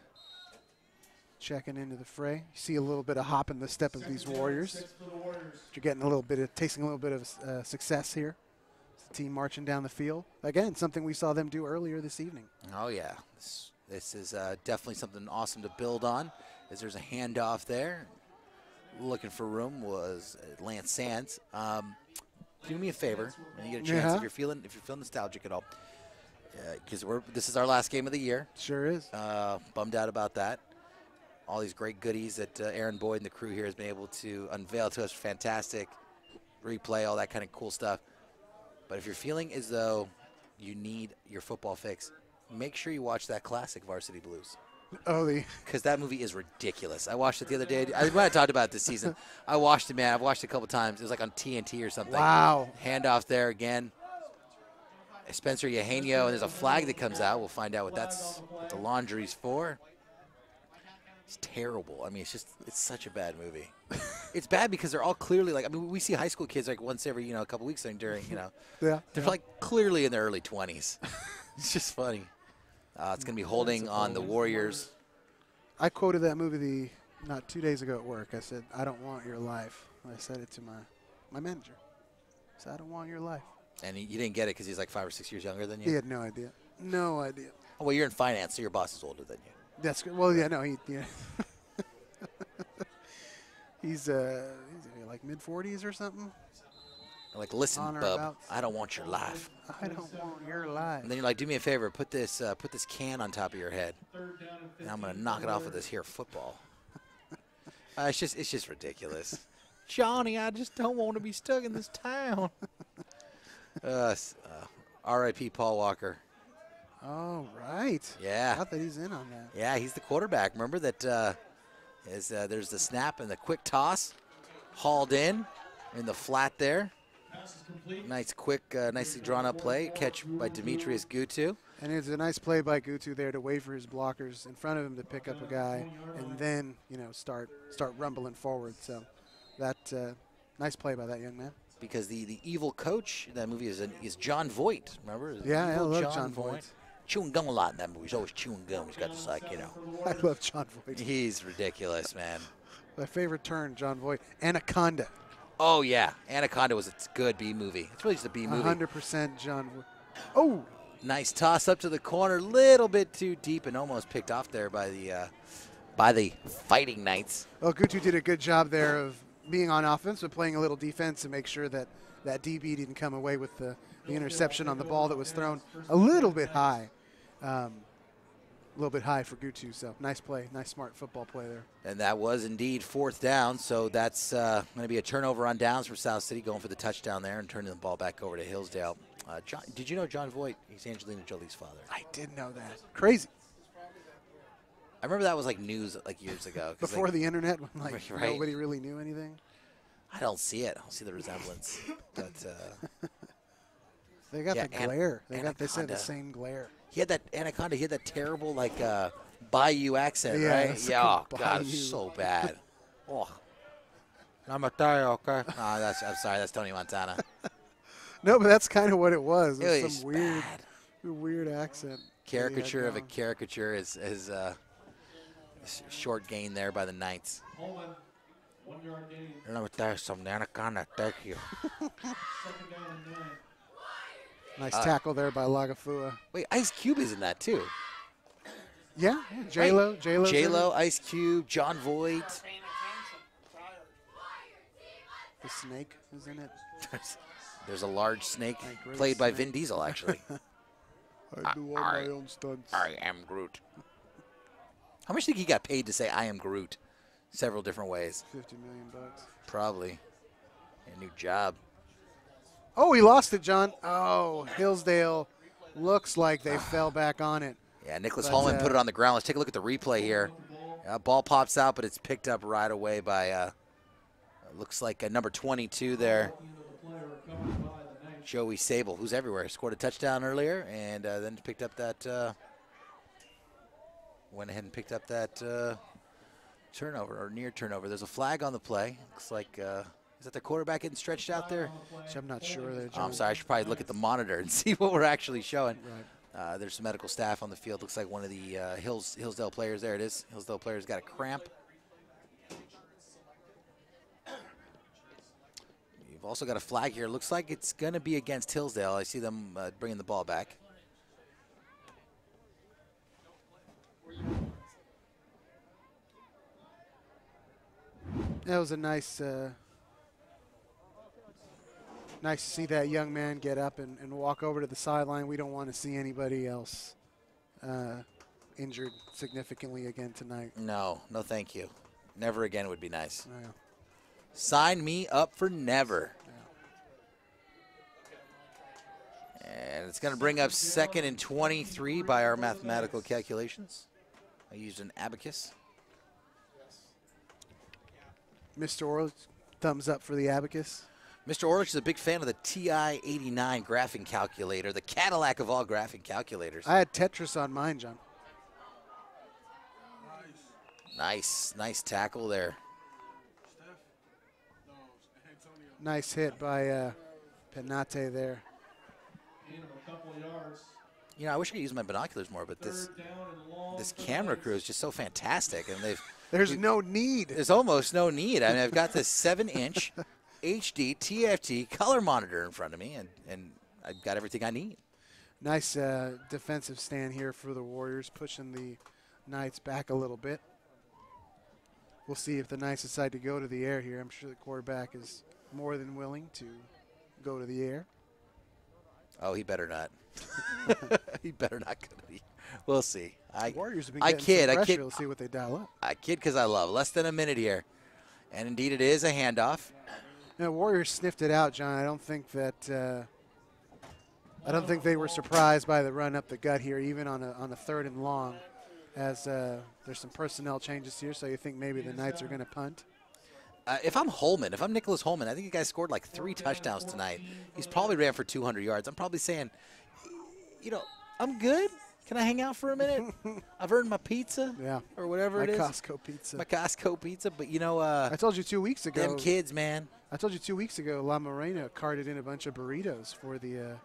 [SPEAKER 2] checking into the fray. You see a little bit of hop in the step of these Warriors. You're getting a little bit of, tasting a little bit of success here. It's the team marching down the field. Again, something we saw them do earlier this evening.
[SPEAKER 1] Oh, yeah. This is definitely something awesome to build on, as there's a handoff there. Looking for room was Lance Sands. Do me a favor when you get a chance, if you're feeling nostalgic at all, because this is our last game of the year.
[SPEAKER 2] Sure is.
[SPEAKER 1] Bummed out about that. All these great goodies that Aaron Boyd and the crew here has been able to unveil to us. Fantastic replay, all that kind of cool stuff. But if you're feeling as though you need your football fix, make sure you watch that classic Varsity Blues.
[SPEAKER 2] Oh,
[SPEAKER 1] because that movie is ridiculous. I watched it the other day. When I talked about it this season, I watched it, man. I've watched it a couple times. It was like on TNT or something.
[SPEAKER 2] Wow.
[SPEAKER 1] Handoff there again. Spencer Eugenio, and there's a flag that comes out. We'll find out what the laundry's for. It's terrible. I mean, it's such a bad movie. It's bad because they're all clearly like, I mean, we see high school kids like once every, a couple weeks during,
[SPEAKER 2] Yeah.
[SPEAKER 1] They're like clearly in their early 20s. It's just funny. It's going to be holding on the Warriors.
[SPEAKER 2] I quoted that movie not 2 days ago at work. I said, I don't want your life. I said it to my manager. I said, I don't want your life.
[SPEAKER 1] And you didn't get it because he's like 5 or 6 years younger than you?
[SPEAKER 2] He had no idea. No idea.
[SPEAKER 1] Oh, well, you're in finance, so your boss is older than you.
[SPEAKER 2] That's good. Well, yeah, no, he's like mid-40s or something.
[SPEAKER 1] Like, listen, bub, I don't want your life.
[SPEAKER 2] I don't want your life.
[SPEAKER 1] And then you're like, do me a favor, put this can on top of your head, and I'm gonna knock it off with this here football. It's just ridiculous. Johnny, I just don't want to be stuck in this town. R.I.P. Paul Walker.
[SPEAKER 2] Oh, right.
[SPEAKER 1] Yeah.
[SPEAKER 2] I thought that he's in on that.
[SPEAKER 1] Yeah, he's the quarterback. Remember that there's the snap and the quick toss, hauled in the flat there. Nice, quick, nicely drawn up play. Catch by Demetrius Gutu.
[SPEAKER 2] And it's a nice play by Gutu there to wait for his blockers in front of him to pick up a guy and then, start rumbling forward. So that nice play by that young man.
[SPEAKER 1] Because the evil coach in that movie is John Voight, remember?
[SPEAKER 2] Yeah, I love John Voight.
[SPEAKER 1] Chewing gum a lot in that movie. He's always chewing gum. He's got this,
[SPEAKER 2] I love John Voight.
[SPEAKER 1] He's ridiculous, man.
[SPEAKER 2] My favorite turn, John Voight. Anaconda.
[SPEAKER 1] Oh, yeah. Anaconda was a good B movie. It's really just a B movie.
[SPEAKER 2] 100% John Voight. Oh!
[SPEAKER 1] Nice toss up to the corner. Little bit too deep and almost picked off there by the Fighting Knights.
[SPEAKER 2] Well, Gutu did a good job there of being on offense, but playing a little defense to make sure that DB didn't come away with the interception on the ball that was thrown a little bit high. A little bit high for Gutu, so nice play, nice smart football play there.
[SPEAKER 1] And that was indeed 4th down, so that's going to be a turnover on downs for South City, going for the touchdown there and turning the ball back over to Hillsdale. Did you know John Voight, he's Angelina Jolie's father?
[SPEAKER 2] I did know that. Crazy.
[SPEAKER 1] I remember that was like news like years ago.
[SPEAKER 2] Before
[SPEAKER 1] like,
[SPEAKER 2] the internet, when like
[SPEAKER 1] right?
[SPEAKER 2] nobody really knew anything.
[SPEAKER 1] I don't see it. I don't see the resemblance. But
[SPEAKER 2] they got
[SPEAKER 1] yeah,
[SPEAKER 2] the glare. They said the
[SPEAKER 1] Anaconda.
[SPEAKER 2] same glare.
[SPEAKER 1] He had that Anaconda. He had that terrible like Bayou accent,
[SPEAKER 2] Yeah,
[SPEAKER 1] right?
[SPEAKER 2] it's
[SPEAKER 1] Yeah. Oh
[SPEAKER 2] like
[SPEAKER 1] God, it
[SPEAKER 2] Bayou.
[SPEAKER 1] was so bad. Oh. I'm okay. I'm sorry. That's Tony Montana.
[SPEAKER 2] No, but that's kind of what it was. It
[SPEAKER 1] It
[SPEAKER 2] was
[SPEAKER 1] was
[SPEAKER 2] some weird accent.
[SPEAKER 1] Caricature of a caricature is short gain there by the Knights.
[SPEAKER 10] Holman, 1 yard gain.
[SPEAKER 1] Let me tell you something, Anaconda. Thank you.
[SPEAKER 10] 2nd down and 9.
[SPEAKER 2] Nice tackle there by Lagafua.
[SPEAKER 1] Wait, Ice Cube is in that too.
[SPEAKER 2] Yeah, J-Lo.
[SPEAKER 1] J-Lo, Ice Cube, John Voight.
[SPEAKER 2] The snake is in it.
[SPEAKER 1] There's a large snake
[SPEAKER 2] Great
[SPEAKER 1] played by
[SPEAKER 2] snake.
[SPEAKER 1] Vin Diesel, actually.
[SPEAKER 2] I do all my own stunts.
[SPEAKER 1] I am Groot. How much do you think he got paid to say I am Groot? Several different ways.
[SPEAKER 2] $50 million.
[SPEAKER 1] Probably. A new job.
[SPEAKER 2] Oh, he lost it, John. Oh, Hillsdale looks like they fell back on it.
[SPEAKER 1] Yeah, Nicholas
[SPEAKER 2] But,
[SPEAKER 1] Holman put it on the ground. Let's take a look at the replay here. Ball pops out, but it's picked up right away by, looks like number 22 there, Joey Sable, who's everywhere. Scored a touchdown earlier, and then picked up that, went ahead and picked up that turnover, or near turnover. There's a flag on the play. Looks like, is that the quarterback getting stretched out there?
[SPEAKER 2] Which I'm not sure. There,
[SPEAKER 1] Oh, I'm sorry. I should probably look at the monitor and see what we're actually showing.
[SPEAKER 2] Right.
[SPEAKER 1] There's some medical staff on the field. Looks like one of the Hillsdale players. There it is. Hillsdale player's got a cramp. You've also got a flag here. Looks like it's going to be against Hillsdale. I see them bringing the ball back.
[SPEAKER 2] That was a nice, nice to see that young man get up and walk over to the sideline. We don't want to see anybody else injured significantly again tonight.
[SPEAKER 1] No, no thank you. Never again would be nice.
[SPEAKER 2] Yeah.
[SPEAKER 1] Sign me up for never. And it's going to bring up 2nd and 23 by our mathematical calculations. I used an abacus.
[SPEAKER 2] Mr. Orlich, thumbs up for the abacus.
[SPEAKER 1] Mr. Orlich is a big fan of the TI-89 graphing calculator, the Cadillac of all graphing calculators.
[SPEAKER 2] I had Tetris on mine, John.
[SPEAKER 1] Nice tackle there.
[SPEAKER 2] Nice hit by Penate there.
[SPEAKER 1] You know, I wish I could use my binoculars more, but this camera crew is just so fantastic, and
[SPEAKER 2] There's no need.
[SPEAKER 1] There's almost no need. I mean, I've got this 7-inch HD TFT color monitor in front of me, and I've got everything I need.
[SPEAKER 2] Nice defensive stand here for the Warriors, pushing the Knights back a little bit. We'll see if the Knights decide to go to the air here. I'm sure the quarterback is more than willing to go to the air.
[SPEAKER 1] Oh, he better not. He better not go to the. We'll see.
[SPEAKER 2] Warriors have been getting some pressure. We'll see what they dial up.
[SPEAKER 1] I kid because I love. Less than a minute here, and indeed it is a handoff.
[SPEAKER 2] Now, Warriors sniffed it out, John. I don't think they were surprised by the run up the gut here, even on a 3rd and long, as there's some personnel changes here. So you think maybe the Knights are going to punt?
[SPEAKER 1] If I'm Nicholas Holman, I think the guy scored like 3 touchdowns tonight. He's probably ran for 200 yards. I'm probably saying, you know, I'm good. Can I hang out for a minute? I've earned my pizza, or whatever it is.
[SPEAKER 2] My Costco pizza.
[SPEAKER 1] My Costco pizza, but you know,
[SPEAKER 2] I told you 2 weeks ago.
[SPEAKER 1] Them kids, man.
[SPEAKER 2] I told you 2 weeks ago, La Morena carted in a bunch of burritos for the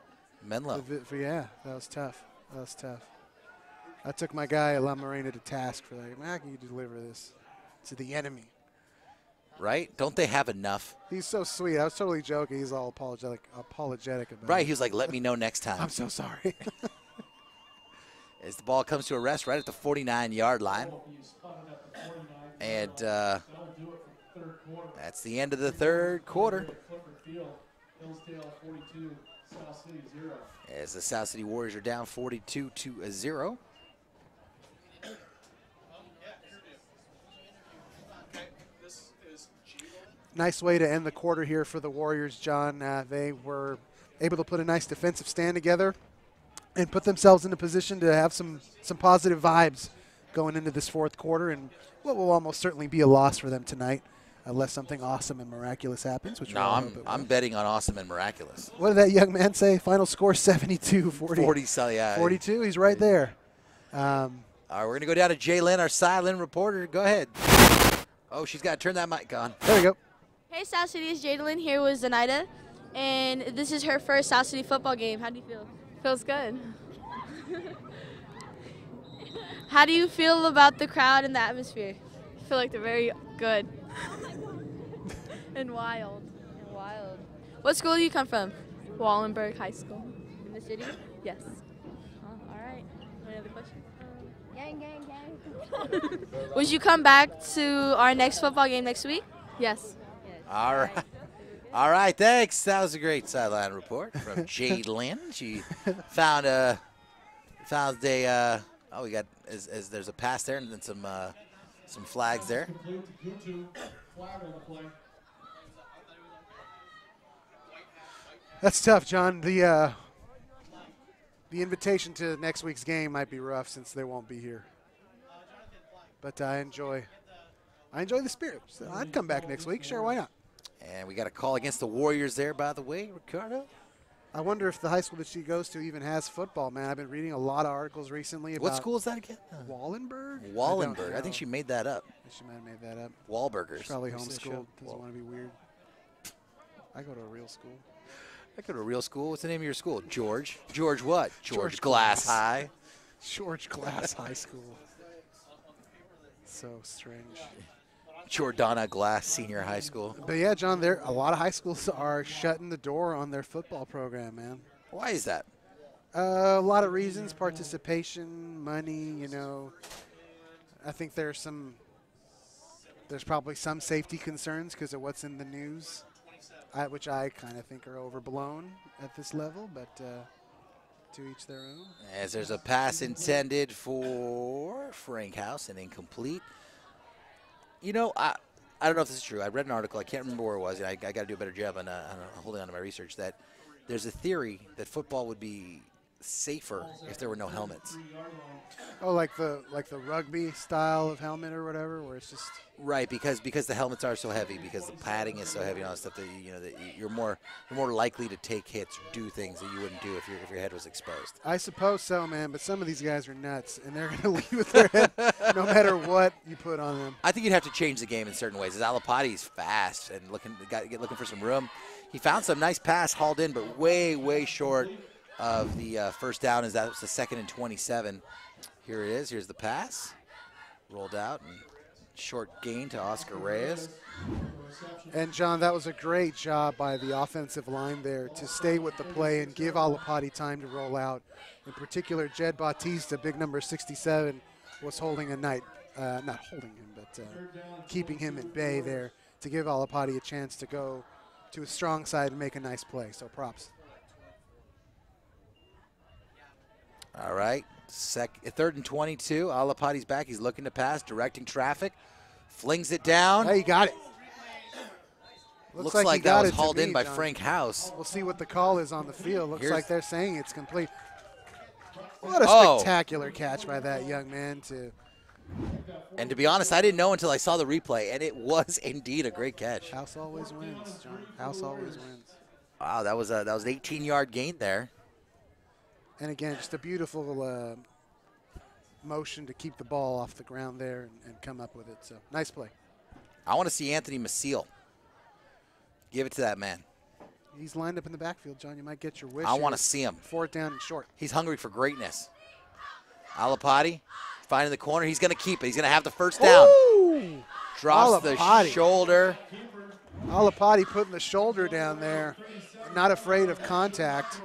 [SPEAKER 1] Menlo.
[SPEAKER 2] Yeah, that was tough. I took my guy at La Morena to task for that. How can you deliver this to the enemy?
[SPEAKER 1] Right? Don't they have enough?
[SPEAKER 2] He's so sweet. I was totally joking. He's all apologetic about
[SPEAKER 1] Right.
[SPEAKER 2] it.
[SPEAKER 1] He was like, let me know next time.
[SPEAKER 2] I'm so sorry.
[SPEAKER 1] As the ball comes to a rest right at the 49-yard line. And that's the end of the 3rd quarter. As the South City Warriors are down 42-0.
[SPEAKER 2] Nice way to end the quarter here for the Warriors, John. They were able to put a nice defensive stand together and put themselves in a position to have some positive vibes going into this fourth quarter and what will almost certainly be a loss for them tonight, unless something awesome and miraculous happens. Which
[SPEAKER 1] I'm betting on awesome and miraculous.
[SPEAKER 2] What did that young man say? Final score 72-40.
[SPEAKER 1] 40, so yeah.
[SPEAKER 2] 42. He's right there.
[SPEAKER 1] All right, we're gonna go down to Jaylyn, our sideline reporter. Go ahead. Oh, she's got to turn that mic on.
[SPEAKER 2] There we go.
[SPEAKER 13] Hey, South City, it's Jaylyn here with Zenaida, and this is her first South City football game. How do you feel?
[SPEAKER 4] Feels good.
[SPEAKER 13] How do you feel about the crowd and the atmosphere?
[SPEAKER 4] I feel like they're very good. And wild.
[SPEAKER 13] What school do you come from?
[SPEAKER 4] Wallenberg High School.
[SPEAKER 13] In the city?
[SPEAKER 4] Yes.
[SPEAKER 13] All right. Any other questions?
[SPEAKER 9] Gang, gang, gang.
[SPEAKER 13] Would you come back to our next football game next week?
[SPEAKER 4] Yes.
[SPEAKER 1] All right. All right, thanks. That was a great sideline report from Jaylyn. She found a oh, we got as there's a pass there and then some flags there.
[SPEAKER 2] That's tough, John. The invitation to next week's game might be rough since they won't be here. But I enjoy the spirit. So I'd come back next week. Sure, why not?
[SPEAKER 1] And we got a call against the Warriors there, by the way, Ricardo.
[SPEAKER 2] I wonder if the high school that she goes to even has football, man. I've been reading a lot of articles recently about.
[SPEAKER 1] What school is that again?
[SPEAKER 2] Wallenberg?
[SPEAKER 1] Wallenberg. I think she made that up.
[SPEAKER 2] She might have made that up.
[SPEAKER 1] Wahlburgers.
[SPEAKER 2] She's probably homeschooled. Doesn't want to be weird. I go to a real school.
[SPEAKER 1] I go to a real school. What's the name of your school? George. George what?
[SPEAKER 2] George
[SPEAKER 1] Glass High.
[SPEAKER 2] George Glass High School. So strange.
[SPEAKER 1] Jordana Glass Senior High School.
[SPEAKER 2] But yeah, John, a lot of high schools are shutting the door on their football program, man.
[SPEAKER 1] Why is that?
[SPEAKER 2] A lot of reasons: participation, money. I think there's probably some safety concerns because of what's in the news, which I kind of think are overblown at this level. But to each their own.
[SPEAKER 1] As there's a pass intended for Frank House and incomplete. I don't know if this is true. I read an article. I can't remember where it was. And I got to do a better job on holding on to my research. That there's a theory that football would be safer if there were no helmets.
[SPEAKER 2] Oh, like the rugby style of helmet or whatever, where it's just
[SPEAKER 1] right because the helmets are so heavy, because the padding is so heavy and all that stuff that that you're more likely to take hits or do things that you wouldn't do if your head was exposed.
[SPEAKER 2] I suppose so, man. But some of these guys are nuts, and they're going to leave with their head no matter what you put on them.
[SPEAKER 1] I think you'd have to change the game in certain ways. As Alapati's fast and looking for some room. He found some nice pass hauled in, but way short of the first down, as that was the 2nd and 27. Here it is. Here's the pass. Rolled out and short gain to Oscar Reyes.
[SPEAKER 2] And, John, that was a great job by the offensive line there to stay with the play and give Alapati time to roll out. In particular, Jed Bautista, big number 67, was holding a not holding him, but keeping him at bay there to give Alapati a chance to go to his strong side and make a nice play. So props.
[SPEAKER 1] All right, 3rd and 22. Alapati's back. He's looking to pass, directing traffic, flings it down.
[SPEAKER 2] Hey, he got it.
[SPEAKER 1] Looks like that was hauled in by Frank House.
[SPEAKER 2] We'll see what the call is on the field. Looks like they're saying it's complete. What a spectacular catch by that young man, too.
[SPEAKER 1] And to be honest, I didn't know until I saw the replay, and it was indeed a great catch.
[SPEAKER 2] House always wins, John. House always wins.
[SPEAKER 1] Wow, that was an 18-yard gain there.
[SPEAKER 2] And again, just a beautiful motion to keep the ball off the ground there and come up with it. So nice play.
[SPEAKER 1] I want to see Anthony Maciel. Give it to that man.
[SPEAKER 2] He's lined up in the backfield, John. You might get your wish.
[SPEAKER 1] I want to see him.
[SPEAKER 2] 4th down and short.
[SPEAKER 1] He's hungry for greatness. Alapati finding the corner. He's going to keep it. He's going to have the first down.
[SPEAKER 2] Ooh!
[SPEAKER 1] Drops the shoulder.
[SPEAKER 2] Alapati putting the shoulder down there. Not afraid of contact.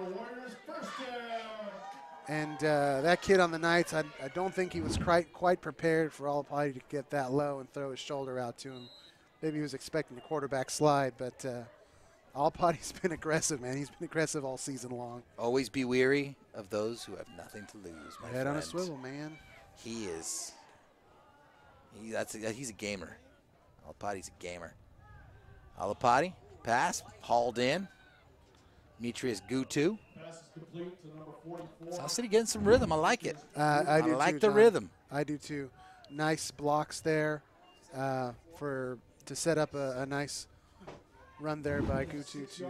[SPEAKER 2] And that kid on the Knights, I don't think he was quite prepared for Alapati to get that low and throw his shoulder out to him. Maybe he was expecting a quarterback slide, but Alapati's been aggressive, man. He's been aggressive all season long.
[SPEAKER 1] Always be weary of those who have nothing to lose, my
[SPEAKER 2] Head
[SPEAKER 1] friend.
[SPEAKER 2] on a swivel, man.
[SPEAKER 1] He is. He's a gamer. Alapati's a gamer. Alapati, pass, hauled in. Demetrius Gutu. South City getting some rhythm. I like it.
[SPEAKER 2] I do
[SPEAKER 1] like
[SPEAKER 2] too,
[SPEAKER 1] the
[SPEAKER 2] John.
[SPEAKER 1] rhythm.
[SPEAKER 2] I do too. Nice blocks there to set up a nice run there by Gutu to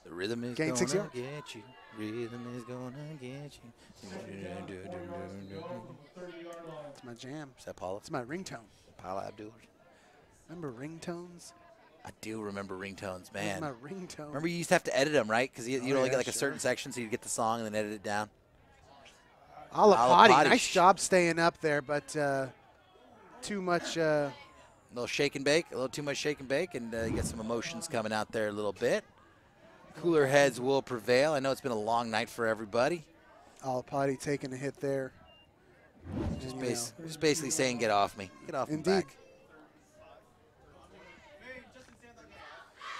[SPEAKER 1] the rhythm is
[SPEAKER 2] gain 6
[SPEAKER 1] gonna
[SPEAKER 2] yards.
[SPEAKER 1] get you. Rhythm is gonna get you.
[SPEAKER 2] It's my jam.
[SPEAKER 1] Is that Paula?
[SPEAKER 2] It's my ringtone.
[SPEAKER 1] Paula Abdul.
[SPEAKER 2] Remember ringtones?
[SPEAKER 1] I do remember ringtones,
[SPEAKER 2] That's
[SPEAKER 1] man.
[SPEAKER 2] my ringtone.
[SPEAKER 1] Remember you used to have to edit them, right? Because you'd only
[SPEAKER 2] yeah,
[SPEAKER 1] get like a
[SPEAKER 2] sure.
[SPEAKER 1] certain section, so you'd get the song and then edit it down.
[SPEAKER 2] Alapati, nice job staying up there, but too much.
[SPEAKER 1] A little shake and bake, a little too much shake and bake, and you get some emotions coming out there a little bit. Cooler heads will prevail. I know it's been a long night for everybody.
[SPEAKER 2] Alapati taking a hit there.
[SPEAKER 1] Just basically saying, get off me. Get off me back.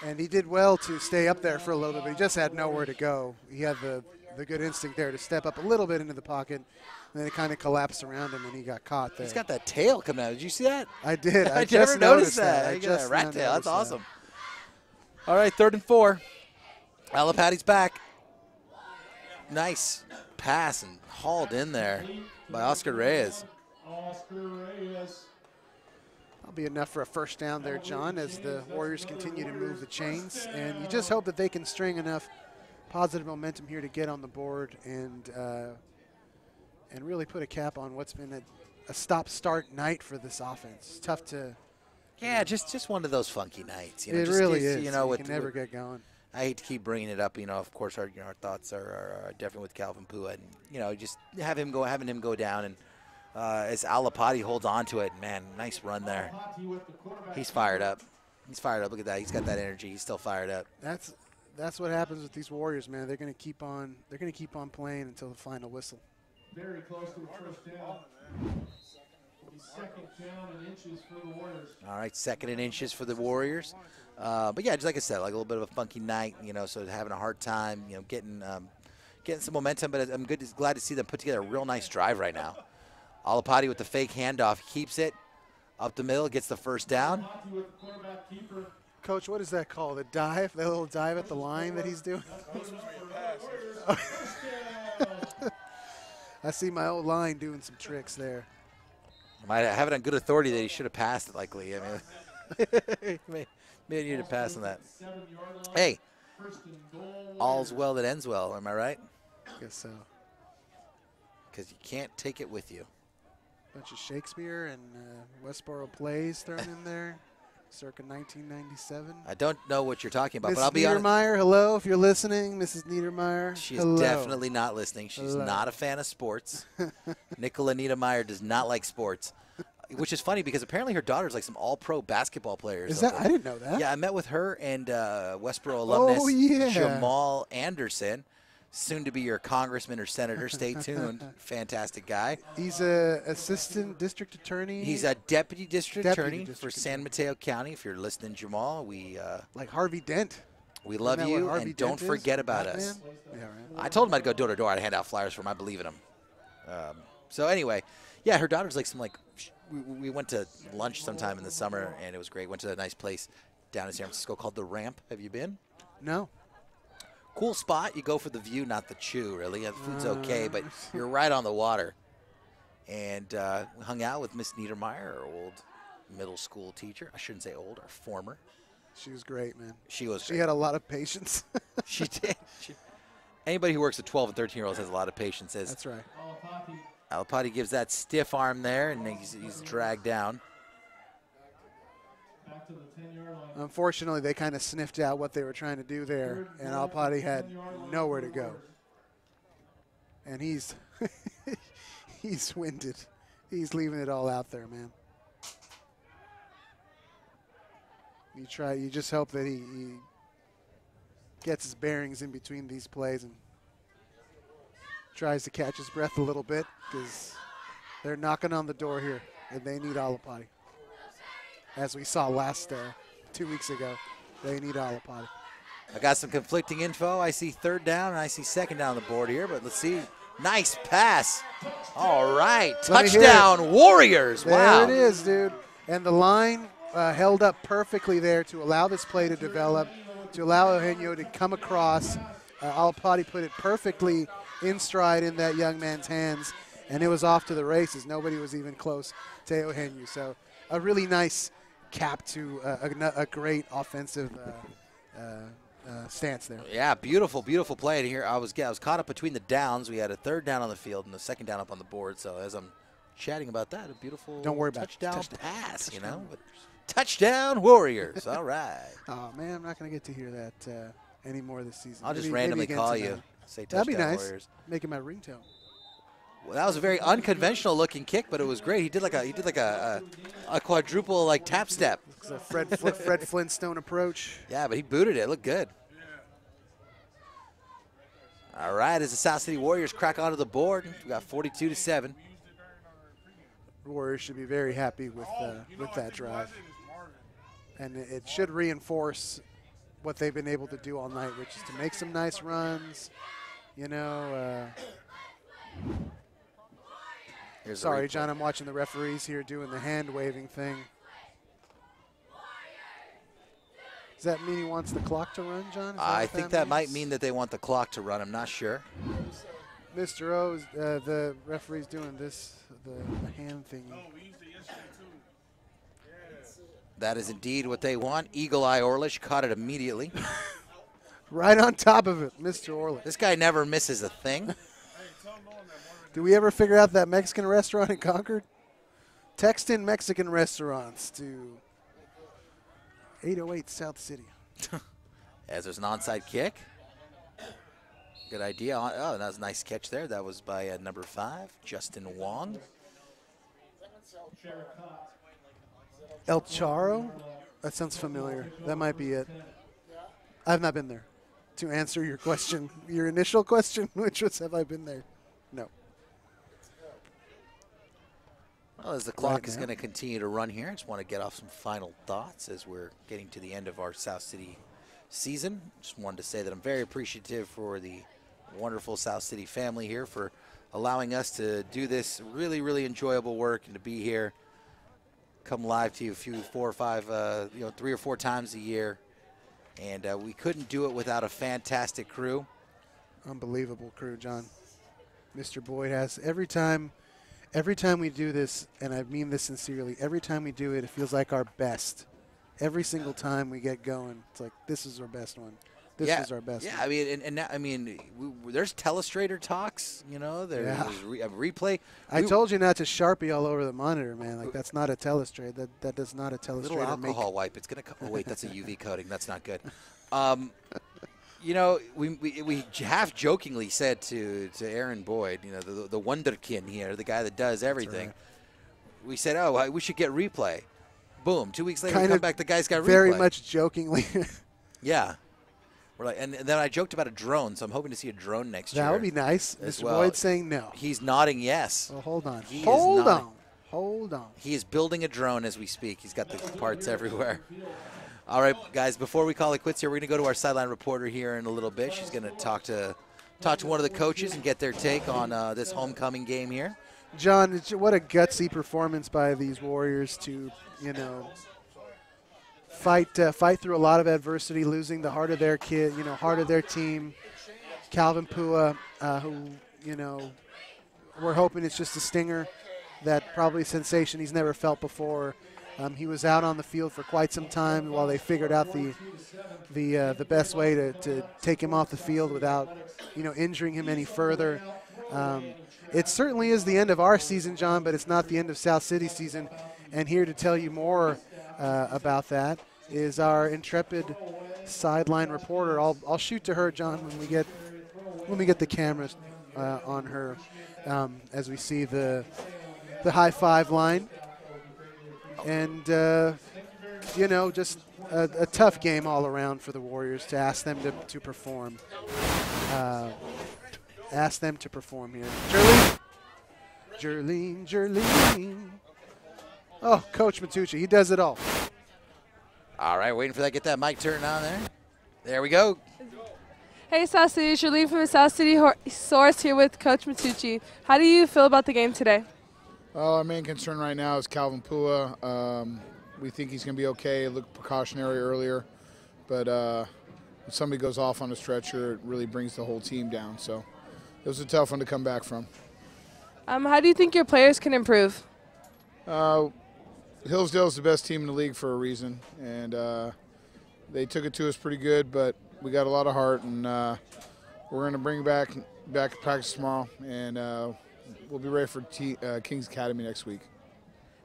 [SPEAKER 2] And he did well to stay up there for a little bit, but he just had nowhere to go. He had the good instinct there to step up a little bit into the pocket, and then it kind of collapsed around him, and he got caught there.
[SPEAKER 1] He's got that tail coming out. Did you see that?
[SPEAKER 2] I did. I
[SPEAKER 1] I
[SPEAKER 2] just
[SPEAKER 1] never noticed
[SPEAKER 2] that.
[SPEAKER 1] that.
[SPEAKER 2] I
[SPEAKER 1] You got
[SPEAKER 2] just
[SPEAKER 1] that rat
[SPEAKER 2] now
[SPEAKER 1] tail. That's
[SPEAKER 2] noticed that.
[SPEAKER 1] awesome. All right, 3rd and 4. Alapati's back. Nice pass and hauled in there by Oscar Reyes.
[SPEAKER 2] That'll be enough for a first down there, John, as the Warriors continue to move the chains. And you just hope that they can string enough positive momentum here to get on the board and really put a cap on what's been a stop-start night for this offense. It's tough to.
[SPEAKER 1] Yeah, just one of those funky nights. You know,
[SPEAKER 2] It
[SPEAKER 1] just,
[SPEAKER 2] really
[SPEAKER 1] just,
[SPEAKER 2] is.
[SPEAKER 1] You know,
[SPEAKER 2] You can never get going.
[SPEAKER 1] I hate to keep bringing it up. You know, of course, our thoughts are definitely with Calvin Pua, and just having him go down, and as Alapati holds on to it, man, nice run there. He's fired up. He's fired up. Look at that. He's got that energy. He's still fired up.
[SPEAKER 2] That's what happens with these Warriors, man. They're going to keep on. They're going to keep on playing until the final whistle.
[SPEAKER 10] Very close to the first down. Second down and inches for the Warriors.
[SPEAKER 1] All right, 2nd and inches for the Warriors. But yeah, just like I said, like a little bit of a funky night, so having a hard time, getting some momentum. But I'm glad to see them put together a real nice drive right now. Alapati with the fake handoff, keeps it up the middle, gets the first down.
[SPEAKER 2] Coach, what is that called? A dive? That little dive at the line that he's doing? I see my old line doing some tricks there.
[SPEAKER 1] I have it on good authority that he should have passed it likely. I mean, maybe he needed to pass on that. Hey, all's well that ends well. Am I right?
[SPEAKER 2] Guess so.
[SPEAKER 1] Because you can't take it with you.
[SPEAKER 2] Bunch of Shakespeare and Westboro plays thrown in there, circa 1997.
[SPEAKER 1] I don't know what you're talking about,
[SPEAKER 2] Mrs.
[SPEAKER 1] but I'll be honest.
[SPEAKER 2] Niedermeyer, hello, if you're listening. Mrs. Niedermeyer,
[SPEAKER 1] She's
[SPEAKER 2] hello.
[SPEAKER 1] definitely not listening. She's not a fan of sports. Nicola Niedermeyer does not like sports, which is funny because apparently her daughter's like some all-pro basketball player.
[SPEAKER 2] Is that? I didn't know that.
[SPEAKER 1] Yeah, I met with her and Westboro alumnus Jamal Anderson, soon to be your congressman or senator. Stay tuned. Fantastic guy.
[SPEAKER 2] He's a assistant district attorney.
[SPEAKER 1] He's a deputy district attorney for San Mateo County. If you're listening, Jamal, we
[SPEAKER 2] like Harvey Dent.
[SPEAKER 1] We love you, and don't forget about us.
[SPEAKER 2] Yeah, right.
[SPEAKER 1] I told him I'd go door to door. I'd hand out flyers for him. I believe in him. So anyway, yeah, her daughter's like we went to lunch sometime in the summer, and it was great. Went to a nice place down in San Francisco called The Ramp. Have you been?
[SPEAKER 2] No.
[SPEAKER 1] Cool spot. You go for the view, not the chew, really. The food's okay, but you're right on the water. And we hung out with Miss Niedermeyer, our old middle school teacher. I shouldn't say old, our former.
[SPEAKER 2] She was great, man.
[SPEAKER 1] She was
[SPEAKER 2] She had a lot of patience.
[SPEAKER 1] She did. Anybody who works with 12 and 13-year-olds has a lot of patience.
[SPEAKER 2] That's right.
[SPEAKER 1] Alapati gives that stiff arm there, and he's dragged down.
[SPEAKER 2] Unfortunately, they kind of sniffed out what they were trying to do there, and Alapati had nowhere to go. And he's he's winded. He's leaving it all out there, man. You just hope that he gets his bearings in between these plays and tries to catch his breath a little bit, because they're knocking on the door here, and they need Alapati. As we saw last 2 weeks ago, they need Alapati.
[SPEAKER 1] I got some conflicting info. I see 3rd down, and I see 2nd down on the board here, but let's see. Nice pass. All right. Touchdown, Warriors. Wow.
[SPEAKER 2] There it is, dude. And the line held up perfectly there to allow this play to develop. to allow Eugenio to come across. Alpati put it perfectly in stride in that young man's hands, and it was off to the races. Nobody was even close to Eugenio. So a really nice cap to a great offensive stance there.
[SPEAKER 1] Yeah, beautiful, beautiful play. And here I was caught up between the downs. We had a third down on the field and a second down up on the board. So as I'm chatting about that, a beautiful touchdown pass, you know. But touchdown Warriors. All right.
[SPEAKER 2] Oh, man, I'm not going to get to hear that anymore this season.
[SPEAKER 1] I'll just randomly call you. Say touchdown
[SPEAKER 2] That'd be nice.
[SPEAKER 1] Warriors.
[SPEAKER 2] Making my ringtone.
[SPEAKER 1] Well, that was a very unconventional looking kick, but it was great. He did like a quadruple like tap step.
[SPEAKER 2] It's a Fred Flintstone approach.
[SPEAKER 1] Yeah, but he booted it. It looked good. All right, as the South City Warriors crack onto the board, we got 42-7.
[SPEAKER 2] Warriors should be very happy with that drive, and it should reinforce what they've been able to do all night, which is to make some nice runs. You know. Sorry, John, I'm watching the referees here doing the hand-waving thing. Does that mean he wants the clock to run, John?
[SPEAKER 1] I think that might mean that they want the clock to run. I'm not sure.
[SPEAKER 2] Mr. O, the referee's doing this, the hand thingy.
[SPEAKER 1] That is indeed what they want. Eagle Eye Orlish caught it immediately.
[SPEAKER 2] Right on top of it, Mr. Orlish.
[SPEAKER 1] This guy never misses a thing.
[SPEAKER 2] Did we ever figure out that Mexican restaurant in Concord? Text in Mexican restaurants to 808 South City.
[SPEAKER 1] As there's an onside kick. Good idea. Oh, that was a nice catch there. That was by number 5, Justin Wong.
[SPEAKER 2] El Charo? That sounds familiar. That might be it. I've not been there. To answer your question, your initial question, which was, have I been there? No.
[SPEAKER 1] Well, as the clock is going to continue to run here, I just want to get off some final thoughts as we're getting to the end of our South City season. Just wanted to say that I'm very appreciative for the wonderful South City family here for allowing us to do this really, really enjoyable work and to be here, come live to you 3 or 4 times a year. And we couldn't do it without a fantastic crew.
[SPEAKER 2] Unbelievable crew, John. Mr. Boyd has every time we do this, and I mean this sincerely, every time we do it, it feels like our best. Every single time we get going, it's like, this is our best one. This is our best one.
[SPEAKER 1] I mean, and now, I mean, there's telestrator talks, you know, there's a replay.
[SPEAKER 2] I told you not to Sharpie all over the monitor, man. Like, that's not a telestrator. That does not a telestrator
[SPEAKER 1] little alcohol wipe. It's going to come. Oh, wait, that's a UV coating. That's not good. You know, we half jokingly said to Aaron Boyd, you know, the wonderkin here, the guy that does everything. Right. We said, oh, we should get replay. Boom. 2 weeks later, we come back, the guy's got replay.
[SPEAKER 2] Very much jokingly.
[SPEAKER 1] Yeah. We're like, and then I joked about a drone, so I'm hoping to see a drone next year.
[SPEAKER 2] That would be nice. Mr. Boyd saying no.
[SPEAKER 1] He's nodding yes.
[SPEAKER 2] Well, hold on. Hold on.
[SPEAKER 1] He is building a drone as we speak. He's got the parts everywhere. All right, guys, before we call it quits here, we're going to go to our sideline reporter here in a little bit. She's going to talk to one of the coaches and get their take on this homecoming game here.
[SPEAKER 2] John, what a gutsy performance by these Warriors to, you know, fight through a lot of adversity, losing the heart of their kid, you know, heart of their team. Calvin Pua, who, you know, we're hoping it's just a stinger, that probably sensation he's never felt before. He was out on the field for quite some time while they figured out the best way to take him off the field without, you know, injuring him any further. It certainly is the end of our season, John, but it's not the end of South City's season. And here to tell you more about that is our intrepid sideline reporter. I'll shoot to her, John, when we get the cameras on her, as we see the high five line. And, you know, just a tough game all around for the Warriors to ask them to perform. Ask them to perform here. Jerline. Oh, Coach Matucci, he does it all.
[SPEAKER 1] All right, waiting for that. Get that mic turned on there. There we go.
[SPEAKER 11] Hey, South City. Jerline from the South City Source here with Coach Matucci. How do you feel about the game today?
[SPEAKER 14] Well, our main concern right now is Calvin Pua. We think he's going to be okay. It looked precautionary earlier. But, when somebody goes off on a stretcher, it really brings the whole team down. So it was a tough one to come back from.
[SPEAKER 11] How do you think your players can improve?
[SPEAKER 14] Hillsdale is the best team in the league for a reason, and they took it to us pretty good, but we got a lot of heart, and we're going to bring back to practice tomorrow, and we'll be ready for Kings Academy next week.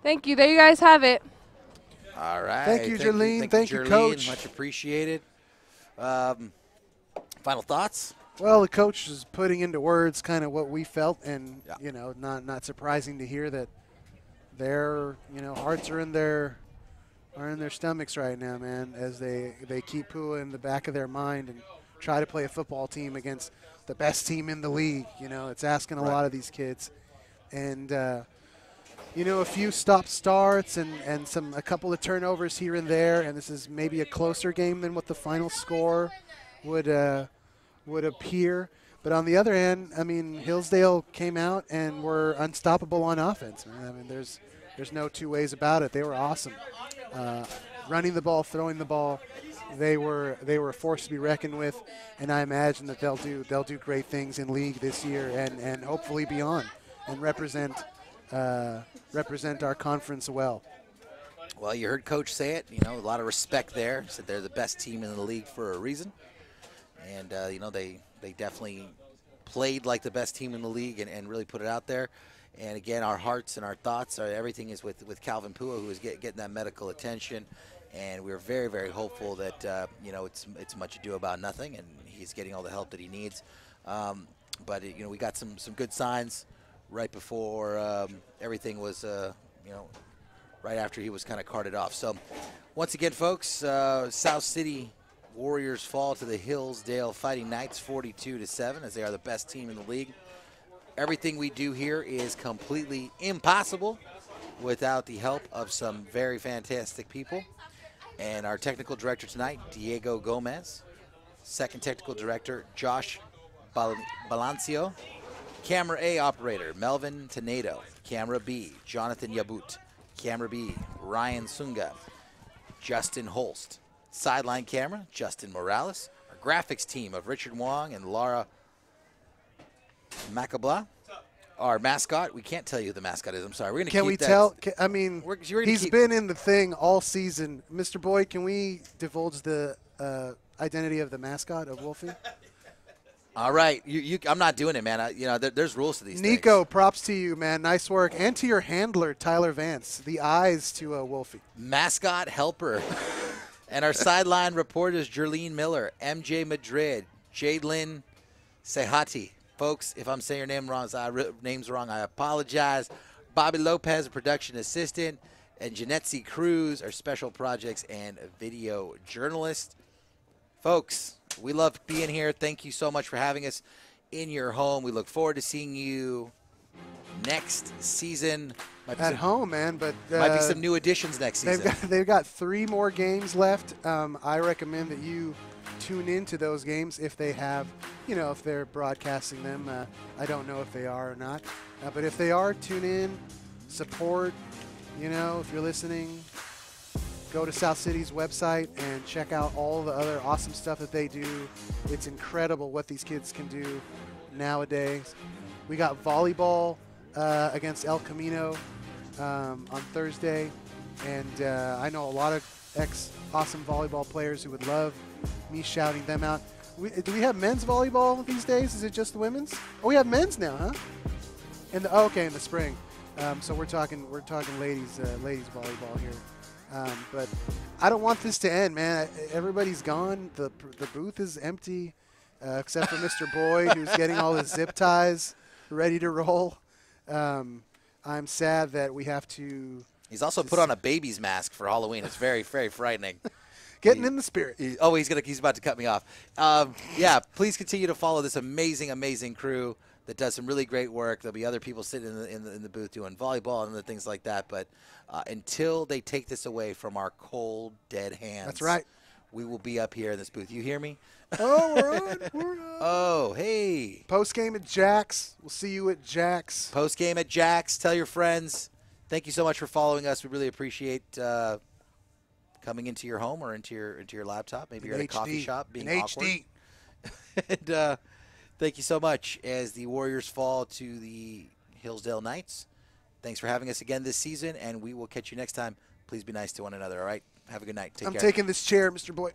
[SPEAKER 11] Thank you. There you guys have it.
[SPEAKER 1] All right.
[SPEAKER 2] Thank you, Jerlene. Thank you,
[SPEAKER 1] Jerlene.
[SPEAKER 2] Coach.
[SPEAKER 1] Much appreciated. Final thoughts?
[SPEAKER 2] Well, the coach is putting into words kind of what we felt, and you know, not surprising to hear that their hearts are in their stomachs right now, man, as they keep Pua in the back of their mind and try to play a football team against the best team in the league. You know, it's asking a lot of these kids, and you know, a few stop-starts and a couple of turnovers here and there, and this is maybe a closer game than what the final score would appear. But on the other hand, I mean, Hillsdale came out and were unstoppable on offense. I mean, there's no two ways about it. They were awesome, running the ball, throwing the ball. They were a force to be reckoned with, and I imagine that they'll do great things in league this year and hopefully beyond, and represent our conference well.
[SPEAKER 1] Well, you heard Coach say it. You know, a lot of respect there. He said they're the best team in the league for a reason, and you know, they definitely played like the best team in the league and really put it out there. And again, our hearts and our thoughts, everything is with Calvin Pua, who is getting that medical attention. And we're very, very hopeful that you know, it's much ado about nothing, and he's getting all the help that he needs. But you know, we got some good signs right before everything was you know, right after he was kind of carted off. So once again, folks, South City Warriors fall to the Hillsdale Fighting Knights 42-7, as they are the best team in the league. Everything we do here is completely impossible without the help of some very fantastic people. And our technical director tonight, Diego Gomez. Second technical director, Josh Balancio. Camera A operator, Melvin Tenedo. Camera B, Jonathan Yabut. Camera B, Ryan Sunga. Justin Holst. Sideline camera, Justin Morales. Our graphics team of Richard Wong and Laura Macabla. Our mascot, we can't tell you who the mascot is. I'm sorry. We're going to keep that.
[SPEAKER 2] Can we tell? I mean, he's been in the thing all season. Mr. Boyd, can we divulge the identity of the mascot of Wolfie?
[SPEAKER 1] All right. I'm not doing it, man. You know, there's rules to these things.
[SPEAKER 2] Nico, props to you, man. Nice work. And to your handler, Tyler Vance. The eyes to Wolfie.
[SPEAKER 1] Mascot helper. And our sideline reporters, Jerlene Miller, MJ Madrid, Jadelyn Sehati. Folks, if I'm saying your name's wrong, I apologize. Bobby Lopez, a production assistant, and Janetzi Cruz, our special projects and video journalist. Folks, we love being here. Thank you so much for having us in your home. We look forward to seeing you next season.
[SPEAKER 2] At home, man. But
[SPEAKER 1] might be some new additions next season.
[SPEAKER 2] They've got 3 more games left. I recommend that you tune into those games if they have, you know, if they're broadcasting them. I don't know if they are or not. But if they are, tune in, support. You know, if you're listening, go to South City's website and check out all the other awesome stuff that they do. It's incredible what these kids can do nowadays. We got volleyball against El Camino on Thursday. And I know a lot of ex-awesome volleyball players who would love me shouting them out. Do we have men's volleyball these days? Is it just the women's? Oh, we have men's now, huh? Okay, in the spring. So we're talking ladies volleyball here. But I don't want this to end, man. Everybody's gone. The booth is empty, except for Mr. Boyd, who's getting all his zip ties ready to roll. I'm sad that we have to.
[SPEAKER 1] He's also put on a baby's mask for Halloween. It's very, very frightening.
[SPEAKER 2] Getting in the spirit.
[SPEAKER 1] He's about to cut me off. Yeah, please continue to follow this amazing, amazing crew that does some really great work. There'll be other people sitting in the booth doing volleyball and other things like that. But until they take this away from our cold, dead hands,
[SPEAKER 2] that's right,
[SPEAKER 1] we will be up here in this booth. You hear me?
[SPEAKER 2] Oh, we're on.
[SPEAKER 1] Oh, hey.
[SPEAKER 2] Post game at Jack's. We'll see you at Jack's.
[SPEAKER 1] Post game at Jack's. Tell your friends. Thank you so much for following us. We really appreciate coming into your home or into your laptop. Maybe
[SPEAKER 2] In
[SPEAKER 1] you're at a coffee
[SPEAKER 2] HD.
[SPEAKER 1] shop being
[SPEAKER 2] In
[SPEAKER 1] awkward.
[SPEAKER 2] HD.
[SPEAKER 1] And thank you so much as the Warriors fall to the Hillsdale Knights. Thanks for having us again this season, and we will catch you next time. Please be nice to one another, all right? Have a good night. Take care.
[SPEAKER 2] I'm taking this chair, Mr. Boyd.